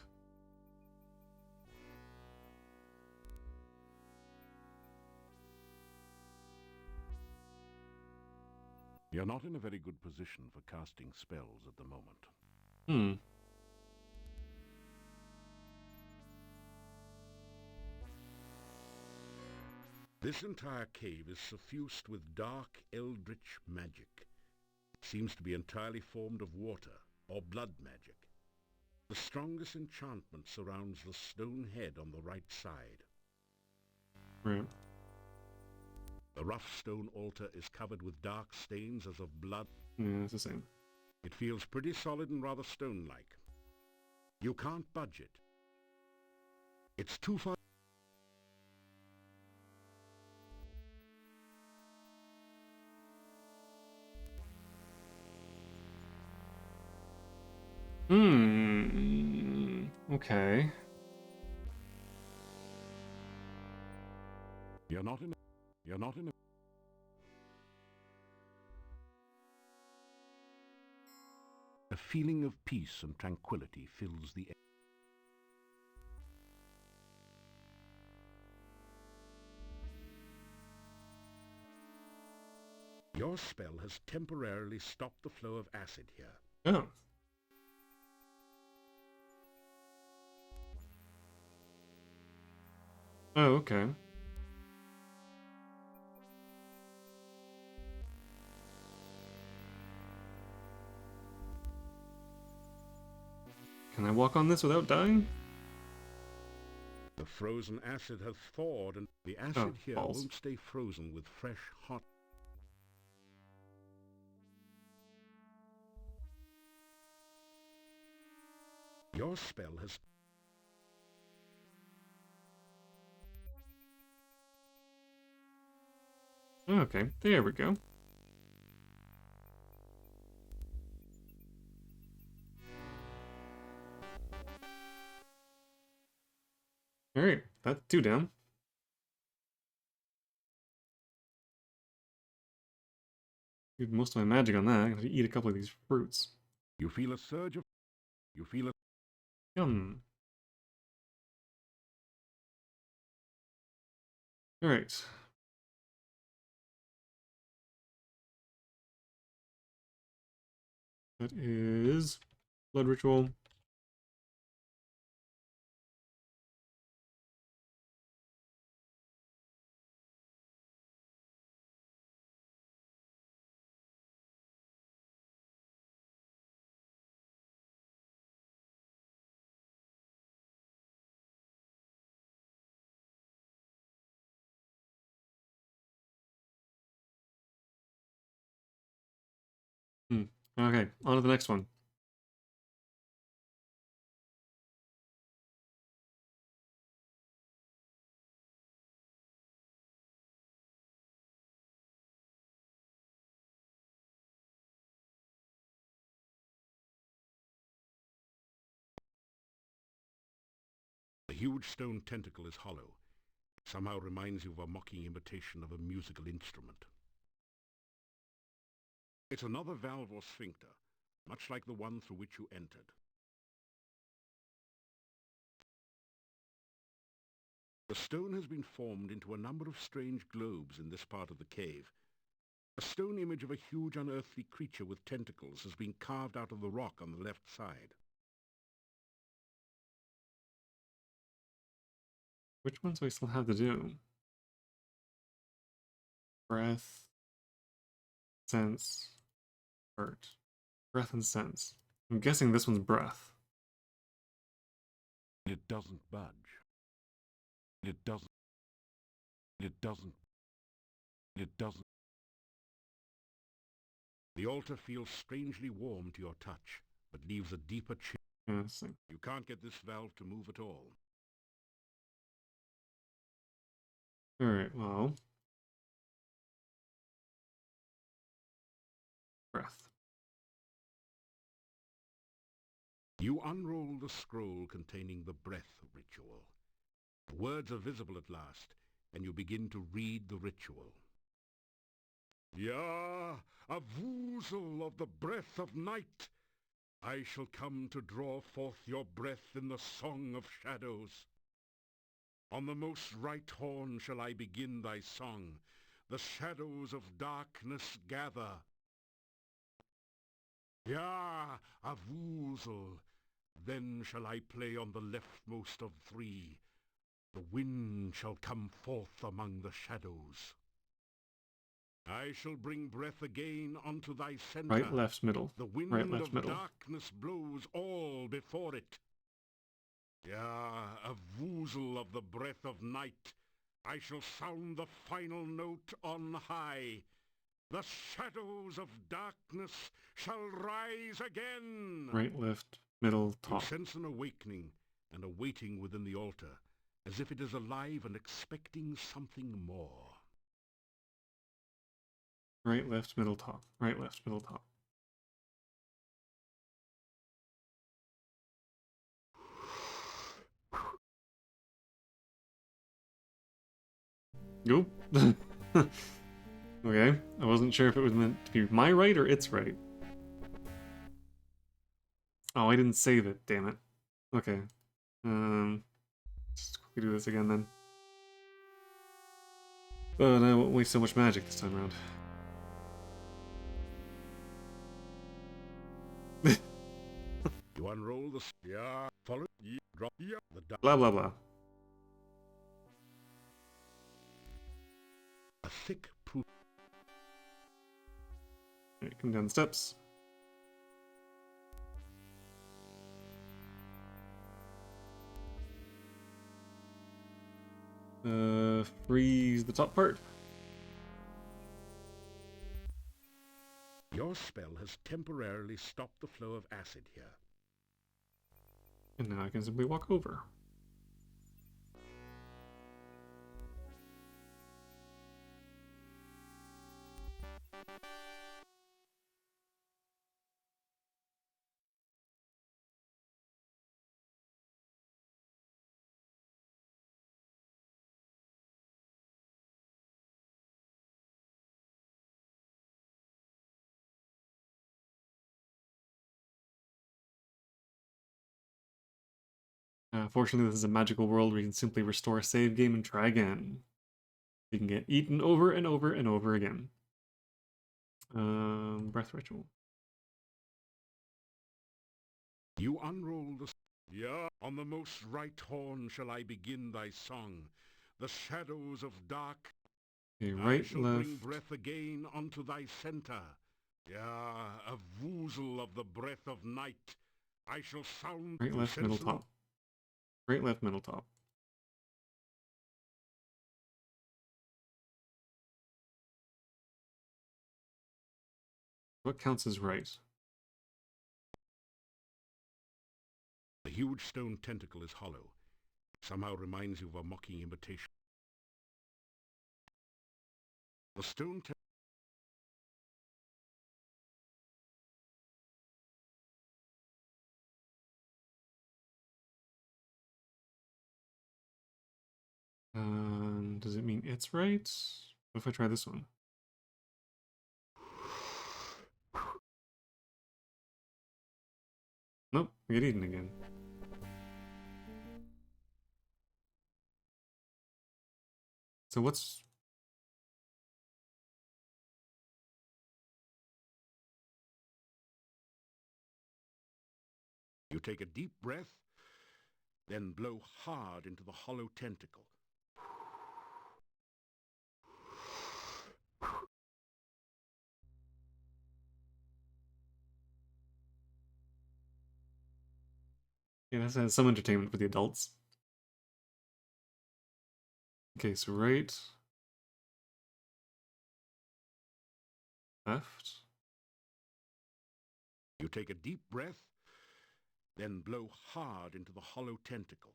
You're not in a very good position for casting spells at the moment. Hmm. This entire cave is suffused with dark, eldritch magic. It seems to be entirely formed of water, or blood magic. The strongest enchantment surrounds the stone head on the right side. Right. The rough stone altar is covered with dark stains as of blood. Yeah, it's the same. It feels pretty solid and rather stone-like. You can't budge it. It's too far. Hmm. Okay. You're not in a... A feeling of peace and tranquility fills the air. Your spell has temporarily stopped the flow of acid here. Oh. Oh, okay. Can I walk on this without dying? The frozen acid has thawed, and the acid here balls. won't stay frozen with fresh, hot... Your spell has... Okay, there we go. Alright, that's 2 down. Used most of my magic on that. I'm gonna eat a couple of these fruits. You feel a surge of... You feel a... Yum. Alright. That is blood ritual. Okay, on to the next one. The huge stone tentacle is hollow. Somehow reminds you of a mocking imitation of a musical instrument. It's another valve or sphincter, much like the one through which you entered. The stone has been formed into a number of strange globes in this part of the cave. A stone image of a huge unearthly creature with tentacles has been carved out of the rock on the left side. Which ones do I still have to do? Breath, sense, hurt. Breath and sense. I'm guessing this one's breath. It doesn't budge. It doesn't. It doesn't. It doesn't. The altar feels strangely warm to your touch, but leaves a deeper chill. Yes. You can't get this valve to move at all. Alright, well. Breath. You unroll the scroll containing the breath ritual. The words are visible at last, and you begin to read the ritual. Ya, a woozle of the breath of night, I shall come to draw forth your breath in the song of shadows. On the most right horn shall I begin thy song. The shadows of darkness gather. Ya, a woozle, then shall I play on the leftmost of 3. The wind shall come forth among the shadows. I shall bring breath again unto thy center. Right, left, middle. The wind Right, left, of middle. darkness blows all before it. Yeah, a woozle of the breath of night, I shall sound the final note on high. The shadows of darkness shall rise again. Right, left, middle, You top. sense an awakening and a waiting within the altar, as if it is alive and expecting something more. Right, left, middle, top. Right, left, middle, top. Nope. Okay, I wasn't sure if it was meant to be my right or its right. Oh, I didn't save it, damn it. Okay. Just quickly do this again then. But I won't waste so much magic this time around. You unroll the... Yeah, follow... Yeah, drop... Yeah, the... Blah, blah, blah. A thick proof... Alright, come down the steps. Freeze the top part. Your spell has temporarily stopped the flow of acid here. And now I can simply walk over. Fortunately, this is a magical world where you can simply restore a save game and try again. You can get eaten over and over and over again. Breath ritual. You unroll the... Yeah, on the most right horn shall I begin thy song. The shadows of dark... Okay, I right, shall left. bring breath again unto thy center. Yeah, a woozle of the breath of night. I shall sound... Right, left, middle, top. Right, left, middle, top. What counts as right? The huge stone tentacle is hollow. Somehow reminds you of a mocking imitation. The stone tentacle... Does it mean it's right? What if I try this one? Nope, I get eaten again. So what's... You take a deep breath, then blow hard into the hollow tentacle. Yeah, this has some entertainment for the adults. Okay, so right, left. You take a deep breath, then blow hard into the hollow tentacle.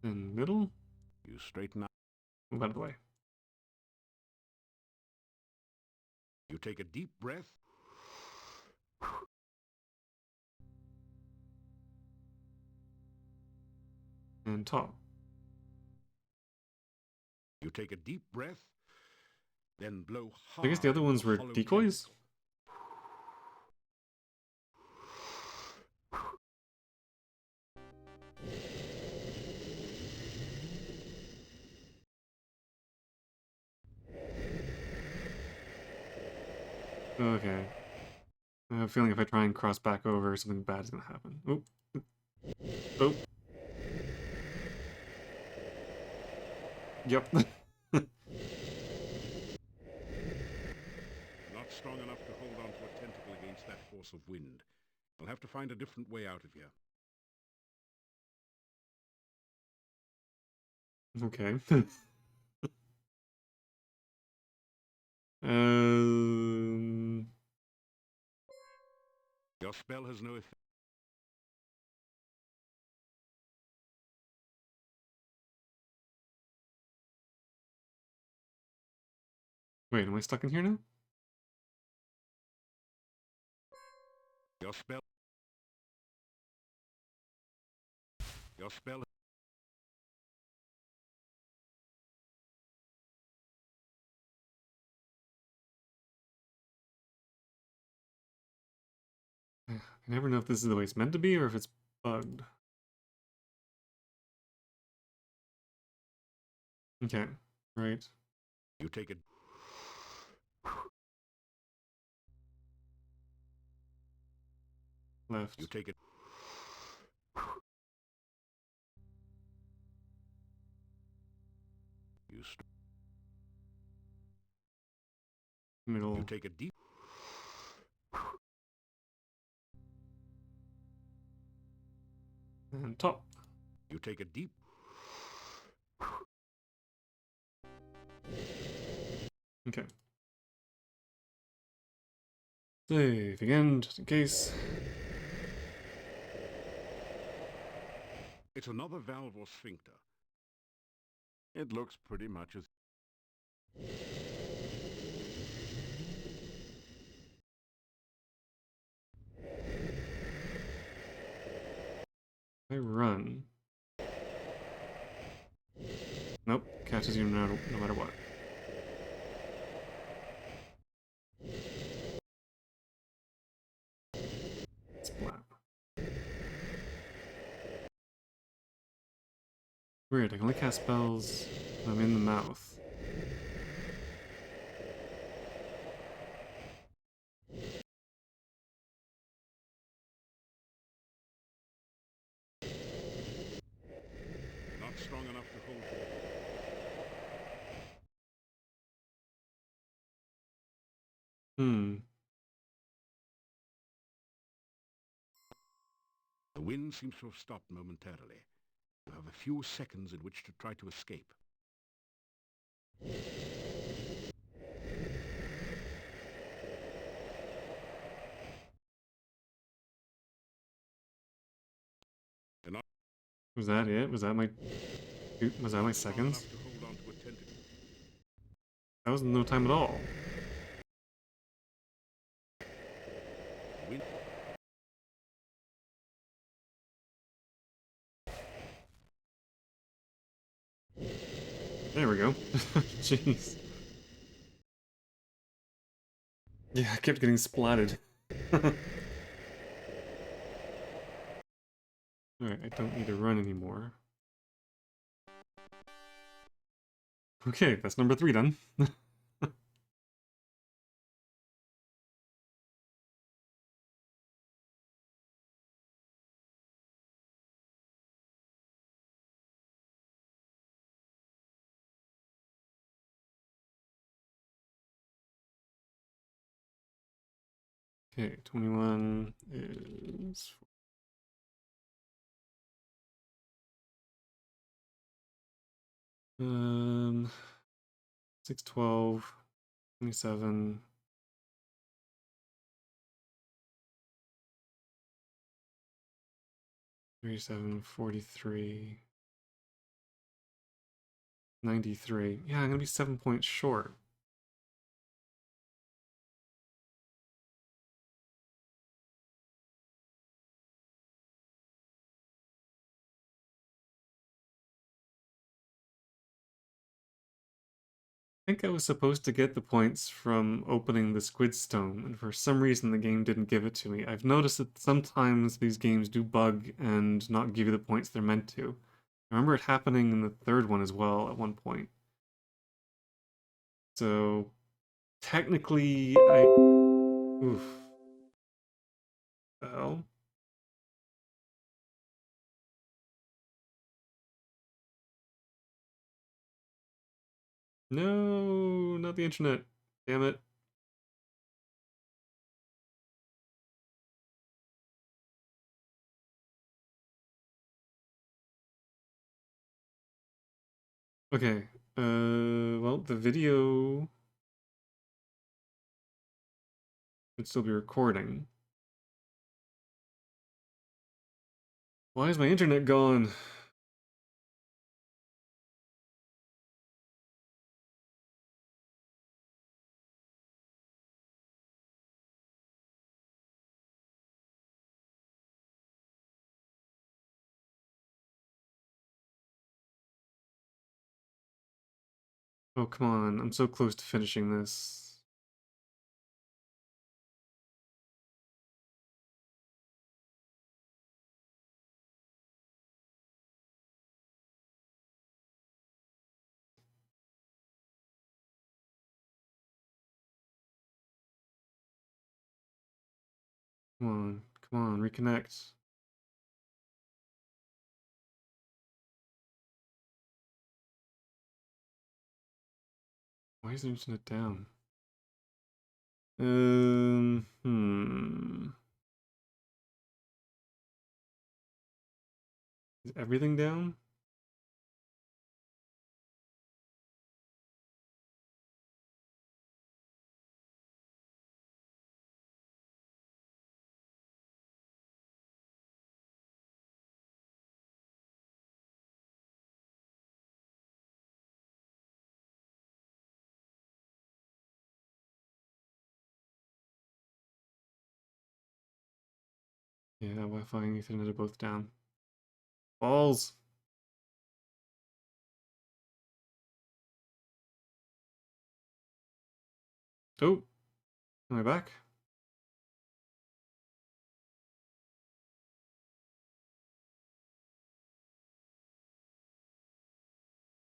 And middle. You straighten out. Move out of the way. You take a deep breath. And top. You take a deep breath, then blow I hard. guess the other ones were hollow decoys? tentacle. Okay. I have a feeling if I try and cross back over, something bad is going to happen. Oop. Oop. Yep. Not strong enough to hold onto a tentacle against that force of wind. I'll have to find a different way out of here. Okay. um... Your spell has no effect. Wait, am I stuck in here now? Your spell... Your spell... I never know if this is the way it's meant to be or if it's bugged. Okay, right. You take a... Left. You take it. Middle. You take a deep... And top. You take a deep... Okay. Save again, just in case. It's another valve or sphincter. It looks pretty much as... I run. Nope, catches you no matter what. Splat. Weird, I can only cast spells when I'm in the mouth. Not strong enough to hold you. The wind seems to have stopped momentarily. You have a few seconds in which to try to escape. Was that it? Was that my seconds? That was no time at all. There we go. Jeez. Yeah, I kept getting splatted. Alright, I don't need to run anymore. Okay, that's number 3 done. Okay, 21 is... 6, 12, 27... 37, 43... 93. Yeah, I'm gonna be 7 points short. I think I was supposed to get the points from opening the Squid Stone, and for some reason the game didn't give it to me. I've noticed that sometimes these games do bug and not give you the points they're meant to. I remember it happening in the 3rd one as well at one point. So, technically, Oof. The hell? No, not the internet. Damn it. Okay, well, the video would still be recording. Why is my internet gone? Oh, come on. I'm so close to finishing this. Come on, reconnect. Why is the internet down? Is everything down? Yeah, Wi-Fi and Ethernet are both down. Balls! Oh! Am I back?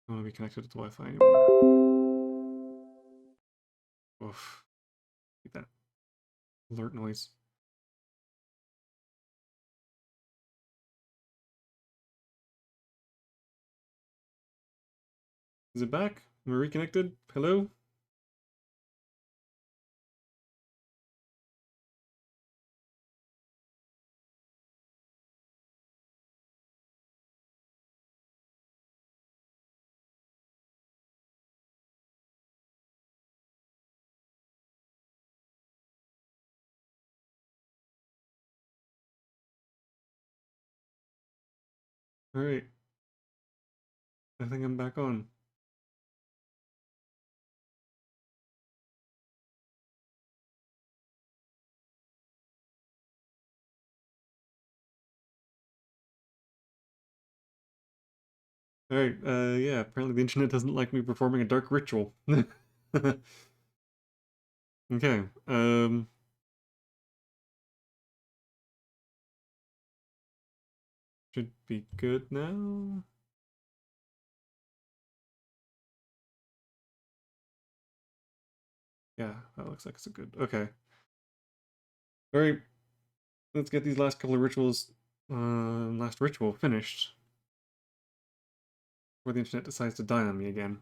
I don't want to be connected to the Wi-Fi anymore. Oof. Get that alert noise. Is it back? Am I reconnected? Hello? Alright. I think I'm back on. Alright, yeah, apparently the internet doesn't like me performing a dark ritual. Okay, should be good now. Yeah, that looks like it's a good. Okay. Alright, let's get these last couple of rituals, last ritual finished. Before the internet decides to die on me again.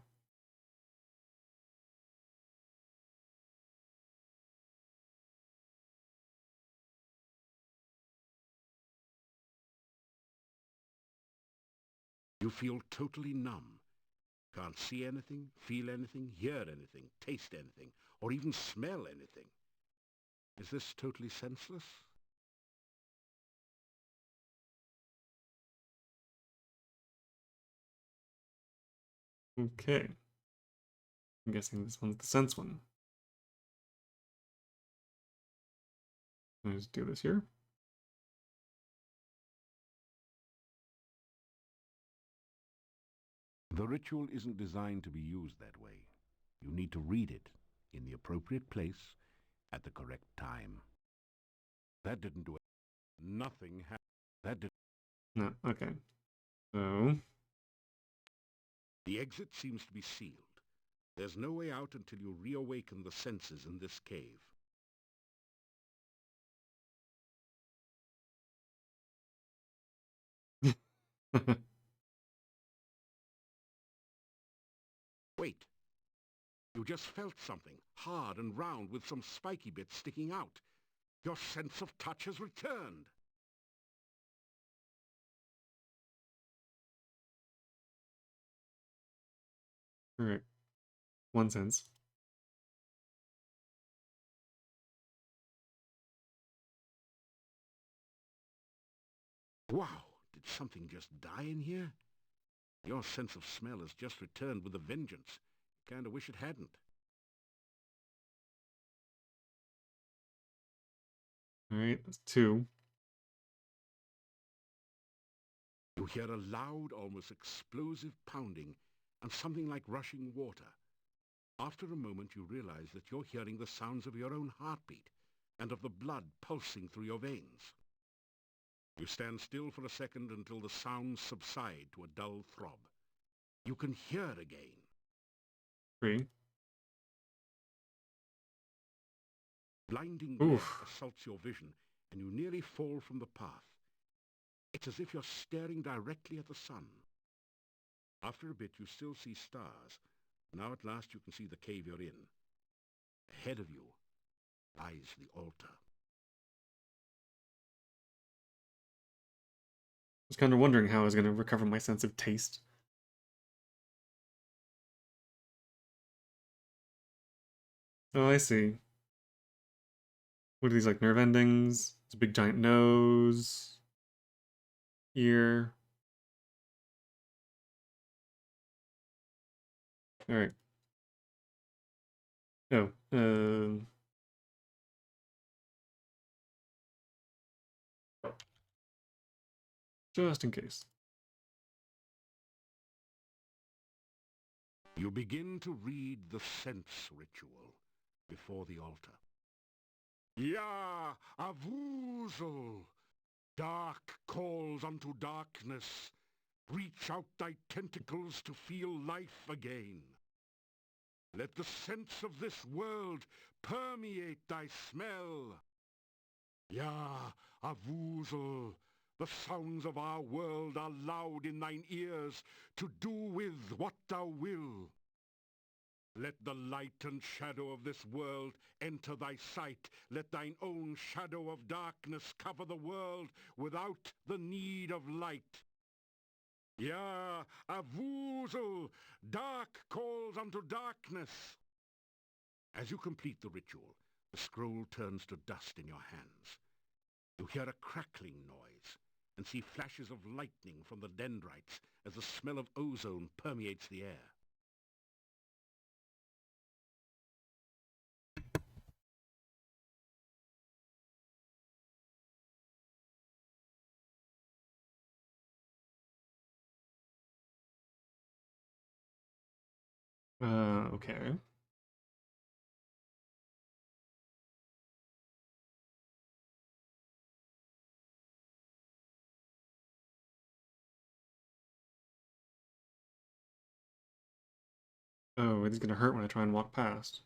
You feel totally numb. Can't see anything, feel anything, hear anything, taste anything, or even smell anything. Is this totally senseless? Okay. I'm guessing this one's the sense one. Let's do this here. The ritual isn't designed to be used that way. You need to read it in the appropriate place at the correct time. That didn't do it. Nothing happened. That did. No, okay. So, The exit seems to be sealed. There's no way out until you reawaken the senses in this cave. Wait. You just felt something, hard and round with some spiky bits sticking out. Your sense of touch has returned. alright. One sense. Wow, did something just die in here? Your sense of smell has just returned with a vengeance. Kinda wish it hadn't. Alright, that's two. You hear a loud, almost explosive pounding and something like rushing water. After a moment you realize that you're hearing the sounds of your own heartbeat and of the blood pulsing through your veins. You stand still for a second until the sounds subside to a dull throb. You can hear again. Three. Blinding glare Oof. assaults your vision and you nearly fall from the path. It's as if you're staring directly at the sun. After a bit, you still see stars. Now at last you can see the cave you're in. Ahead of you lies the altar. I was kind of wondering how I was going to recover my sense of taste. Oh, I see. What are these, like, nerve endings? It's a big giant nose. Ear. Alright. Oh, just in case. You begin to read the sense ritual before the altar. Ya Avuzel! Dark calls unto darkness. Reach out thy tentacles to feel life again. Let the sense of this world permeate thy smell. Ya Avuzel! The sounds of our world are loud in thine ears to do with what thou will. Let the light and shadow of this world enter thy sight. Let thine own shadow of darkness cover the world without the need of light. Ya Avuzel! Dark calls unto darkness. As you complete the ritual, the scroll turns to dust in your hands. You hear a crackling noise and see flashes of lightning from the dendrites as the smell of ozone permeates the air. Okay. Oh, it's gonna hurt when I try and walk past.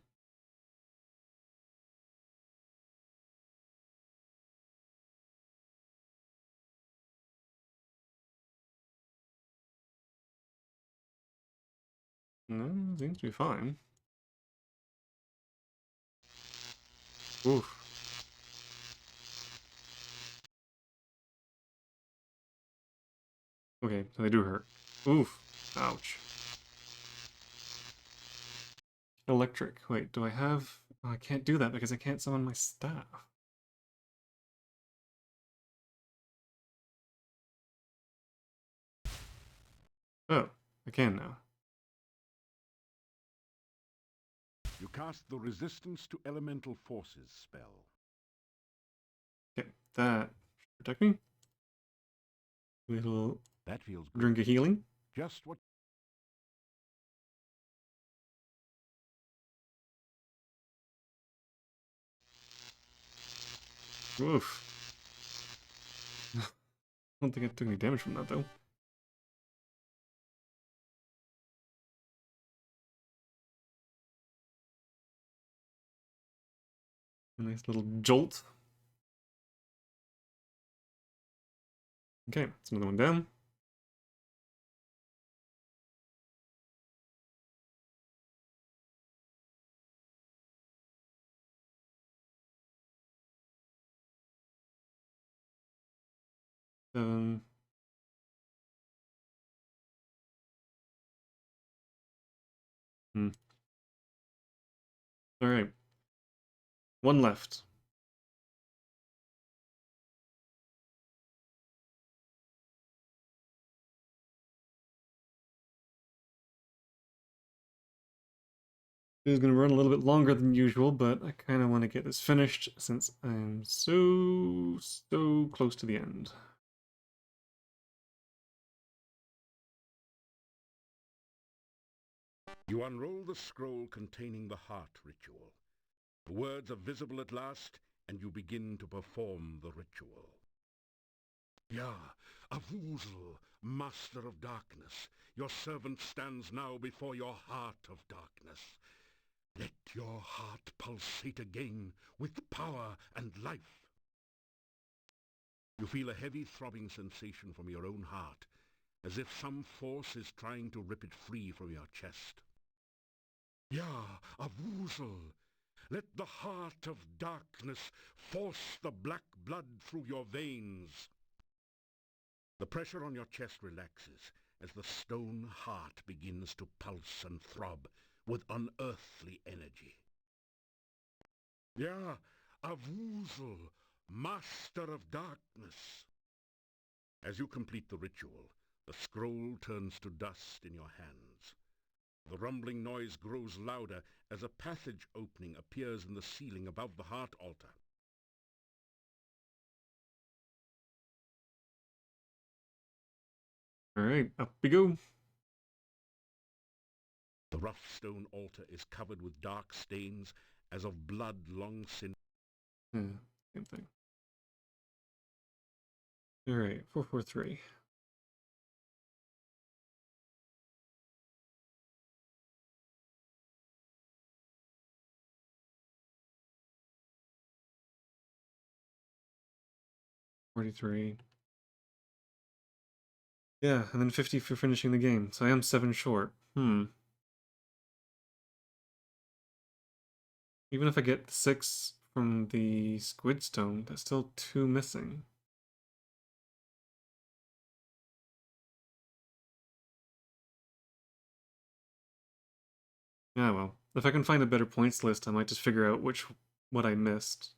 No, seems to be fine. Oof. Okay, so they do hurt. Oof. Ouch. Electric. Wait, do I have... Oh, I can't do that because I can't summon my staff. Oh, I can now. You cast the Resistance to Elemental Forces spell. Okay, that should protect me. Little That feels good. drink of healing. Just what... Oof. I don't think I took any damage from that, though. A nice little jolt. Okay, that's another one down. Um, Alright. One left. This is going to run a little bit longer than usual, but I kind of want to get this finished since I'm so close to the end. You unroll the scroll containing the heart ritual. The words are visible at last, and you begin to perform the ritual. Ya Avuzel, Master of Darkness, your servant stands now before your heart of darkness. Let your heart pulsate again with power and life. You feel a heavy throbbing sensation from your own heart, as if some force is trying to rip it free from your chest. Ja, a woozle! Let the heart of darkness force the black blood through your veins. The pressure on your chest relaxes as the stone heart begins to pulse and throb with unearthly energy. Ja, a woozle, master of darkness. As you complete the ritual, the scroll turns to dust in your hands. The rumbling noise grows louder as a passage opening appears in the ceiling above the heart altar. Alright, up we go. The rough stone altar is covered with dark stains as of blood long since. Yeah, same thing. Alright, 443. $43. Yeah, and then 50 for finishing the game, so I am 7 short. Even if I get 6 from the squid stone, that's still 2 missing. Yeah, well, if I can find a better points list, I might just figure out what I missed.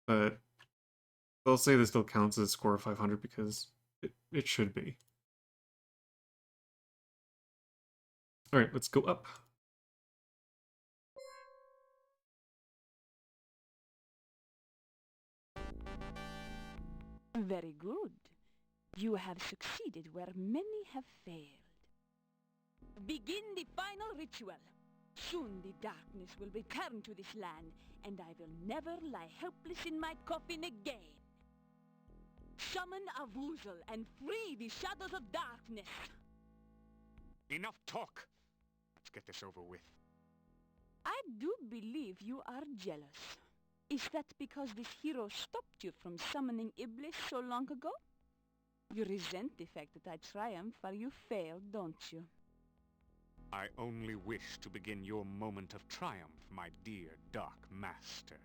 But I'll say this still counts as a score of 500 because it should be. Alright, let's go up. Very good. You have succeeded where many have failed. Begin the final ritual. Soon the darkness will return to this land, and I will never lie helpless in my coffin again. Summon a woozle and free the shadows of darkness. Enough talk! Let's get this over with. I do believe you are jealous. Is that because this hero stopped you from summoning Iblis so long ago? You resent the fact that I triumph while you fail, don't you? I only wish to begin your moment of triumph, my dear Dark Master.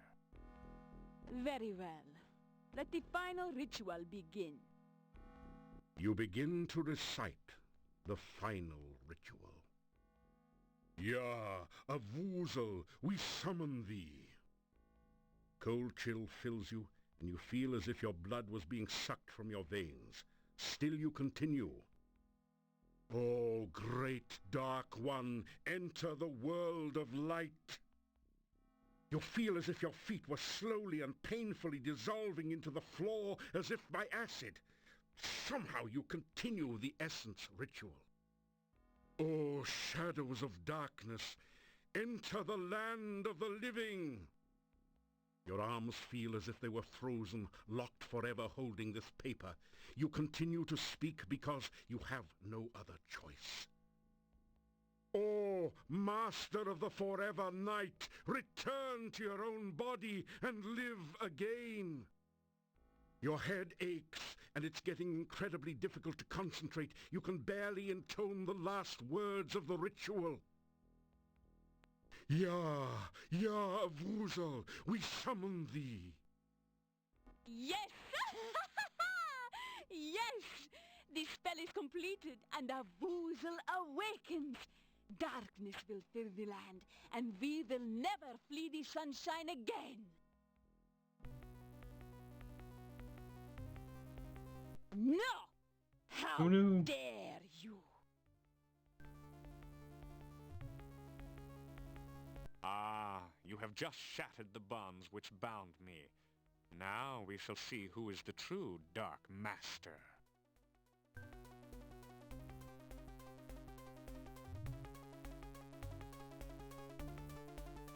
Very well. Let the final ritual begin. You begin to recite the final ritual. Ja, a woozle, we summon thee. Cold chill fills you, and you feel as if your blood was being sucked from your veins. Still you continue. Oh, great Dark One, enter the world of light. You feel as if your feet were slowly and painfully dissolving into the floor as if by acid. Somehow you continue the essence ritual. Oh, shadows of darkness, enter the land of the living. Your arms feel as if they were frozen, locked forever holding this paper. You continue to speak because you have no other choice. Oh, Master of the Forever Night, return to your own body and live again. Your head aches, and it's getting incredibly difficult to concentrate. You can barely intone the last words of the ritual. Ja, ja, woozle, we summon thee. Yes! Yes! The spell is completed, and a woozle awakens. Darkness will fill the land, and we will never flee the sunshine again. No! How Oh no. dare you! Ah, you have just shattered the bonds which bound me. Now we shall see who is the true Dark Master.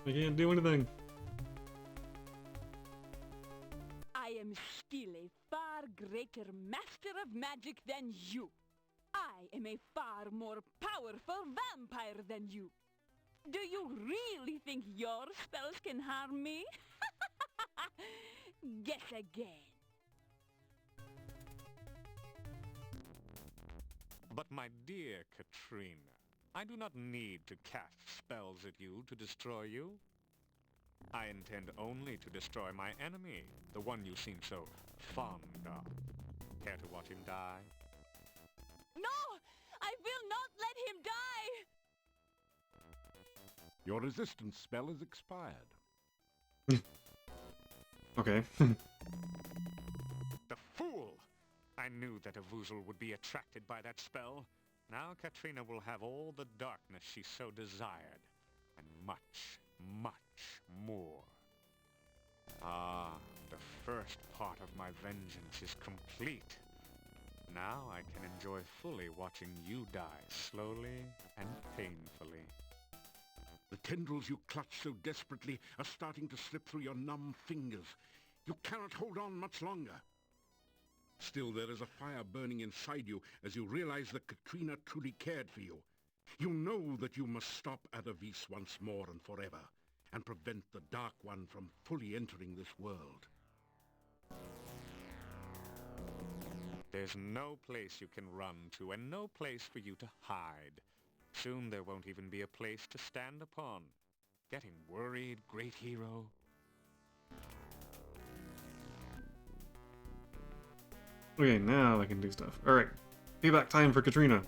I can't do anything. I am still a far greater master of magic than you. I am a far more powerful vampire than you. Do you really think your spells can harm me? Guess again. But my dear Katrina, I do not need to cast spells at you to destroy you. I intend only to destroy my enemy, the one you seem so fond of. Care to watch him die? No! I will not let him die! Your resistance spell is expired. Okay. The fool! I knew that a Vuzel would be attracted by that spell. Now Katrina will have all the darkness she so desired, and much, much more. Ah, the first part of my vengeance is complete. Now I can enjoy fully watching you die slowly and painfully. The tendrils you clutch so desperately are starting to slip through your numb fingers. You cannot hold on much longer. Still, there is a fire burning inside you as you realize that Katrina truly cared for you. You know that you must stop Adavis once more and forever, and prevent the Dark One from fully entering this world. There's no place you can run to, and no place for you to hide. Soon there won't even be a place to stand upon. Getting worried, great hero? Okay, now I can do stuff. Alright. Payback time for Katrina.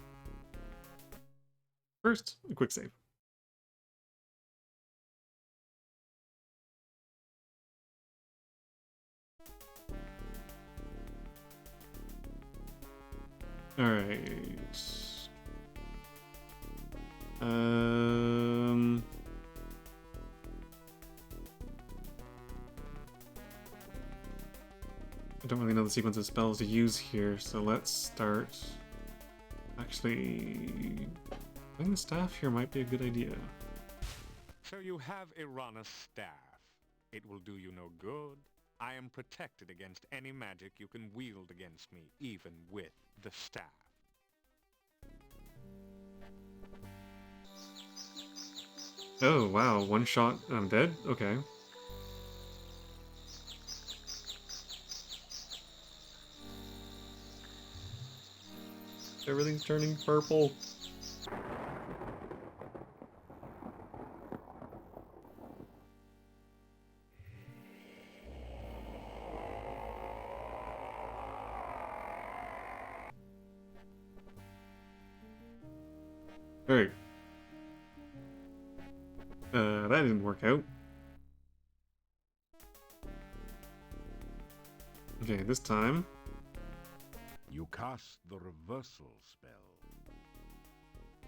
First, a quick save. Alright. I don't really know the sequence of spells to use here, so let's start. Actually, putting the staff here might be a good idea. So you have Irana's staff. It will do you no good. I am protected against any magic you can wield against me, even with the staff. Oh, wow, one shot and I'm dead? Okay. Everything's turning purple. Alright. That didn't work out. Okay, this time. You cast the reversal spell.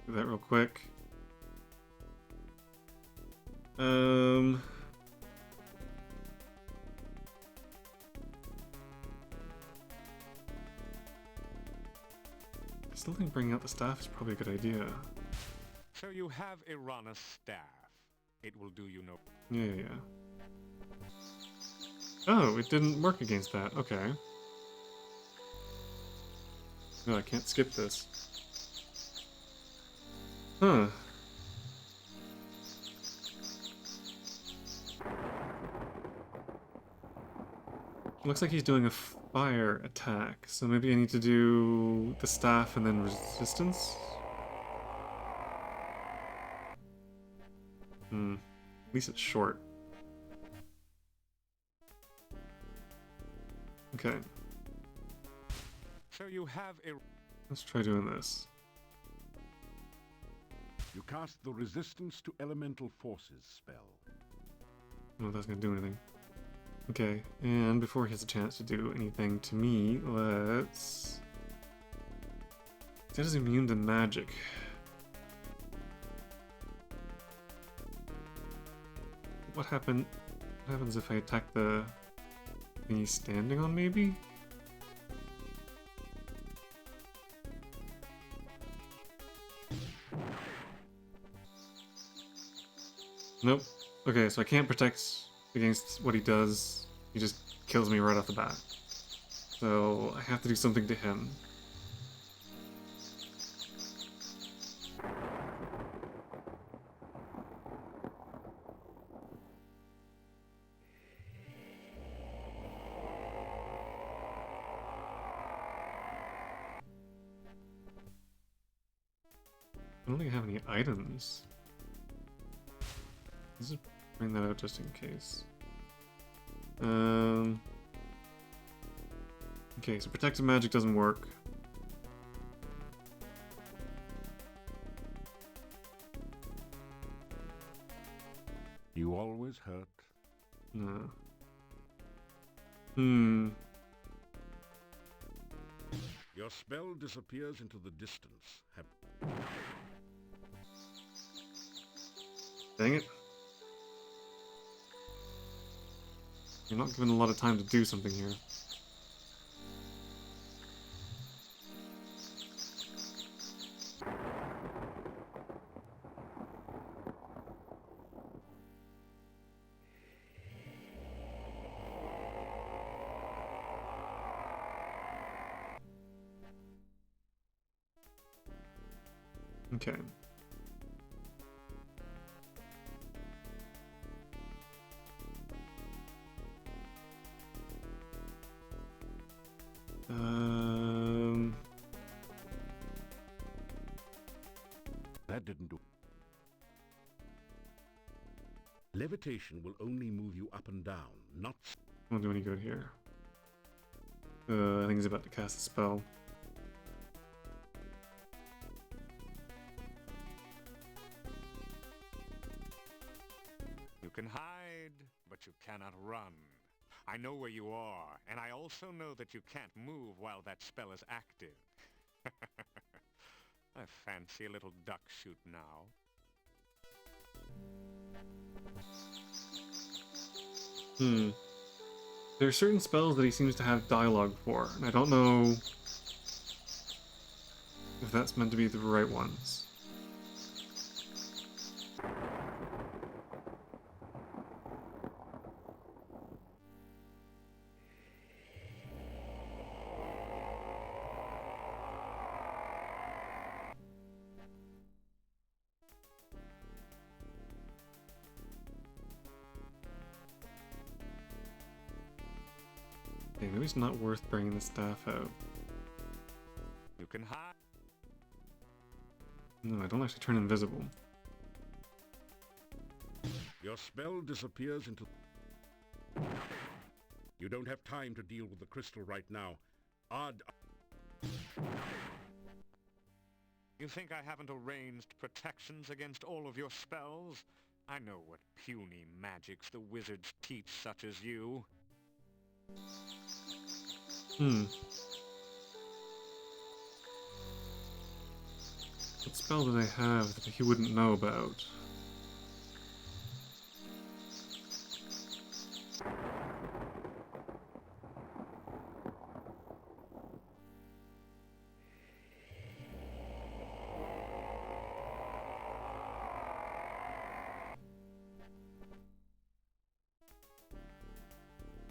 Do that real quick. I still think bringing out the staff is probably a good idea. So you have Irana's staff. It will do you no... Yeah. Oh, it didn't work against that. Okay. No, I can't skip this. Huh. Looks like he's doing a fire attack, so maybe I need to do the staff and then resistance? At least it's short. Okay. So you have Let's try doing this. You cast the resistance to elemental forces spell. No, that's gonna do anything. Okay, and before he has a chance to do anything to me, let's... That is immune to magic. What happens if I attack the thing he's standing on, maybe? Nope. Okay, so I can't protect against what he does. He just kills me right off the bat. So I have to do something to him. I don't think I have any items. Let's just bring that out just in case. Okay, so protective magic doesn't work. You always hurt. No. Your spell disappears into the distance. Dang it. You're not given a lot of time to do something here. Okay. That didn't do. Levitation will only move you up and down, not... Won't do any good here. I think he's about to cast a spell. You can hide, but you cannot run. I know where you are, and I also know that you can't move while that spell is active. I fancy a little duck shoot now. There are certain spells that he seems to have dialogue for, and I don't know if that's meant to be the right ones. Okay, maybe it's not worth bringing the staff out. You can hide. No, I don't actually turn invisible. Your spell disappears into... You don't have time to deal with the crystal right now. You think I haven't arranged protections against all of your spells? I know what puny magics the wizards teach such as you. What spell did I have that he wouldn't know about?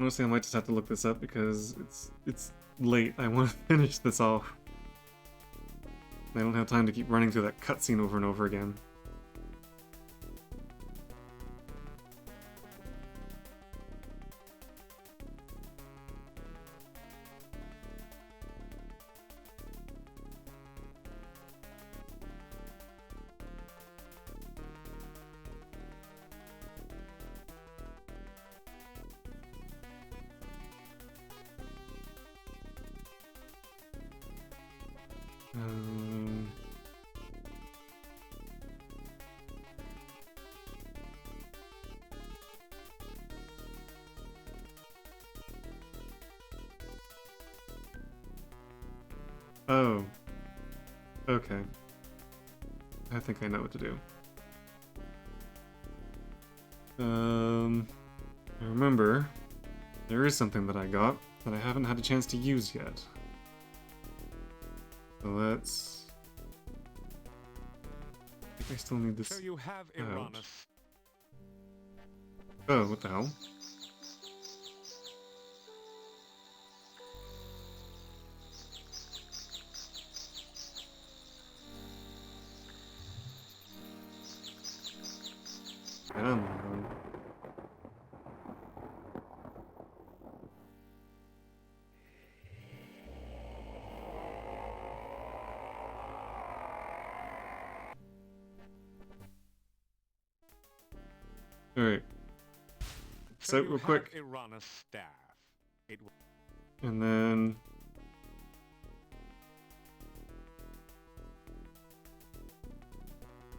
Honestly, I might just have to look this up because it's late. I want to finish this off. I don't have time to keep running through that cutscene over and over again. Oh. Okay. I think I know what to do. I remember there is something that I got that I haven't had a chance to use yet. So let's... I think I still need this. So you have out. Uranus. Oh, what the hell? Come on. Alright. So, you real have quick. Irana's staff. It will And then...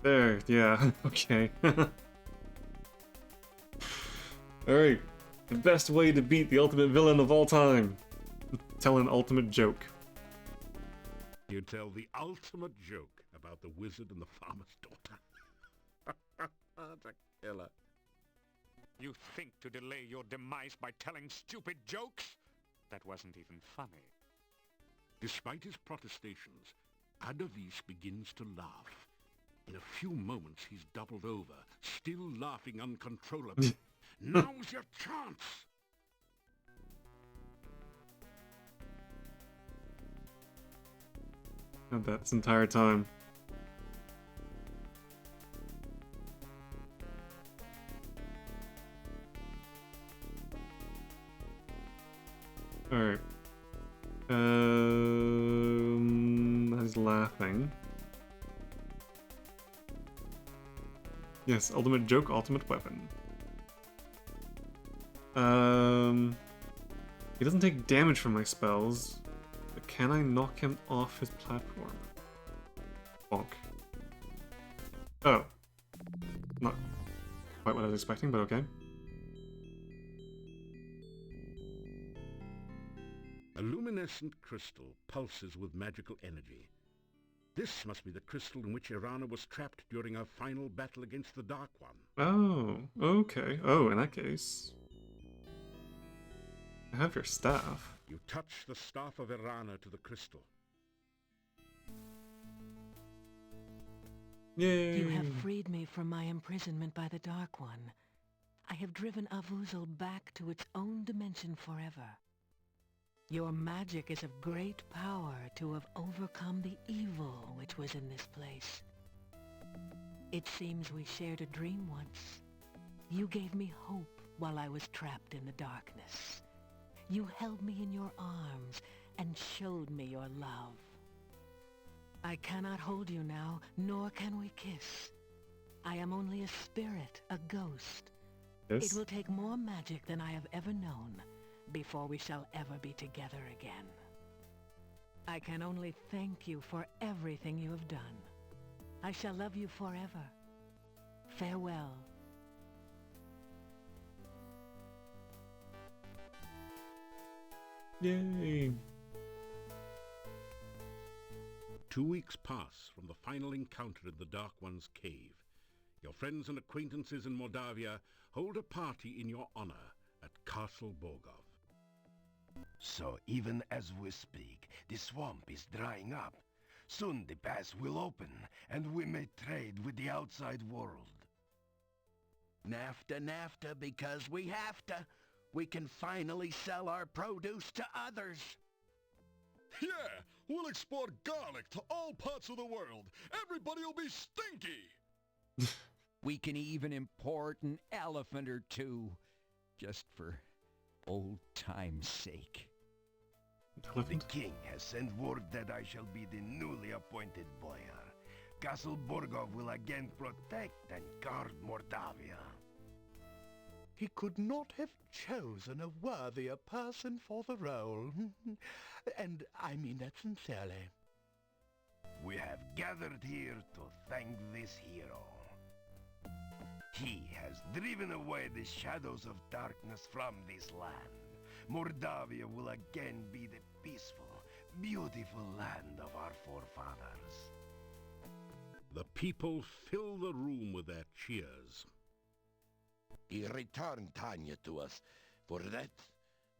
There, yeah, okay. Alright. The best way to beat the ultimate villain of all time. Tell an ultimate joke. You tell the ultimate joke about the wizard and the farmer's daughter. That's a killer. You think to delay your demise by telling stupid jokes? That wasn't even funny. Despite his protestations, Adavis begins to laugh. In a few moments, he's doubled over, still laughing uncontrollably. Now's your chance! Had that this entire time. Alright. He's laughing. Yes, ultimate joke, ultimate weapon. He doesn't take damage from my spells, but can I knock him off his platform? Bonk. Oh. Not quite what I was expecting, but okay. A luminescent crystal pulses with magical energy. This must be the crystal in which Irana was trapped during our final battle against the Dark One. Oh, okay. Oh, in that case... I have your staff. You touch the staff of Irana to the crystal. Yay! You have freed me from my imprisonment by the Dark One. I have driven Avuzel back to its own dimension forever. Your magic is of great power to have overcome the evil which was in this place. It seems we shared a dream once. You gave me hope while I was trapped in the darkness. You held me in your arms and showed me your love. I cannot hold you now, nor can we kiss. I am only a spirit, a ghost. Yes? It will take more magic than I have ever known before we shall ever be together again. I can only thank you for everything you have done. I shall love you forever. Farewell. Yay! 2 weeks pass from the final encounter in the Dark One's cave. Your friends and acquaintances in Mordavia hold a party in your honor at Castle Borgov. So even as we speak, the swamp is drying up. Soon the pass will open, and we may trade with the outside world. NAFTA, NAFTA, because we have to. We can finally sell our produce to others. Yeah, we'll export garlic to all parts of the world. Everybody will be stinky. We can even import an elephant or two, just for old time's sake. The king has sent word that I shall be the newly appointed boyar. Castle Borgov will again protect and guard Mordavia. He could not have chosen a worthier person for the role. And I mean that sincerely. We have gathered here to thank this hero. He has driven away the shadows of darkness from this land. Mordavia will again be the peaceful, beautiful land of our forefathers. The people fill the room with their cheers. He returned Tanya to us. For that,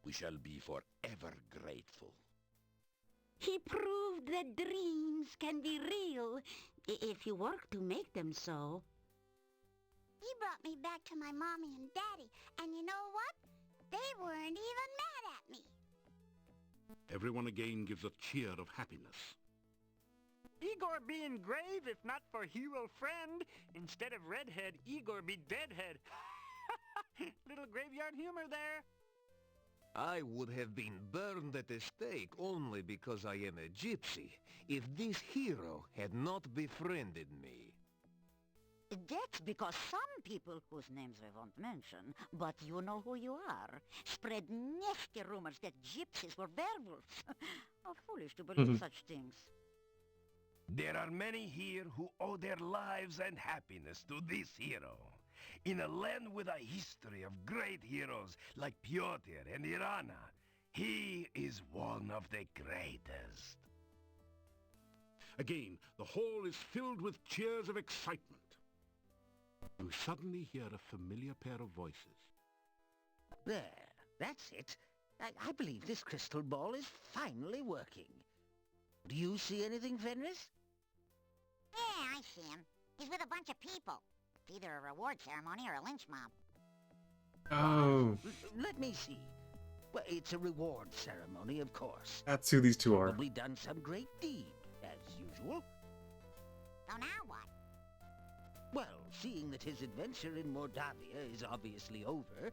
we shall be forever grateful. He proved that dreams can be real if you work to make them so. He brought me back to my mommy and daddy, and you know what? They weren't even mad at me. Everyone again gives a cheer of happiness. Igor be in grave if not for hero friend. Instead of redhead, Igor be deadhead. Little graveyard humor there. I would have been burned at the stake only because I am a gypsy, if this hero had not befriended me. That's because some people whose names we won't mention, but you know who you are, spread nasty rumors that gypsies were werewolves. How foolish to believe such things. There are many here who owe their lives and happiness to this hero. In a land with a history of great heroes like Pyotr and Irana, he is one of the greatest. Again, the hall is filled with cheers of excitement. You suddenly hear a familiar pair of voices. There, that's it. I believe this crystal ball is finally working. Do you see anything, Fenris? Yeah, I see him. He's with a bunch of people. It's either a reward ceremony or a lynch mob. Oh. Let me see. Well, it's a reward ceremony, of course. That's who these two are. Probably done some great deed, as usual. So now what? Well, seeing that his adventure in Mordavia is obviously over,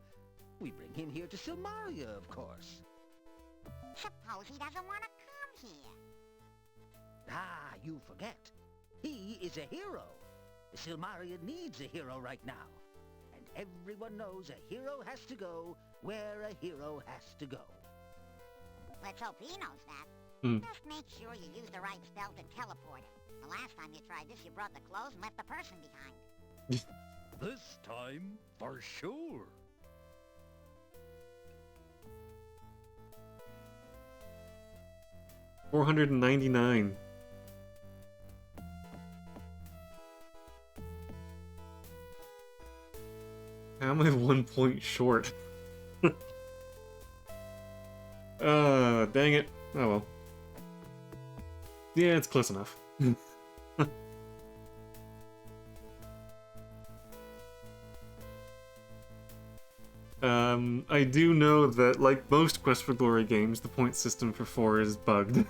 we bring him here to Silmaria, of course. Suppose he doesn't want to come here. Ah, you forget. He is a hero. Silmaria needs a hero right now. And everyone knows a hero has to go where a hero has to go. Let's hope he knows that. Just make sure you use the right spell to teleport him. The last time you tried this, you brought the clothes and left the person behind. This time, for sure. $499. How am I 1 point short? Dang it. Oh well. Yeah, it's close enough. I do know that, like most Quest for Glory games, the point system for 4 is bugged.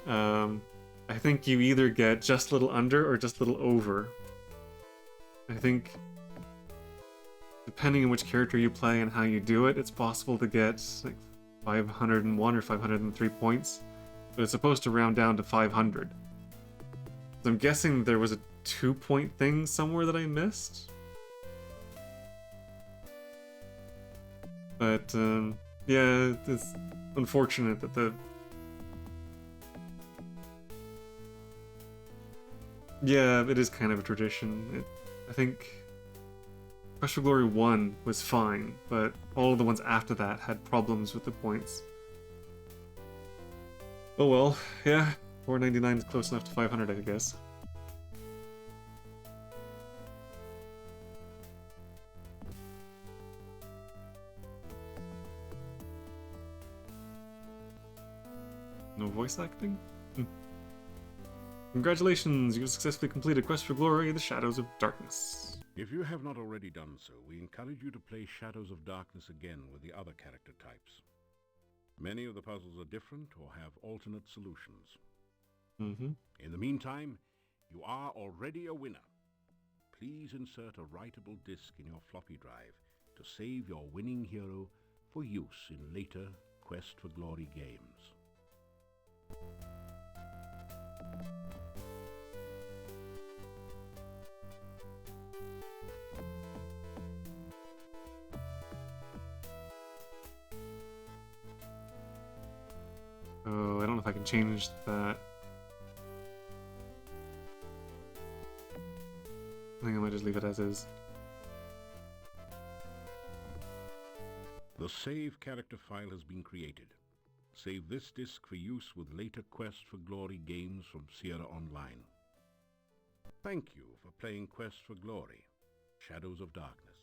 I think you either get just a little under or just a little over. I think, depending on which character you play and how you do it, it's possible to get like 501 or 503 points, but it's supposed to round down to 500. So I'm guessing there was a 2-point thing somewhere that I missed? But, yeah, it's unfortunate that the... Yeah, it is kind of a tradition. I think Quest for Glory 1 was fine, but all of the ones after that had problems with the points. Oh well, yeah, 499 is close enough to 500, I guess. No voice acting? Congratulations, you successfully completed Quest for Glory, The Shadows of Darkness. If you have not already done so, we encourage you to play Shadows of Darkness again with the other character types. Many of the puzzles are different or have alternate solutions. In the meantime, you are already a winner. Please insert a writable disk in your floppy drive to save your winning hero for use in later Quest for Glory games. Oh, I don't know if I can change that. I think I might just leave it as is. The save character file has been created. Save this disk for use with later Quest for Glory games from Sierra Online. Thank you for playing Quest for Glory, Shadows of Darkness.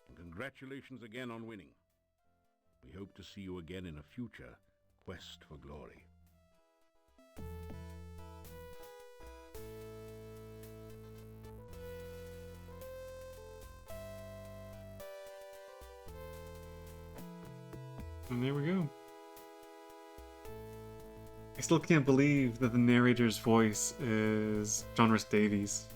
And congratulations again on winning. We hope to see you again in a future Quest for Glory. And there we go. I still can't believe that the narrator's voice is John Rhys Davies.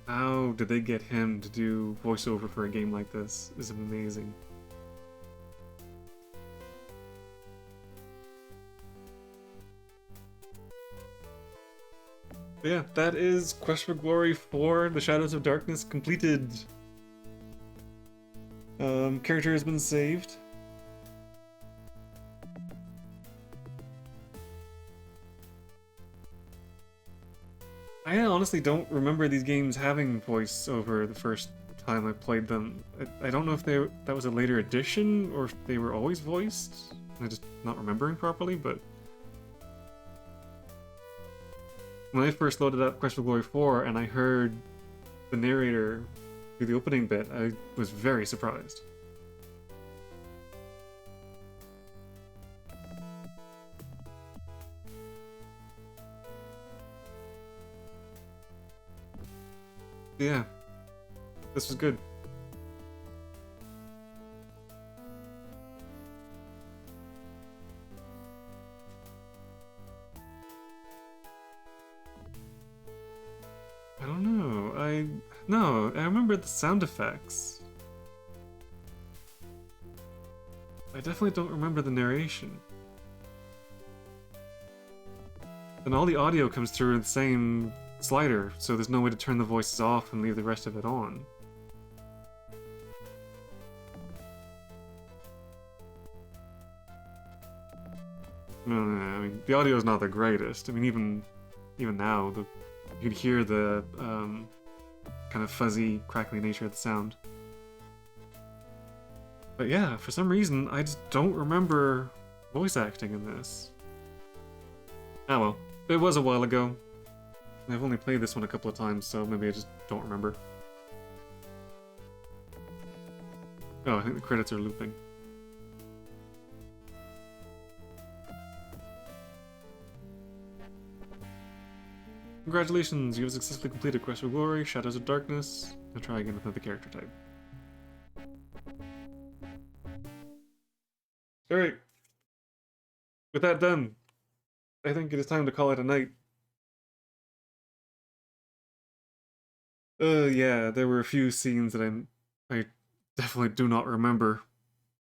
How did they get him to do voiceover for a game like this? It's amazing. Yeah, that is Quest for Glory 4, The Shadows of Darkness completed. Character has been saved. I honestly don't remember these games having voiceover the first time I played them. I don't know if that was a later addition or if they were always voiced. I'm just not remembering properly, but when I first loaded up Quest for Glory 4 and I heard the narrator do the opening bit, I was very surprised. Yeah, this was good. I don't know. No, I remember the sound effects. I definitely don't remember the narration. And all the audio comes through the same slider, so there's no way to turn the voices off and leave the rest of it on. No, I mean, the audio is not the greatest. I mean, even now, you'd hear the kind of fuzzy, crackly nature of the sound. But yeah, for some reason, I just don't remember voice acting in this. Ah well, it was a while ago. I've only played this one a couple of times, so maybe I just don't remember. Oh, I think the credits are looping. Congratulations, you have successfully completed Quest for Glory, Shadows of Darkness. Now try again with another character type. Alright. With that done, I think it is time to call it a night. Yeah, there were a few scenes that I definitely do not remember.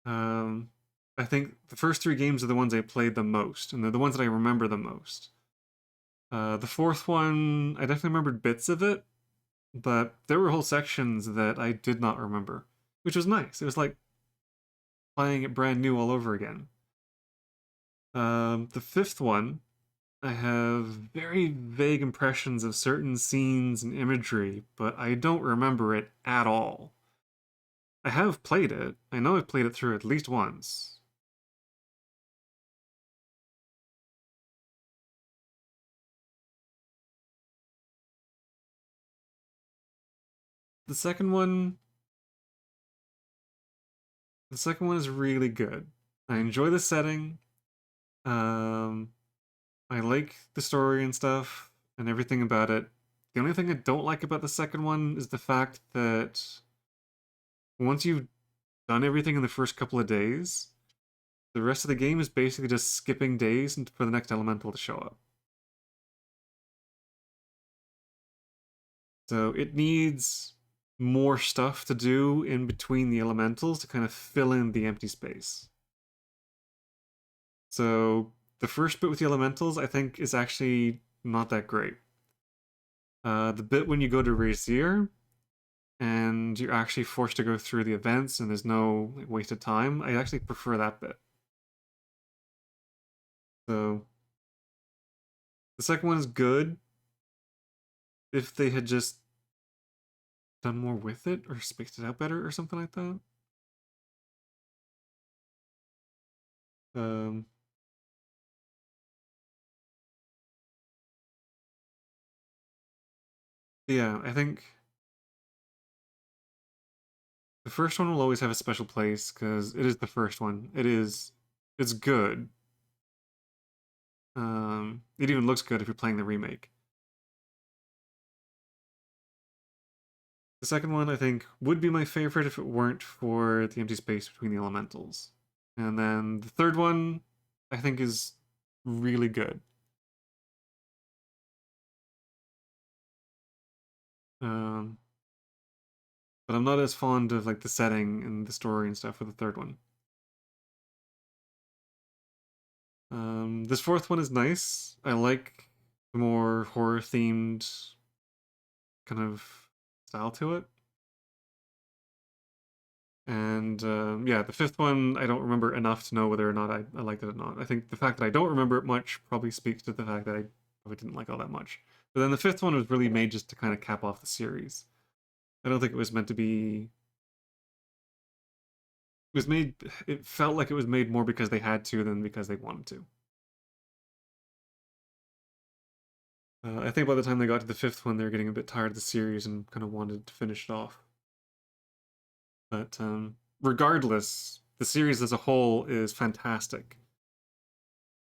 I think the first 3 games are the ones I played the most, and they're the ones that I remember the most. The fourth one, I definitely remembered bits of it, but there were whole sections that I did not remember, which was nice. It was like playing it brand new all over again. The fifth one, I have very vague impressions of certain scenes and imagery, but I don't remember it at all. I have played it. I know I've played it through at least once. The second one is really good. I enjoy the setting. I like the story and stuff and everything about it. The only thing I don't like about the second one is the fact that once you've done everything in the first couple of days, the rest of the game is basically just skipping days for the next elemental to show up. So it needs more stuff to do in between the elementals to kind of fill in the empty space. So the first bit with the elementals, I think, is actually not that great. The bit when you go to Razir, and you're actually forced to go through the events and there's no wasted time, I actually prefer that bit. So the second one is good. If they had just done more with it or spaced it out better or something like that. Yeah, I think the first one will always have a special place because it is the first one. It's good. It even looks good if you're playing the remake. The second one, I think, would be my favorite if it weren't for the empty space between the elementals. And then the third one, I think, is really good. But I'm not as fond of like the setting and the story and stuff for the third one. This fourth one is nice. I like more horror-themed kind of style to it. And yeah, the fifth one, I don't remember enough to know whether or not I liked it or not. I think the fact that I don't remember it much probably speaks to the fact that I probably didn't like all that much. But then the fifth one was really made just to kind of cap off the series. I don't think it was meant to be... It was made... It felt like it was made more because they had to than because they wanted to. I think by the time they got to the fifth one, they were getting a bit tired of the series and kind of wanted to finish it off. But regardless, the series as a whole is fantastic.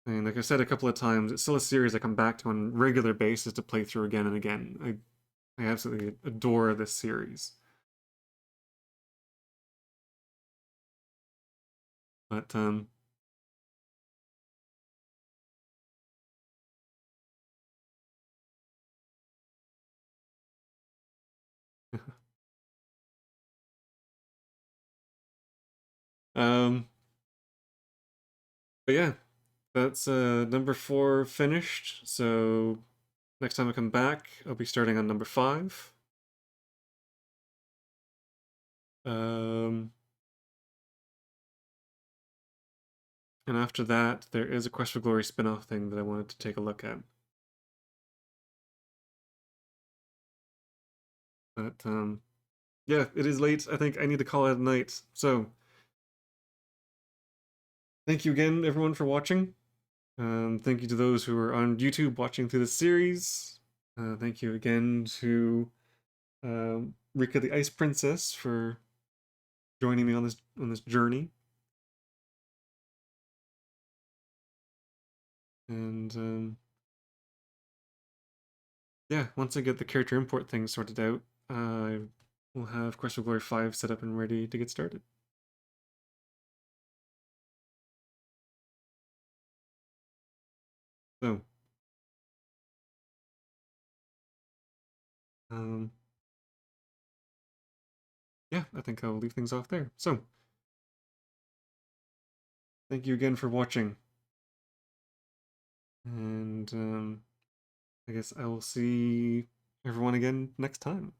And like I said a couple of times, it's still a series I come back to on a regular basis to play through again and again. I absolutely adore this series. But um, but yeah, that's number 4 finished. So next time I come back, I'll be starting on number 5. And after that, there is a Quest for Glory spin-off thing that I wanted to take a look at. But yeah, it is late. I think I need to call it a night. So thank you again, everyone, for watching. Thank you to those who are on YouTube watching through the series. Thank you again to Rika the Ice Princess for joining me on this journey. And yeah, once I get the character import thing sorted out, I will have Quest for Glory 5 set up and ready to get started. So, yeah, I think I'll leave things off there. So, thank you again for watching. And I guess I will see everyone again next time.